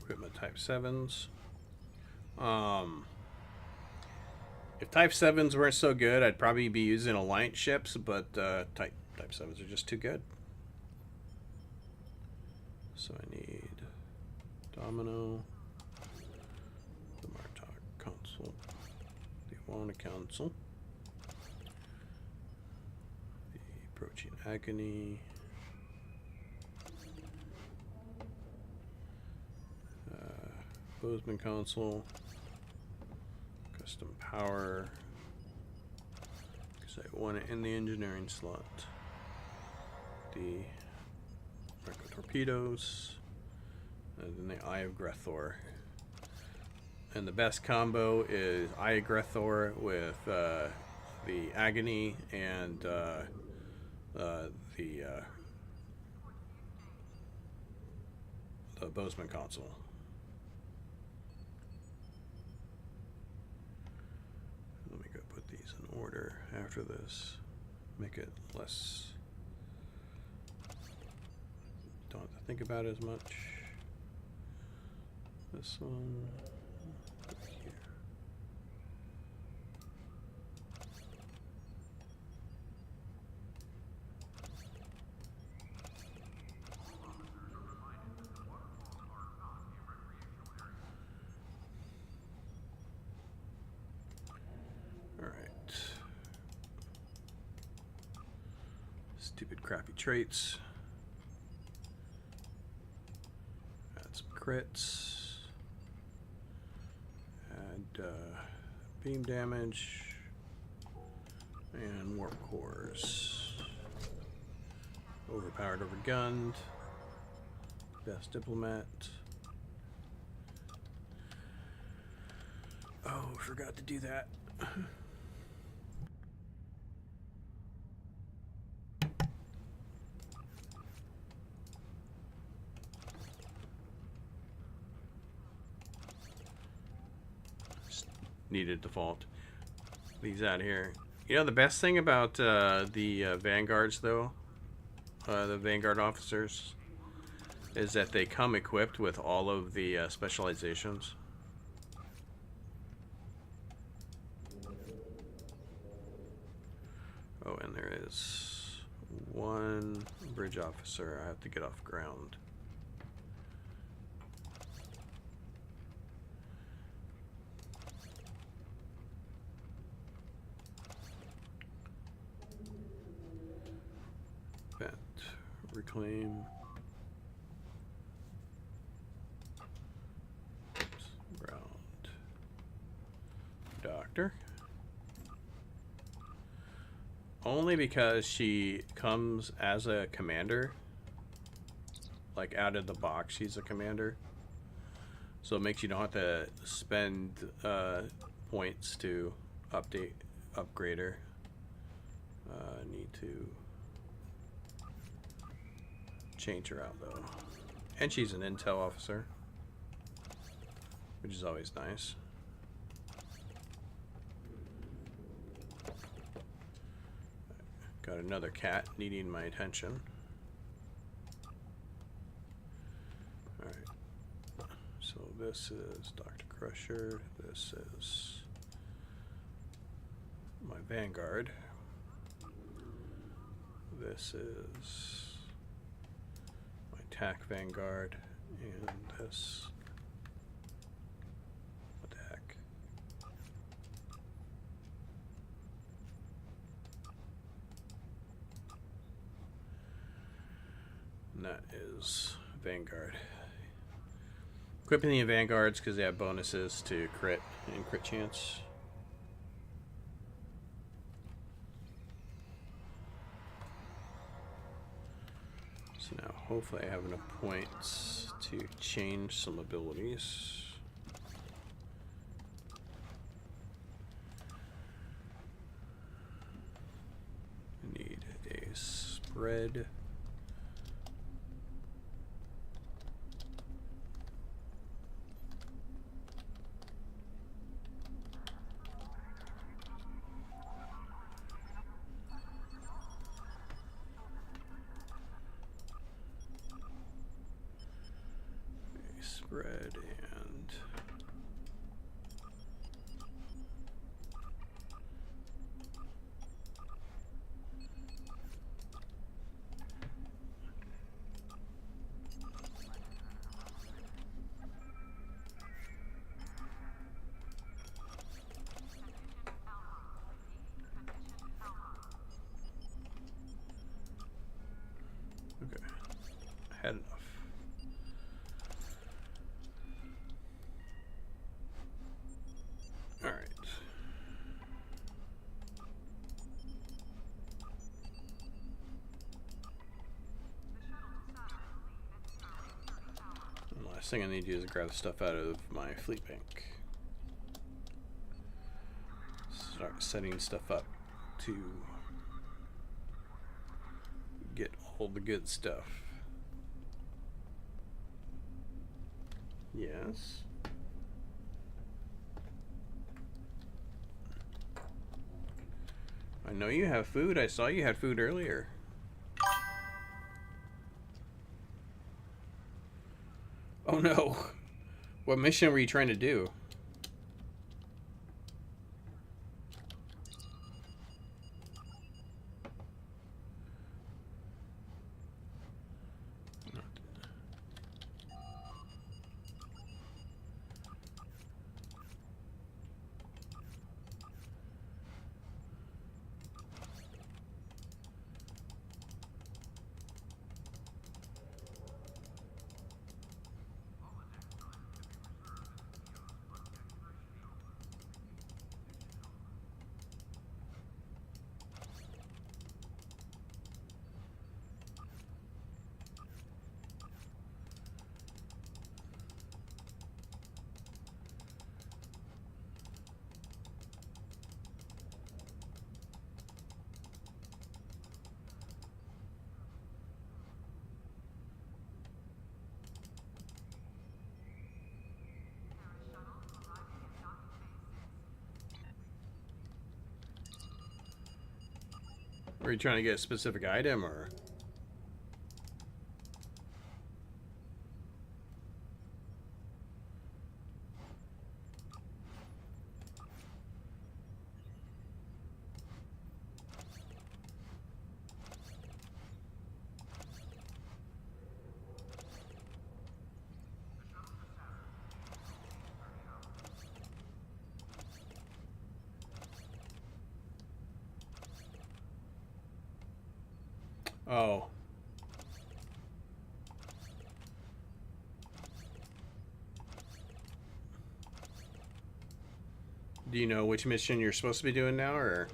Speaker 1: Equipment type 7s. If type 7s weren't so good, I'd probably be using alliance ships, but type 7s are just too good. So I need Domino, the Martok console, the Iwana console, the Protein Agony, Bozeman console, custom power, because I want it in the engineering slot, the micro torpedoes, and then the Eye of Grethor. And the best combo is Eye of Grethor with the Agony and the Bozeman console. Let me go put these in order after this. Make it less. Don't have to think about it as much. This one. Over here. Stupid crappy traits. Add some crits. Add beam damage. And warp cores. Overpowered, overgunned. Best diplomat. Oh, forgot to do that. Needed default. These out here. You know the best thing about the Vanguards though, the Vanguard officers, is that they come equipped with all of the specializations. Oh, and there is one bridge officer I have to get off ground. Reclaim. Round. Doctor. only because she comes as a commander. Like out of the box, she's a commander. So it makes you don't have to spend points to upgrade her. Need to change her out though. And she's an intel officer, which is always nice. Got another cat needing my attention. Alright. So this is Dr. Crusher. This is my Vanguard. This is my TAC Vanguard. And this. What the heck? And that is Vanguard. Equipping the Vanguards because they have bonuses to crit and crit chance. So now hopefully I have enough points to change some abilities. I need a spread. Spread and okay, I had enough. Last thing I need to do is grab the stuff out of my fleet bank. Start setting stuff up to get all the good stuff. Yes. I know you have food. I saw you had food earlier. Oh no. What mission were you trying to do? Are you trying to get a specific item or? Oh. Do you know which mission you're supposed to be doing now, or?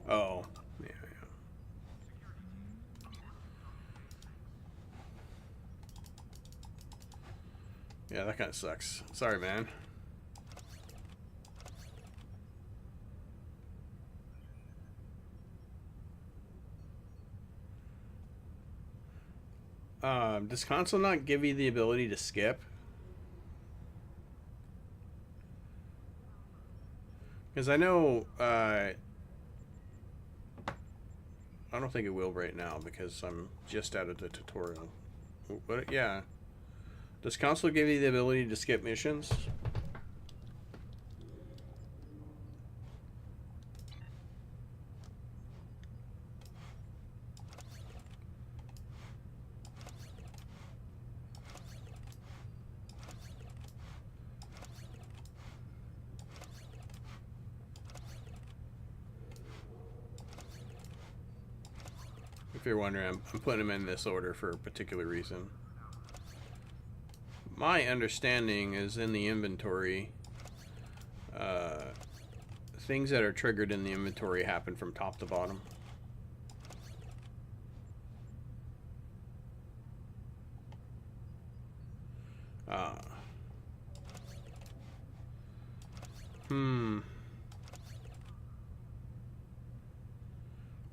Speaker 1: Oh. Yeah, that kind of sucks. Sorry, man. Does console not give you the ability to skip? Because I know, I don't think it will right now because I'm just out of the tutorial. What? Yeah. Does console give you the ability to skip missions? If you're wondering, I'm putting them in this order for a particular reason. My understanding is in the inventory, things that are triggered in the inventory happen from top to bottom.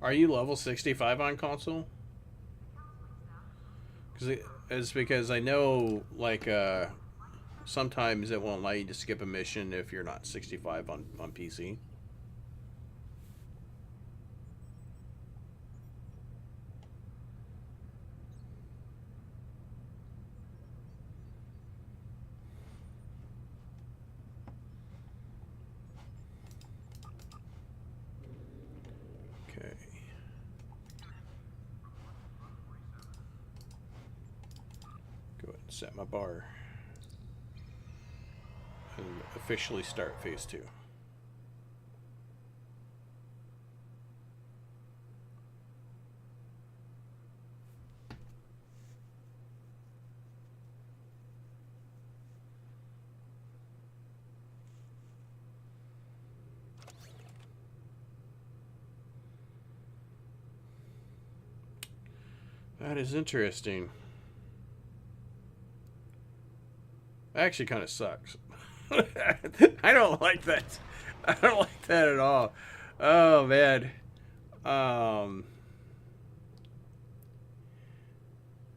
Speaker 1: Are you level 65 on console? Because I know, like, sometimes it won't allow you to skip a mission if you're not 65 on PC. Okay. Go ahead and set my bar. And officially start phase 2. That is interesting. That actually kind of sucks. I don't like that. I don't like that at all. Oh man.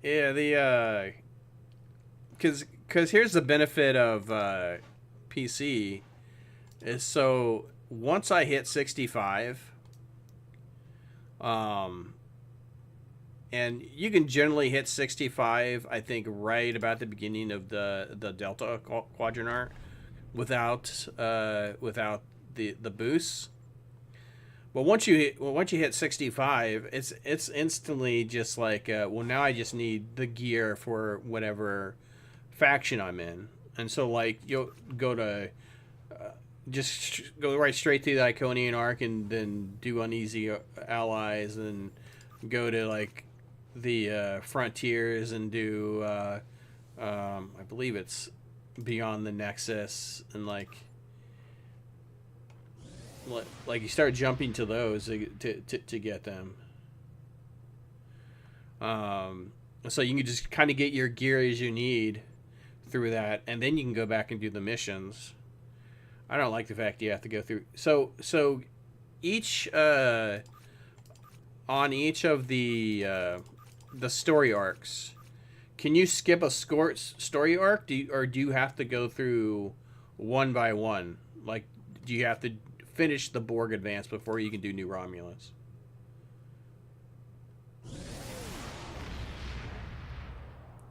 Speaker 1: Yeah, the cuz here's the benefit of PC is so once I hit 65 and you can generally hit 65, I think, right about the beginning of the Delta Quadrant arc without the boosts. But once you hit 65, it's instantly just like, well, now I just need the gear for whatever faction I'm in, and so like you'll go to just go right straight through the Iconian arc and then do uneasy allies and go to like the frontiers and do I believe it's Beyond the Nexus, and like you start jumping to those to get them. So you can just kind of get your gear as you need through that, and then you can go back and do the missions. I don't like the fact you have to go through. So each on each of the story arcs, can you skip a story arc, or do you have to go through one by one? Like, do you have to finish the Borg advance before you can do New Romulus?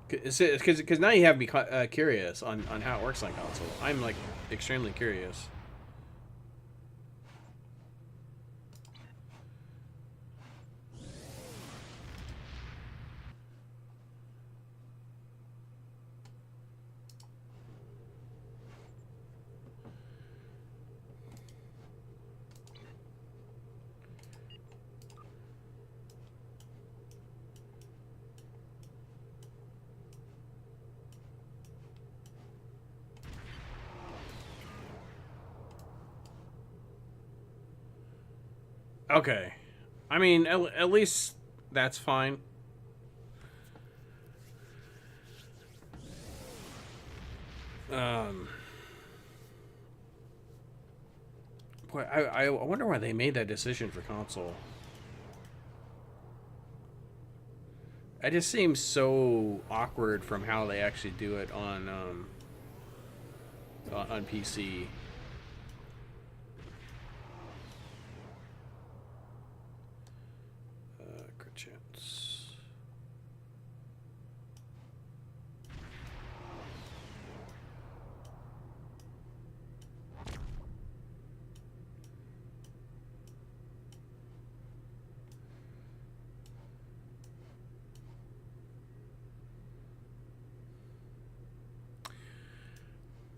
Speaker 1: Because now you have me curious on how it works on console. I'm like extremely curious. Okay. I mean, at least that's fine. Boy, I wonder why they made that decision for console. It just seems so awkward from how they actually do it on PC. Crit chance.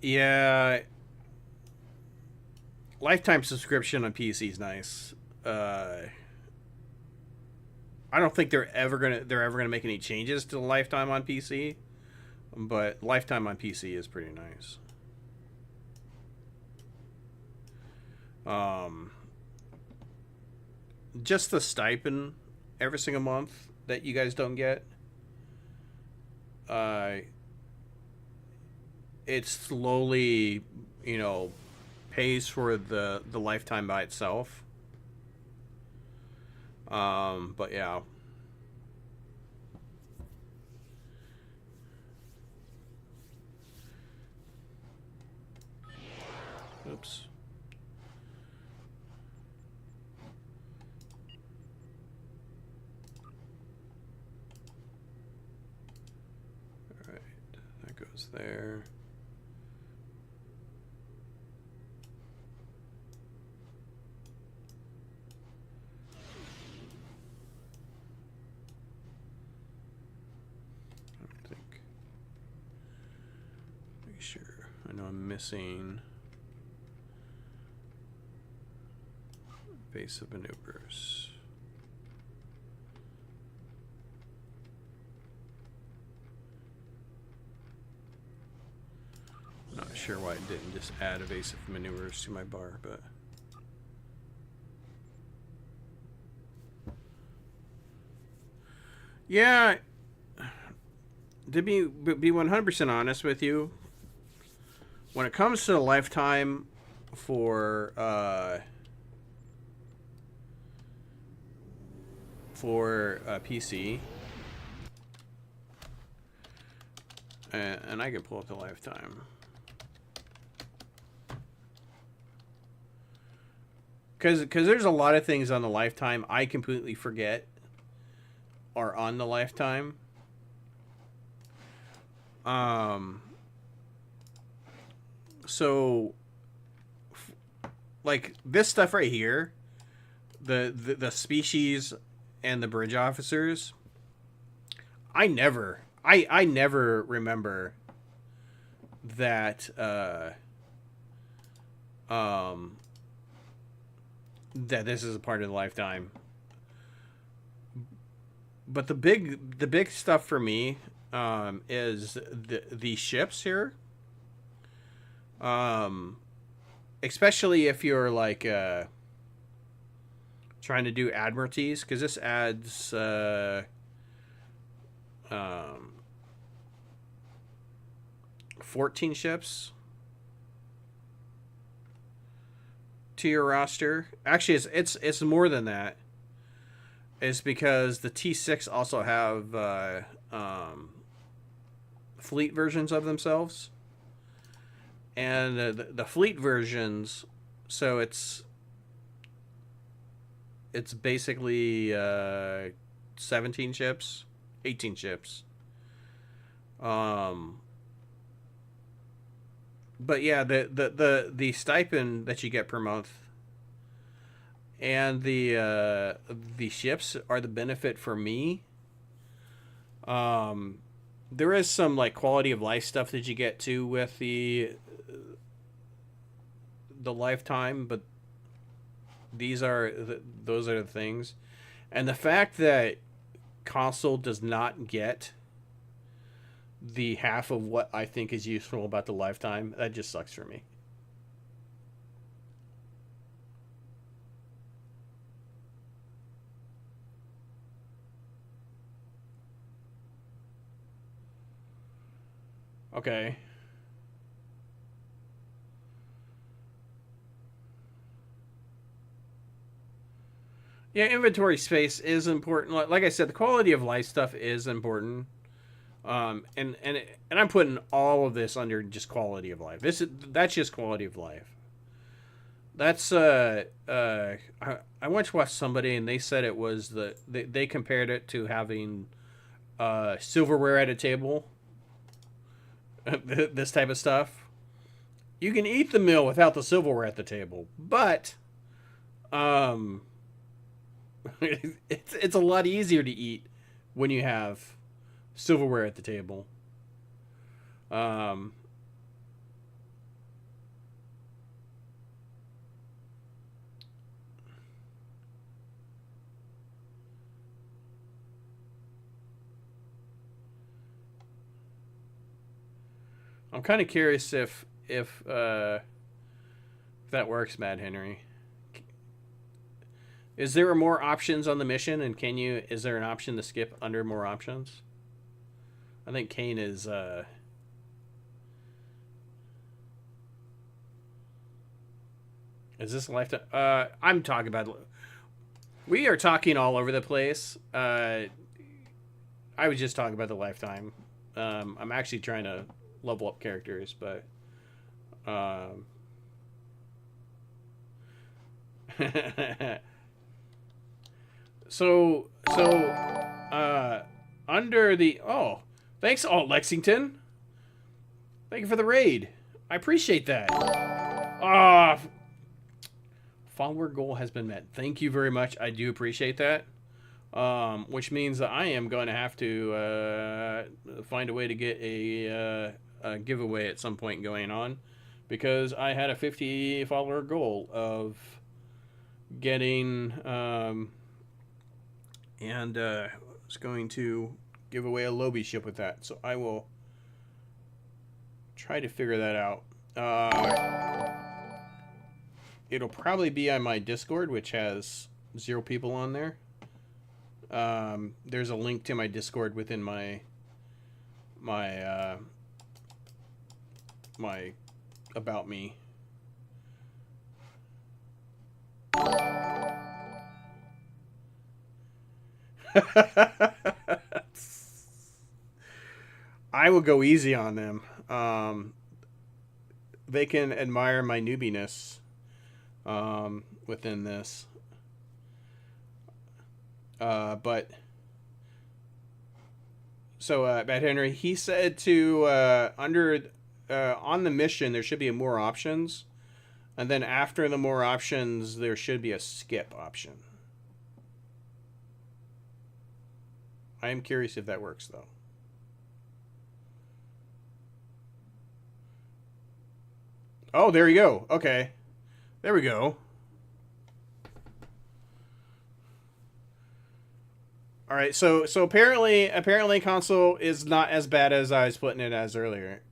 Speaker 1: Yeah, lifetime subscription on PC is nice. I don't think they're ever gonna make any changes to the lifetime on PC, but lifetime on PC is pretty nice. Just the stipend every single month that you guys don't get. It slowly, you know, pays for the lifetime by itself. But yeah. Oops. All right, that goes there. Sure. I know I'm missing base of maneuvers. Not sure why it didn't just add evasive maneuvers to my bar, but yeah, to be 100% honest with you, when it comes to the lifetime for PC, and I can pull up the lifetime, because there's a lot of things on the lifetime I completely forget are on the lifetime. So, like this stuff right here, the species and the bridge officers, I never remember that that this is a part of the lifetime. But the big stuff for me is the ships here. Especially if you're like trying to do admiralties, because this adds 14 ships to your roster. Actually, it's more than that. It's because the T6 also have fleet versions of themselves. And the fleet versions, so it's basically 17 ships, 18 ships. But yeah, the stipend that you get per month and the ships are the benefit for me. There is some like quality of life stuff that you get too with the lifetime, but those are the things. And the fact that console does not get the half of what I think is useful about the lifetime, that just sucks for me. Okay. Yeah, inventory space is important. Like I said, the quality of life stuff is important. And I'm putting all of this under just quality of life. That's just quality of life. That's I once watched somebody and they said it was they compared it to having silverware at a table. This type of stuff. You can eat the meal without the silverware at the table, but it's a lot easier to eat when you have silverware at the table. I'm kind of curious if that works, Mad Henry. Is there more options on the mission, and is there an option to skip under more options? I think Kane is this lifetime? I'm talking about. We are talking all over the place. I was just talking about the lifetime. I'm actually trying to level up characters, but so under the thanks, Alt Lexington. Thank you for the raid. I appreciate that. Follower goal has been met. Thank you very much. I do appreciate that. Which means that I am going to have to find a way to get a giveaway at some point going on, because I had a 50 follower goal of getting and was going to give away a Lobby ship with that. So I will try to figure that out. It'll probably be on my Discord, which has 0 people on there. There's a link to my Discord within my About Me. I will go easy on them. They can admire my newbiness within this. But so Bad Henry, he said to under on the mission there should be more options, and then after the more options there should be a skip option. I am curious if that works though. Oh, there you go. Okay, there we go. All right, so apparently console is not as bad as I was putting it as earlier,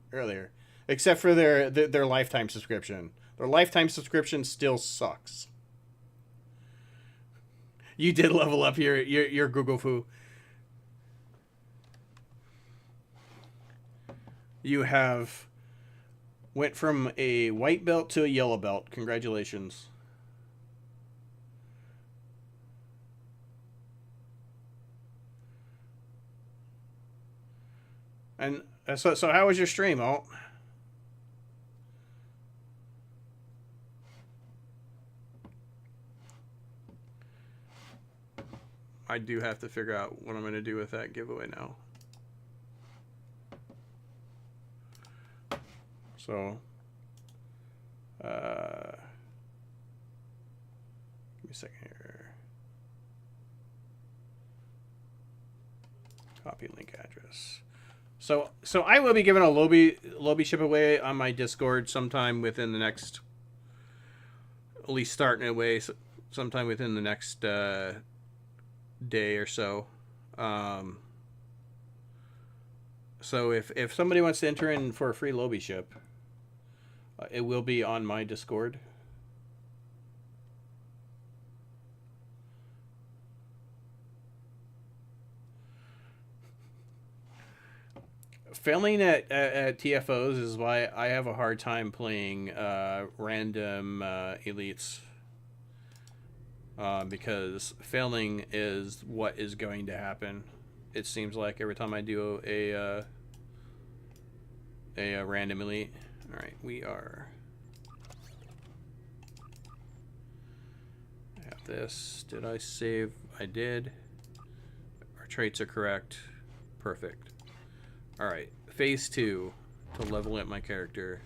Speaker 1: except for their lifetime subscription. Their lifetime subscription still sucks. You did level up your Google Foo. You have went from a white belt to a yellow belt. Congratulations. And so how was your stream, Alt? I do have to figure out what I'm going to do with that giveaway now. So, give me a second here. Copy link address. So I will be giving a Lobby ship away on my Discord sometime within the next, at least starting away sometime within the next day or so. So if somebody wants to enter in for a free Lobby ship, it will be on my Discord. Failing at TFOs is why I have a hard time playing random elites. Because failing is what is going to happen. It seems like every time I do a random elite. All right, we are. I have this. Did I save? I did. Our traits are correct. Perfect. All right, phase 2 to level up my character.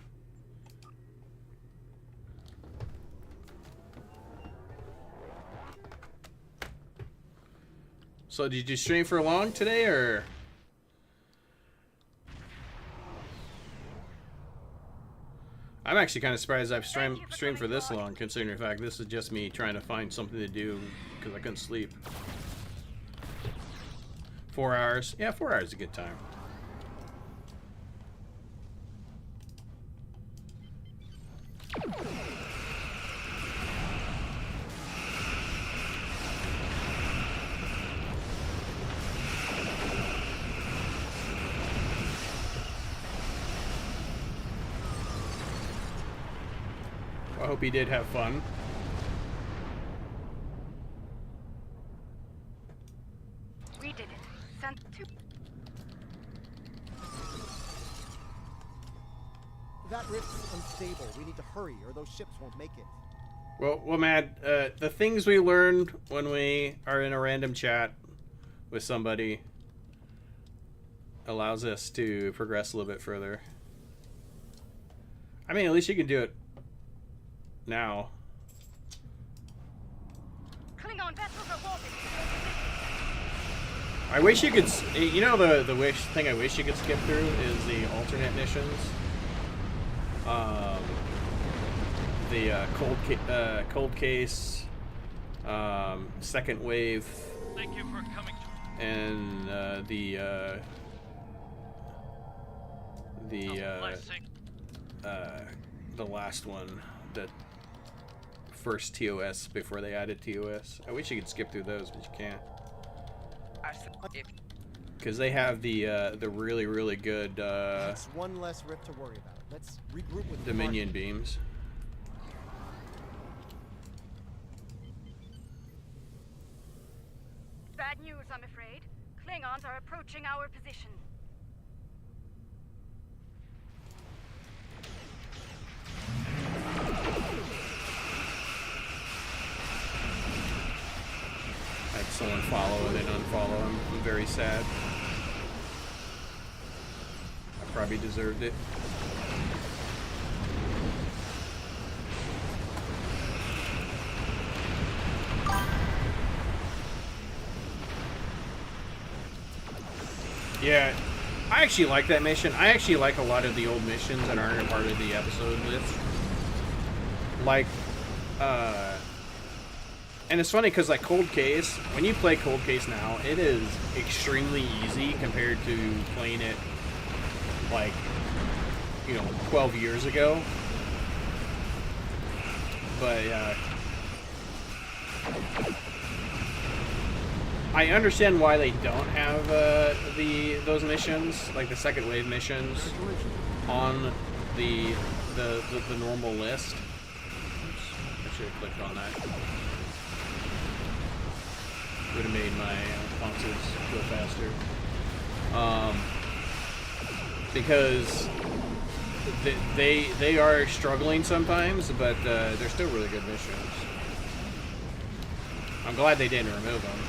Speaker 1: So did you stream for long today, or? I'm actually kind of surprised I've streamed for this long, considering the fact this is just me trying to find something to do because I couldn't sleep. 4 hours? Yeah, 4 hours is a good time. I hope he did have fun.
Speaker 2: We did it. Sent to.
Speaker 7: That rift's unstable. We need to hurry, or those ships won't make it.
Speaker 1: Well, Matt, the things we learned when we are in a random chat with somebody allows us to progress a little bit further. I mean, at least you can do it now.
Speaker 2: Klingon vessels are warping.
Speaker 1: I wish you could. You know the thing I wish you could skip through is the alternate missions. The cold case, second wave.
Speaker 9: Thank you for coming.
Speaker 1: And the last one, the first TOS before they added TOS. I wish you could skip through those, but you can't. Because they have the really good
Speaker 7: That's one less rift to worry about. Let's regroup with
Speaker 1: Dominion beams.
Speaker 2: Bad news, I'm afraid. Klingons are approaching our position.
Speaker 1: I had someone follow and then unfollow him. I'm very sad. I probably deserved it. Yeah, I actually like that mission. I actually like a lot of the old missions that aren't a part of the episode list. Like, and it's funny because like Cold Case, when you play Cold Case now, it is extremely easy compared to playing it like, 12 years ago. But I understand why they don't have those missions, like the second wave missions, on the normal list. I should have clicked on that. Would have made my sponsors go faster. Because they are struggling sometimes, but they're still really good missions. I'm glad they didn't remove them.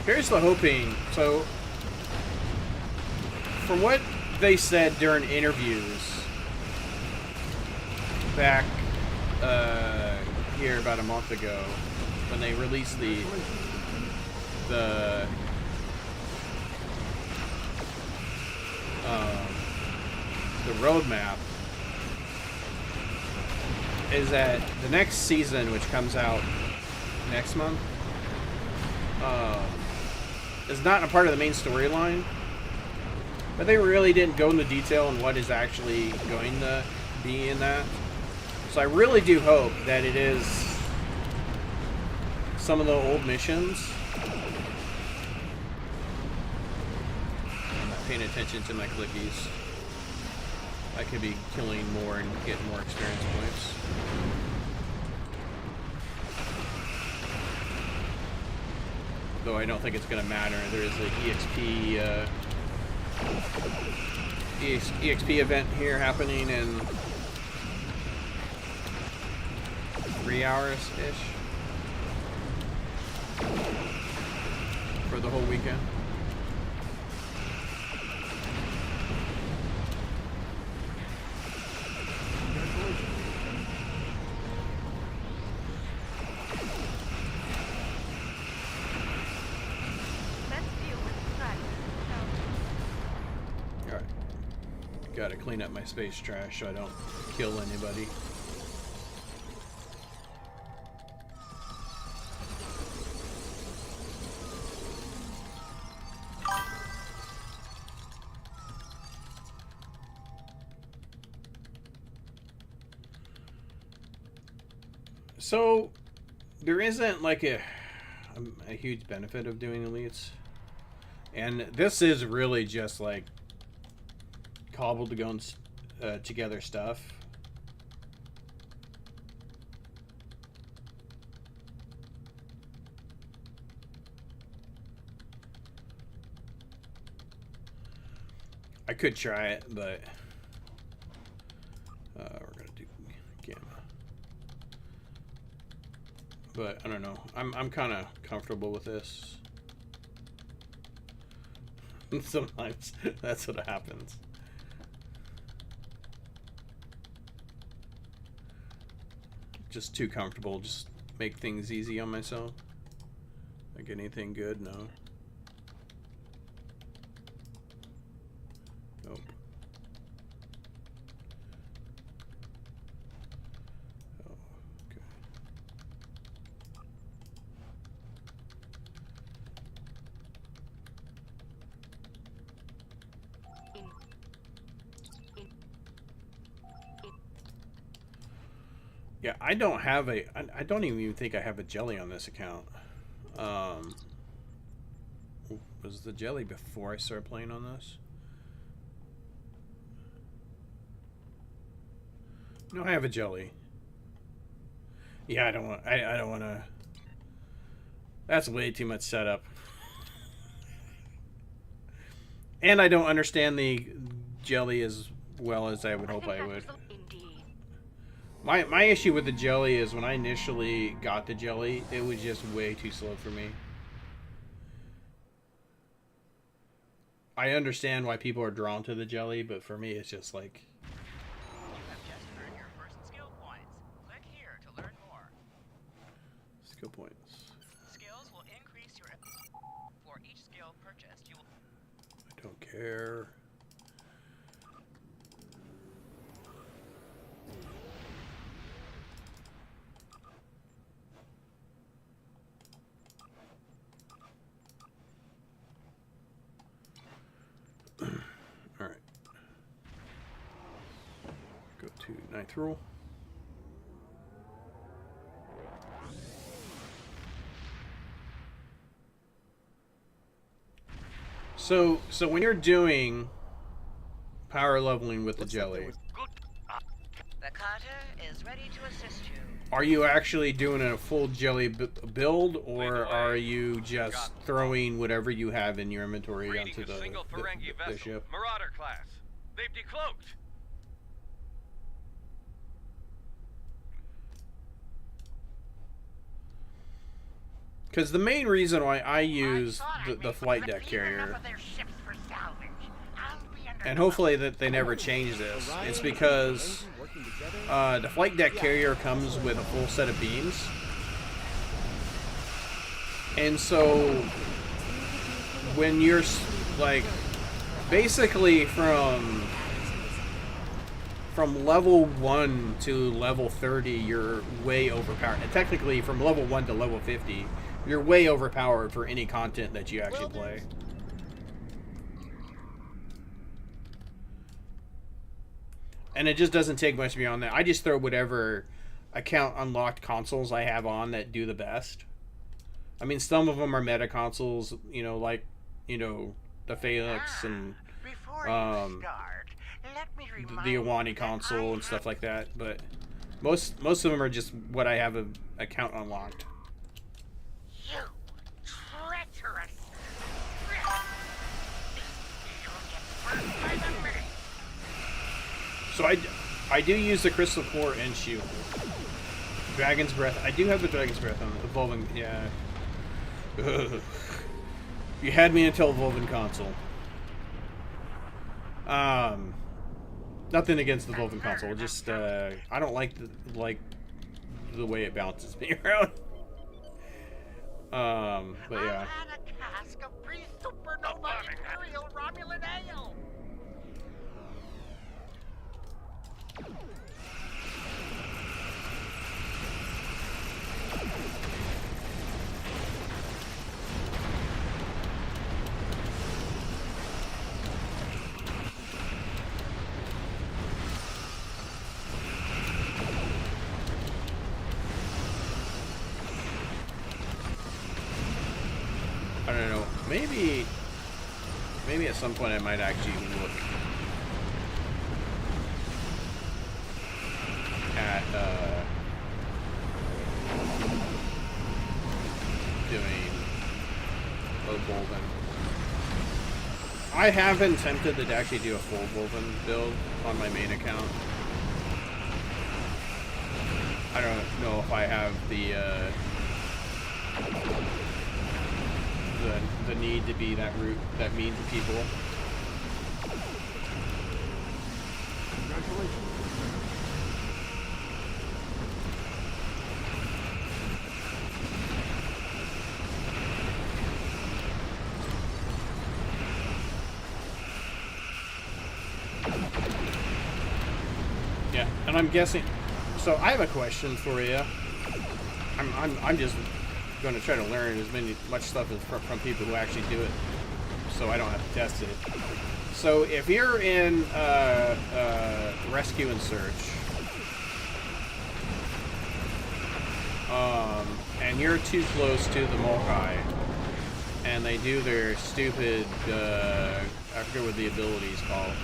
Speaker 1: Here's the hoping. So, from what they said during interviews back here about a month ago, when they released the roadmap, is that the next season, which comes out next month, is not a part of the main storyline, but they really didn't go into detail on what is actually going to be in that. So I really do hope that it is some of the old missions paying attention to my clickies, I could be killing more and getting more experience points. Though I don't think it's going to matter. There is an EXP event here happening in 3 hours-ish for the whole weekend. Alright. Gotta clean up my space trash so I don't kill anybody. So, there isn't like a huge benefit of doing elites. And this is really just like cobbled together stuff. I could try it, but we're gonna do gamma. But I don't know. I'm kind of comfortable with this. Sometimes that's what happens. Just too comfortable. Just make things easy on myself. Like anything good? No. Nope. Oh, okay. Yeah, I don't have a... I don't even think I have a jelly on this account. Was the jelly before I started playing on this? No, I have a jelly. Yeah, I don't want... I don't want to... That's way too much setup. And I don't understand the jelly as well as I would hope I would. My issue with the jelly is when I initially got the jelly, it was just way too slow for me. I understand why people are drawn to the jelly, but for me it's just like...
Speaker 17: You have just earned your first skill points. Click here to learn more.
Speaker 1: Skill points.
Speaker 17: Skills will increase your... For each skill purchased, you will...
Speaker 1: I don't care. Alright. Go to 9th rule. So when you're doing power leveling with the jelly,
Speaker 8: The Carter is ready to assist you.
Speaker 1: are you actually doing a full jelly build, or are you just throwing whatever you have in your inventory onto the ship?
Speaker 9: Marauder class. They've decloaked.
Speaker 1: Because the main reason why I use the flight deck carrier, and hopefully that they never change this, it's because the flight deck carrier comes with a full set of beams. And so when you're like basically from level 1 to level 30, you're way overpowered. And technically from level 1 to level 50, you're way overpowered for any content that you actually play. And it just doesn't take much beyond that. I just throw whatever account unlocked consoles I have on that do the best. I mean, some of them are meta consoles, you know, like, you know, the Phalanx and the Iwani console and stuff like that, but most of them are just what I have an account unlocked.
Speaker 5: You treacherous!
Speaker 1: So I do use the Crystal Core and Shield. Dragon's Breath. I do have the Dragon's Breath on Evolving. Yeah. Ugh. You had me until Evolving Console. Nothing against the Evolving Console. Just I don't like the way it bounces me around. But yeah.
Speaker 5: Cask of pre-supernova Imperial Romulan ale.
Speaker 1: I don't know. Maybe at some point I might actually look at doing Volven. I have been tempted to actually do a full Volven build on my main account. I don't know if I have the need to be that mean to people.
Speaker 3: Congratulations.
Speaker 1: Yeah, and I'm guessing. So I have a question for you. I'm just going to try to learn much stuff as from people who actually do it, so I don't have to test it. So if you're in rescue and search, and you're too close to the Mokai, and they do their stupid, I forget what the ability is called,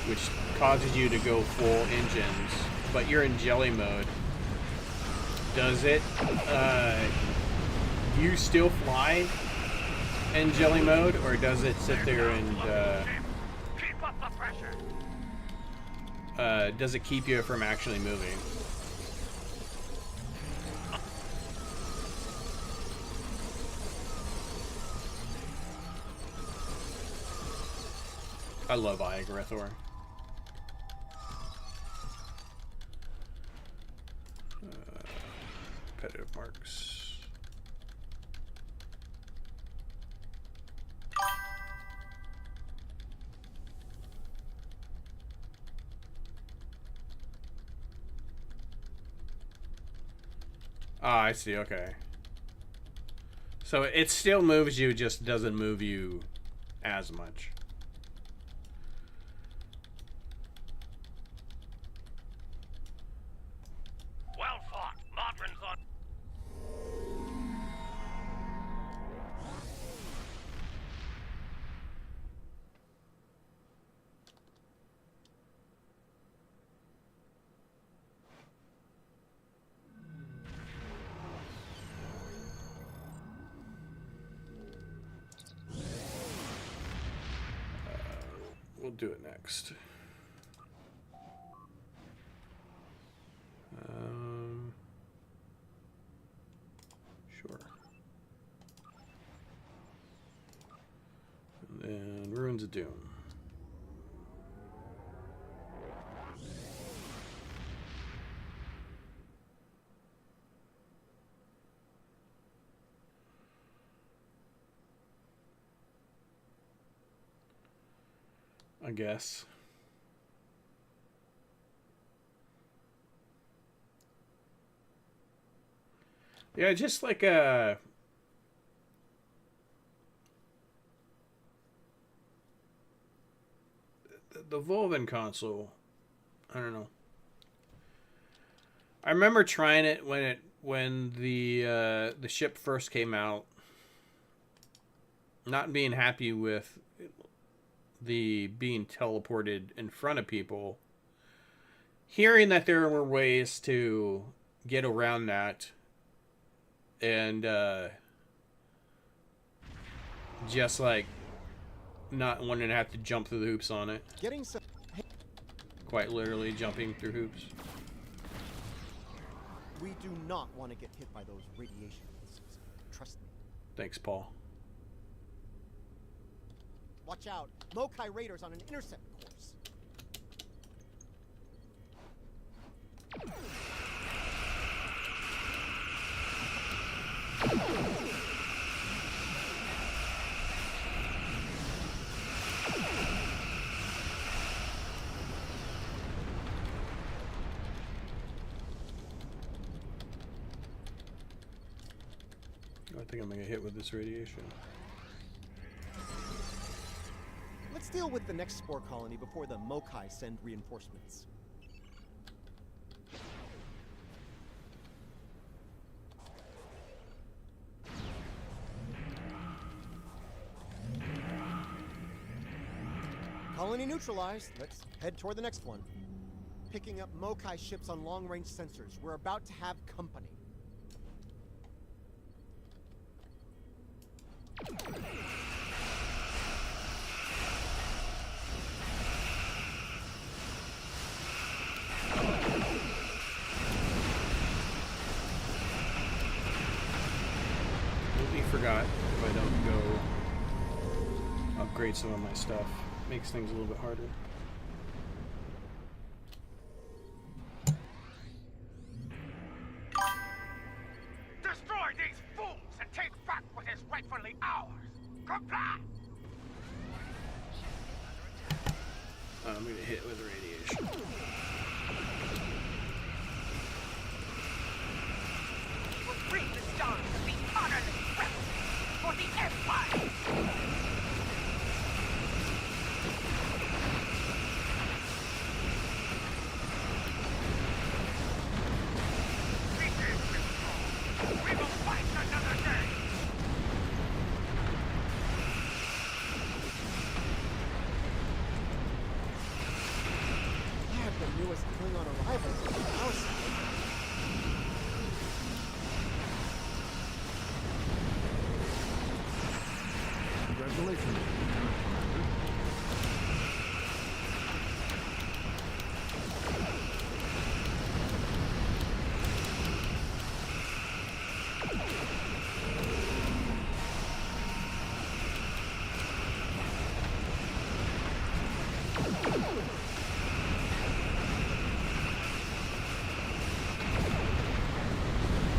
Speaker 1: which causes you to go full engines, but you're in jelly mode. Does it, you still fly in jelly mode, or does it sit there and, does it keep you from actually moving? I love Iagrathor. Competitive marks. Ah, I see, okay. So it still moves you, just doesn't move you as much.
Speaker 9: Well fought. Modron's on.
Speaker 1: We'll do it next. Sure. And then Ruins of Doom. I guess. Yeah, just like the Volven console. I don't know. I remember trying it when the ship first came out. Not being happy with the being teleported in front of people, hearing that there were ways to get around that, and just like not wanting to have to jump through the hoops on it.
Speaker 7: Getting some.
Speaker 1: Quite literally jumping through hoops.
Speaker 7: We do not want to get hit by those radiation missiles. Trust me.
Speaker 1: Thanks, Paul.
Speaker 7: Watch out. Mokai Raiders on an intercept course.
Speaker 1: I think I'm gonna get hit with this radiation.
Speaker 7: Let's deal with the next spore colony before the Mokai send reinforcements. Colony neutralized. Let's head toward the next one. Picking up Mokai ships on long-range sensors. We're about to have company.
Speaker 1: Completely forgot if I don't go upgrade some of my stuff. Makes things a little bit harder.
Speaker 5: Destroy these fools and take back what is rightfully ours. Comply!
Speaker 1: I'm gonna hit with radiation.
Speaker 5: We will bring the stars to be utterly swept for the Empire! We will fight another day!
Speaker 7: I have the newest Klingon arrivals on our side.
Speaker 10: Congratulations, Lieutenant Commander.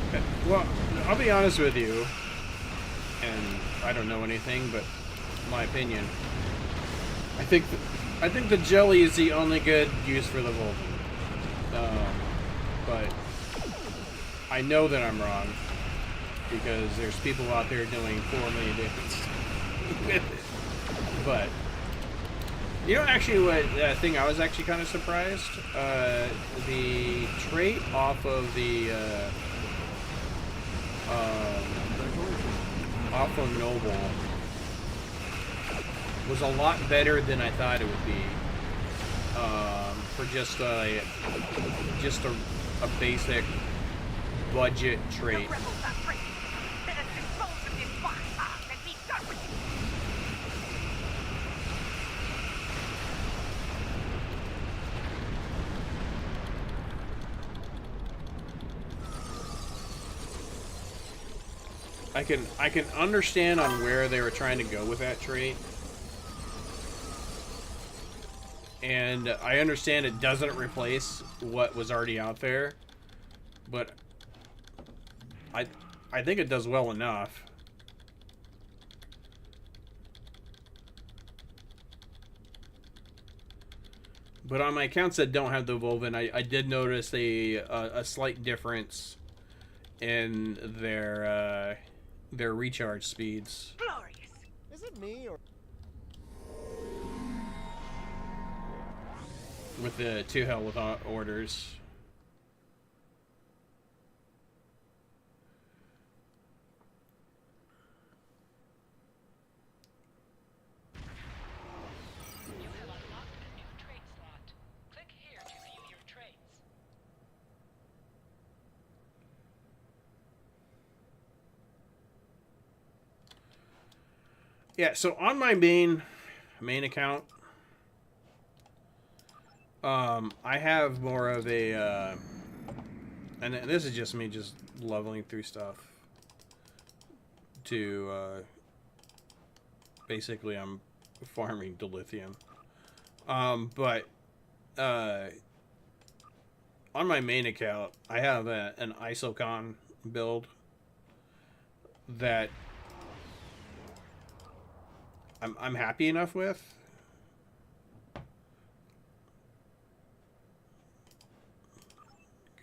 Speaker 1: Okay. Well, I'll be honest with you, and I don't know anything, but my opinion, I think the jelly is the only good use for the Vulcan. But I know that I'm wrong, because there's people out there doing 4 million different with it. But you know, actually, what thing I was actually kind of surprised, the trait off of the off of Noble was a lot better than I thought it would be, for just a basic budget trait. I can understand on where they were trying to go with that trait. And I understand it doesn't replace what was already out there, but I think it does well enough. But on my accounts that don't have the Volvan, I did notice a slight difference in their recharge speeds.
Speaker 5: Glorious.
Speaker 7: Is it me or?
Speaker 1: With the to hell with orders. Yeah, so on my main account, I have more of a, and this is just me just leveling through stuff to, basically I'm farming dilithium. But, on my main account, I have an isocon build that I'm happy enough with.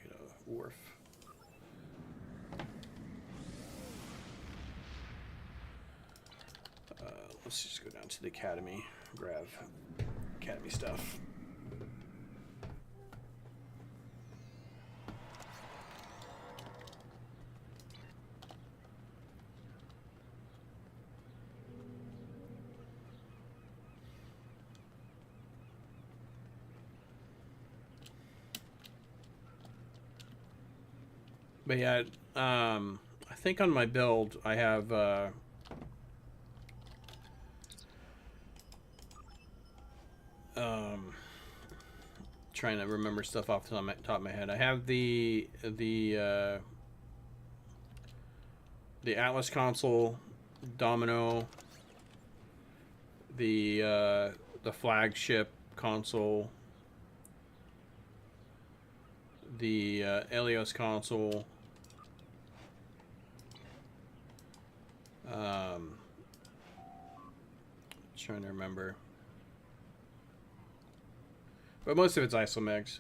Speaker 1: Get a wharf. Let's just go down to the academy, grab academy stuff. But yeah, I think on my build I have trying to remember stuff off the top of my head. I have the Atlas console, Domino, the flagship console, the Elios console, trying to remember, but most of it's isomegs.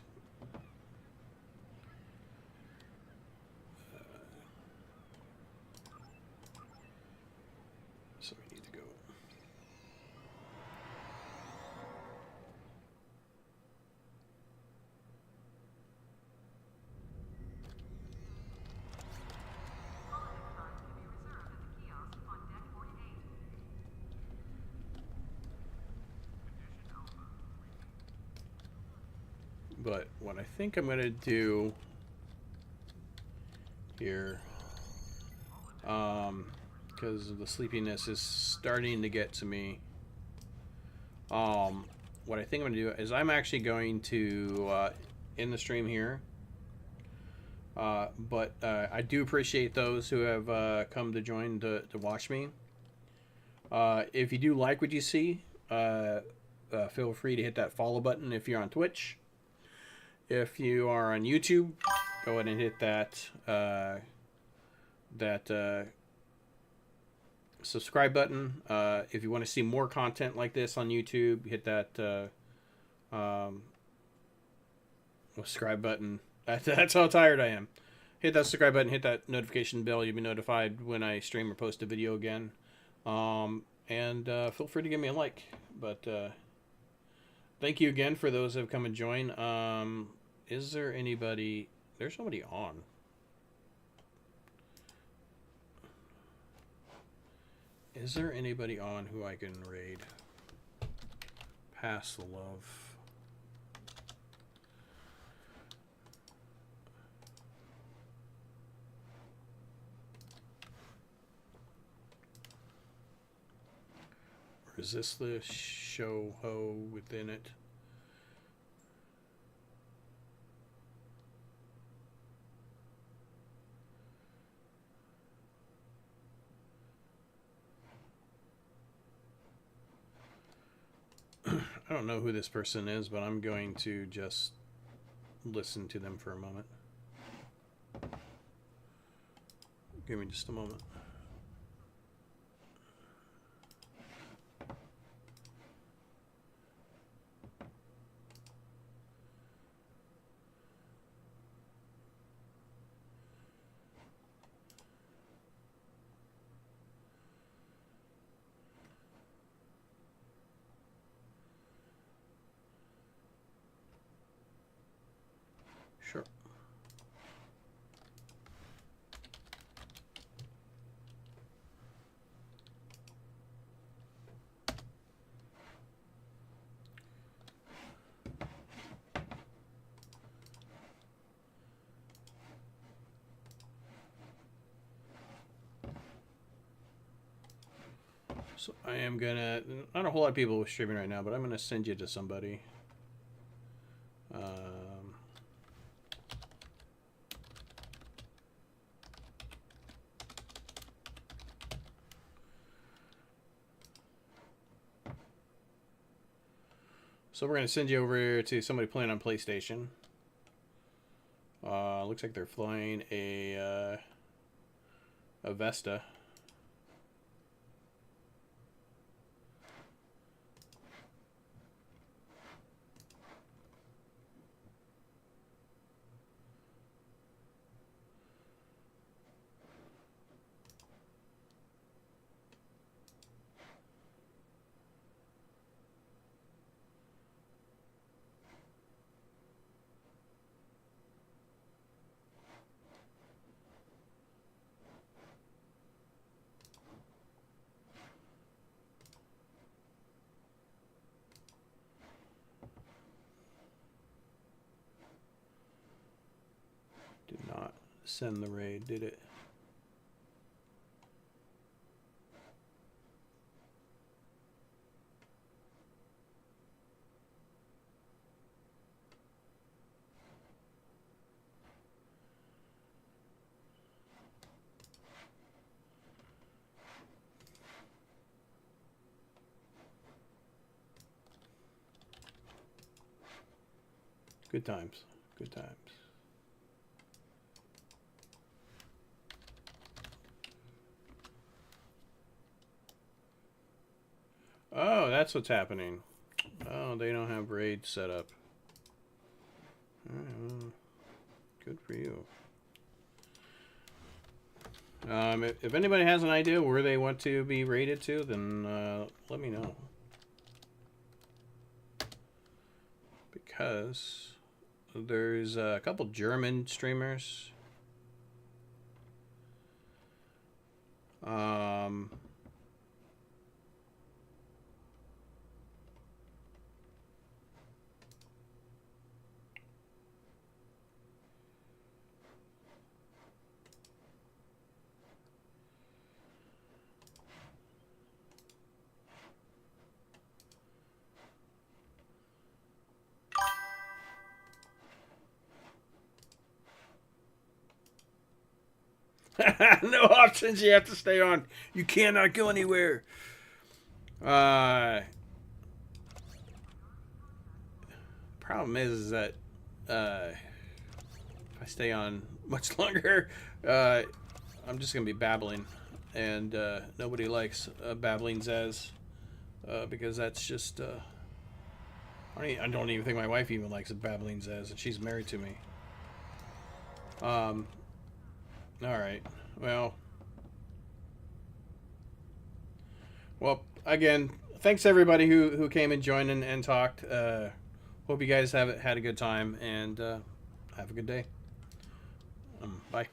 Speaker 1: So we need to go. But what I think I'm gonna do here, because the sleepiness is starting to get to me. What I think I'm gonna do is I'm actually going to end the stream here. But I do appreciate those who have come to join to watch me. If you do like what you see, feel free to hit that follow button if you're on Twitch. If you are on YouTube, go ahead and hit that subscribe button. If you want to see more content like this on YouTube, hit that subscribe button. That's how tired I am. Hit that subscribe button, hit that notification bell. You'll be notified when I stream or post a video again. And feel free to give me a like. But thank you again for those who have come and joined. Is there anybody? There's nobody on. Is there anybody on who I can raid? Pass the love. Or is this the show ho within it? I don't know who this person is, but I'm going to just listen to them for a moment. Give me just a moment. Sure. So I am gonna, not a whole lot of people streaming right now, but I'm gonna send you to somebody. So we're gonna send you over to somebody playing on PlayStation. Looks like they're flying a Vesta. Did not send the raid, did it? Good times. Good times. Oh, that's what's happening. Oh, they don't have raid set up. Well, good for you. If anybody has an idea where they want to be raided to, then let me know. Because there's a couple German streamers. No options. You have to stay on. You cannot go anywhere. Problem is that if I stay on much longer, I'm just gonna be babbling, and nobody likes babbling Zaz because that's just. I don't even think my wife even likes babbling Zaz, and she's married to me. All right. Well, again, thanks everybody who came and joined and talked. Hope you guys have had a good time, and have a good day. Bye.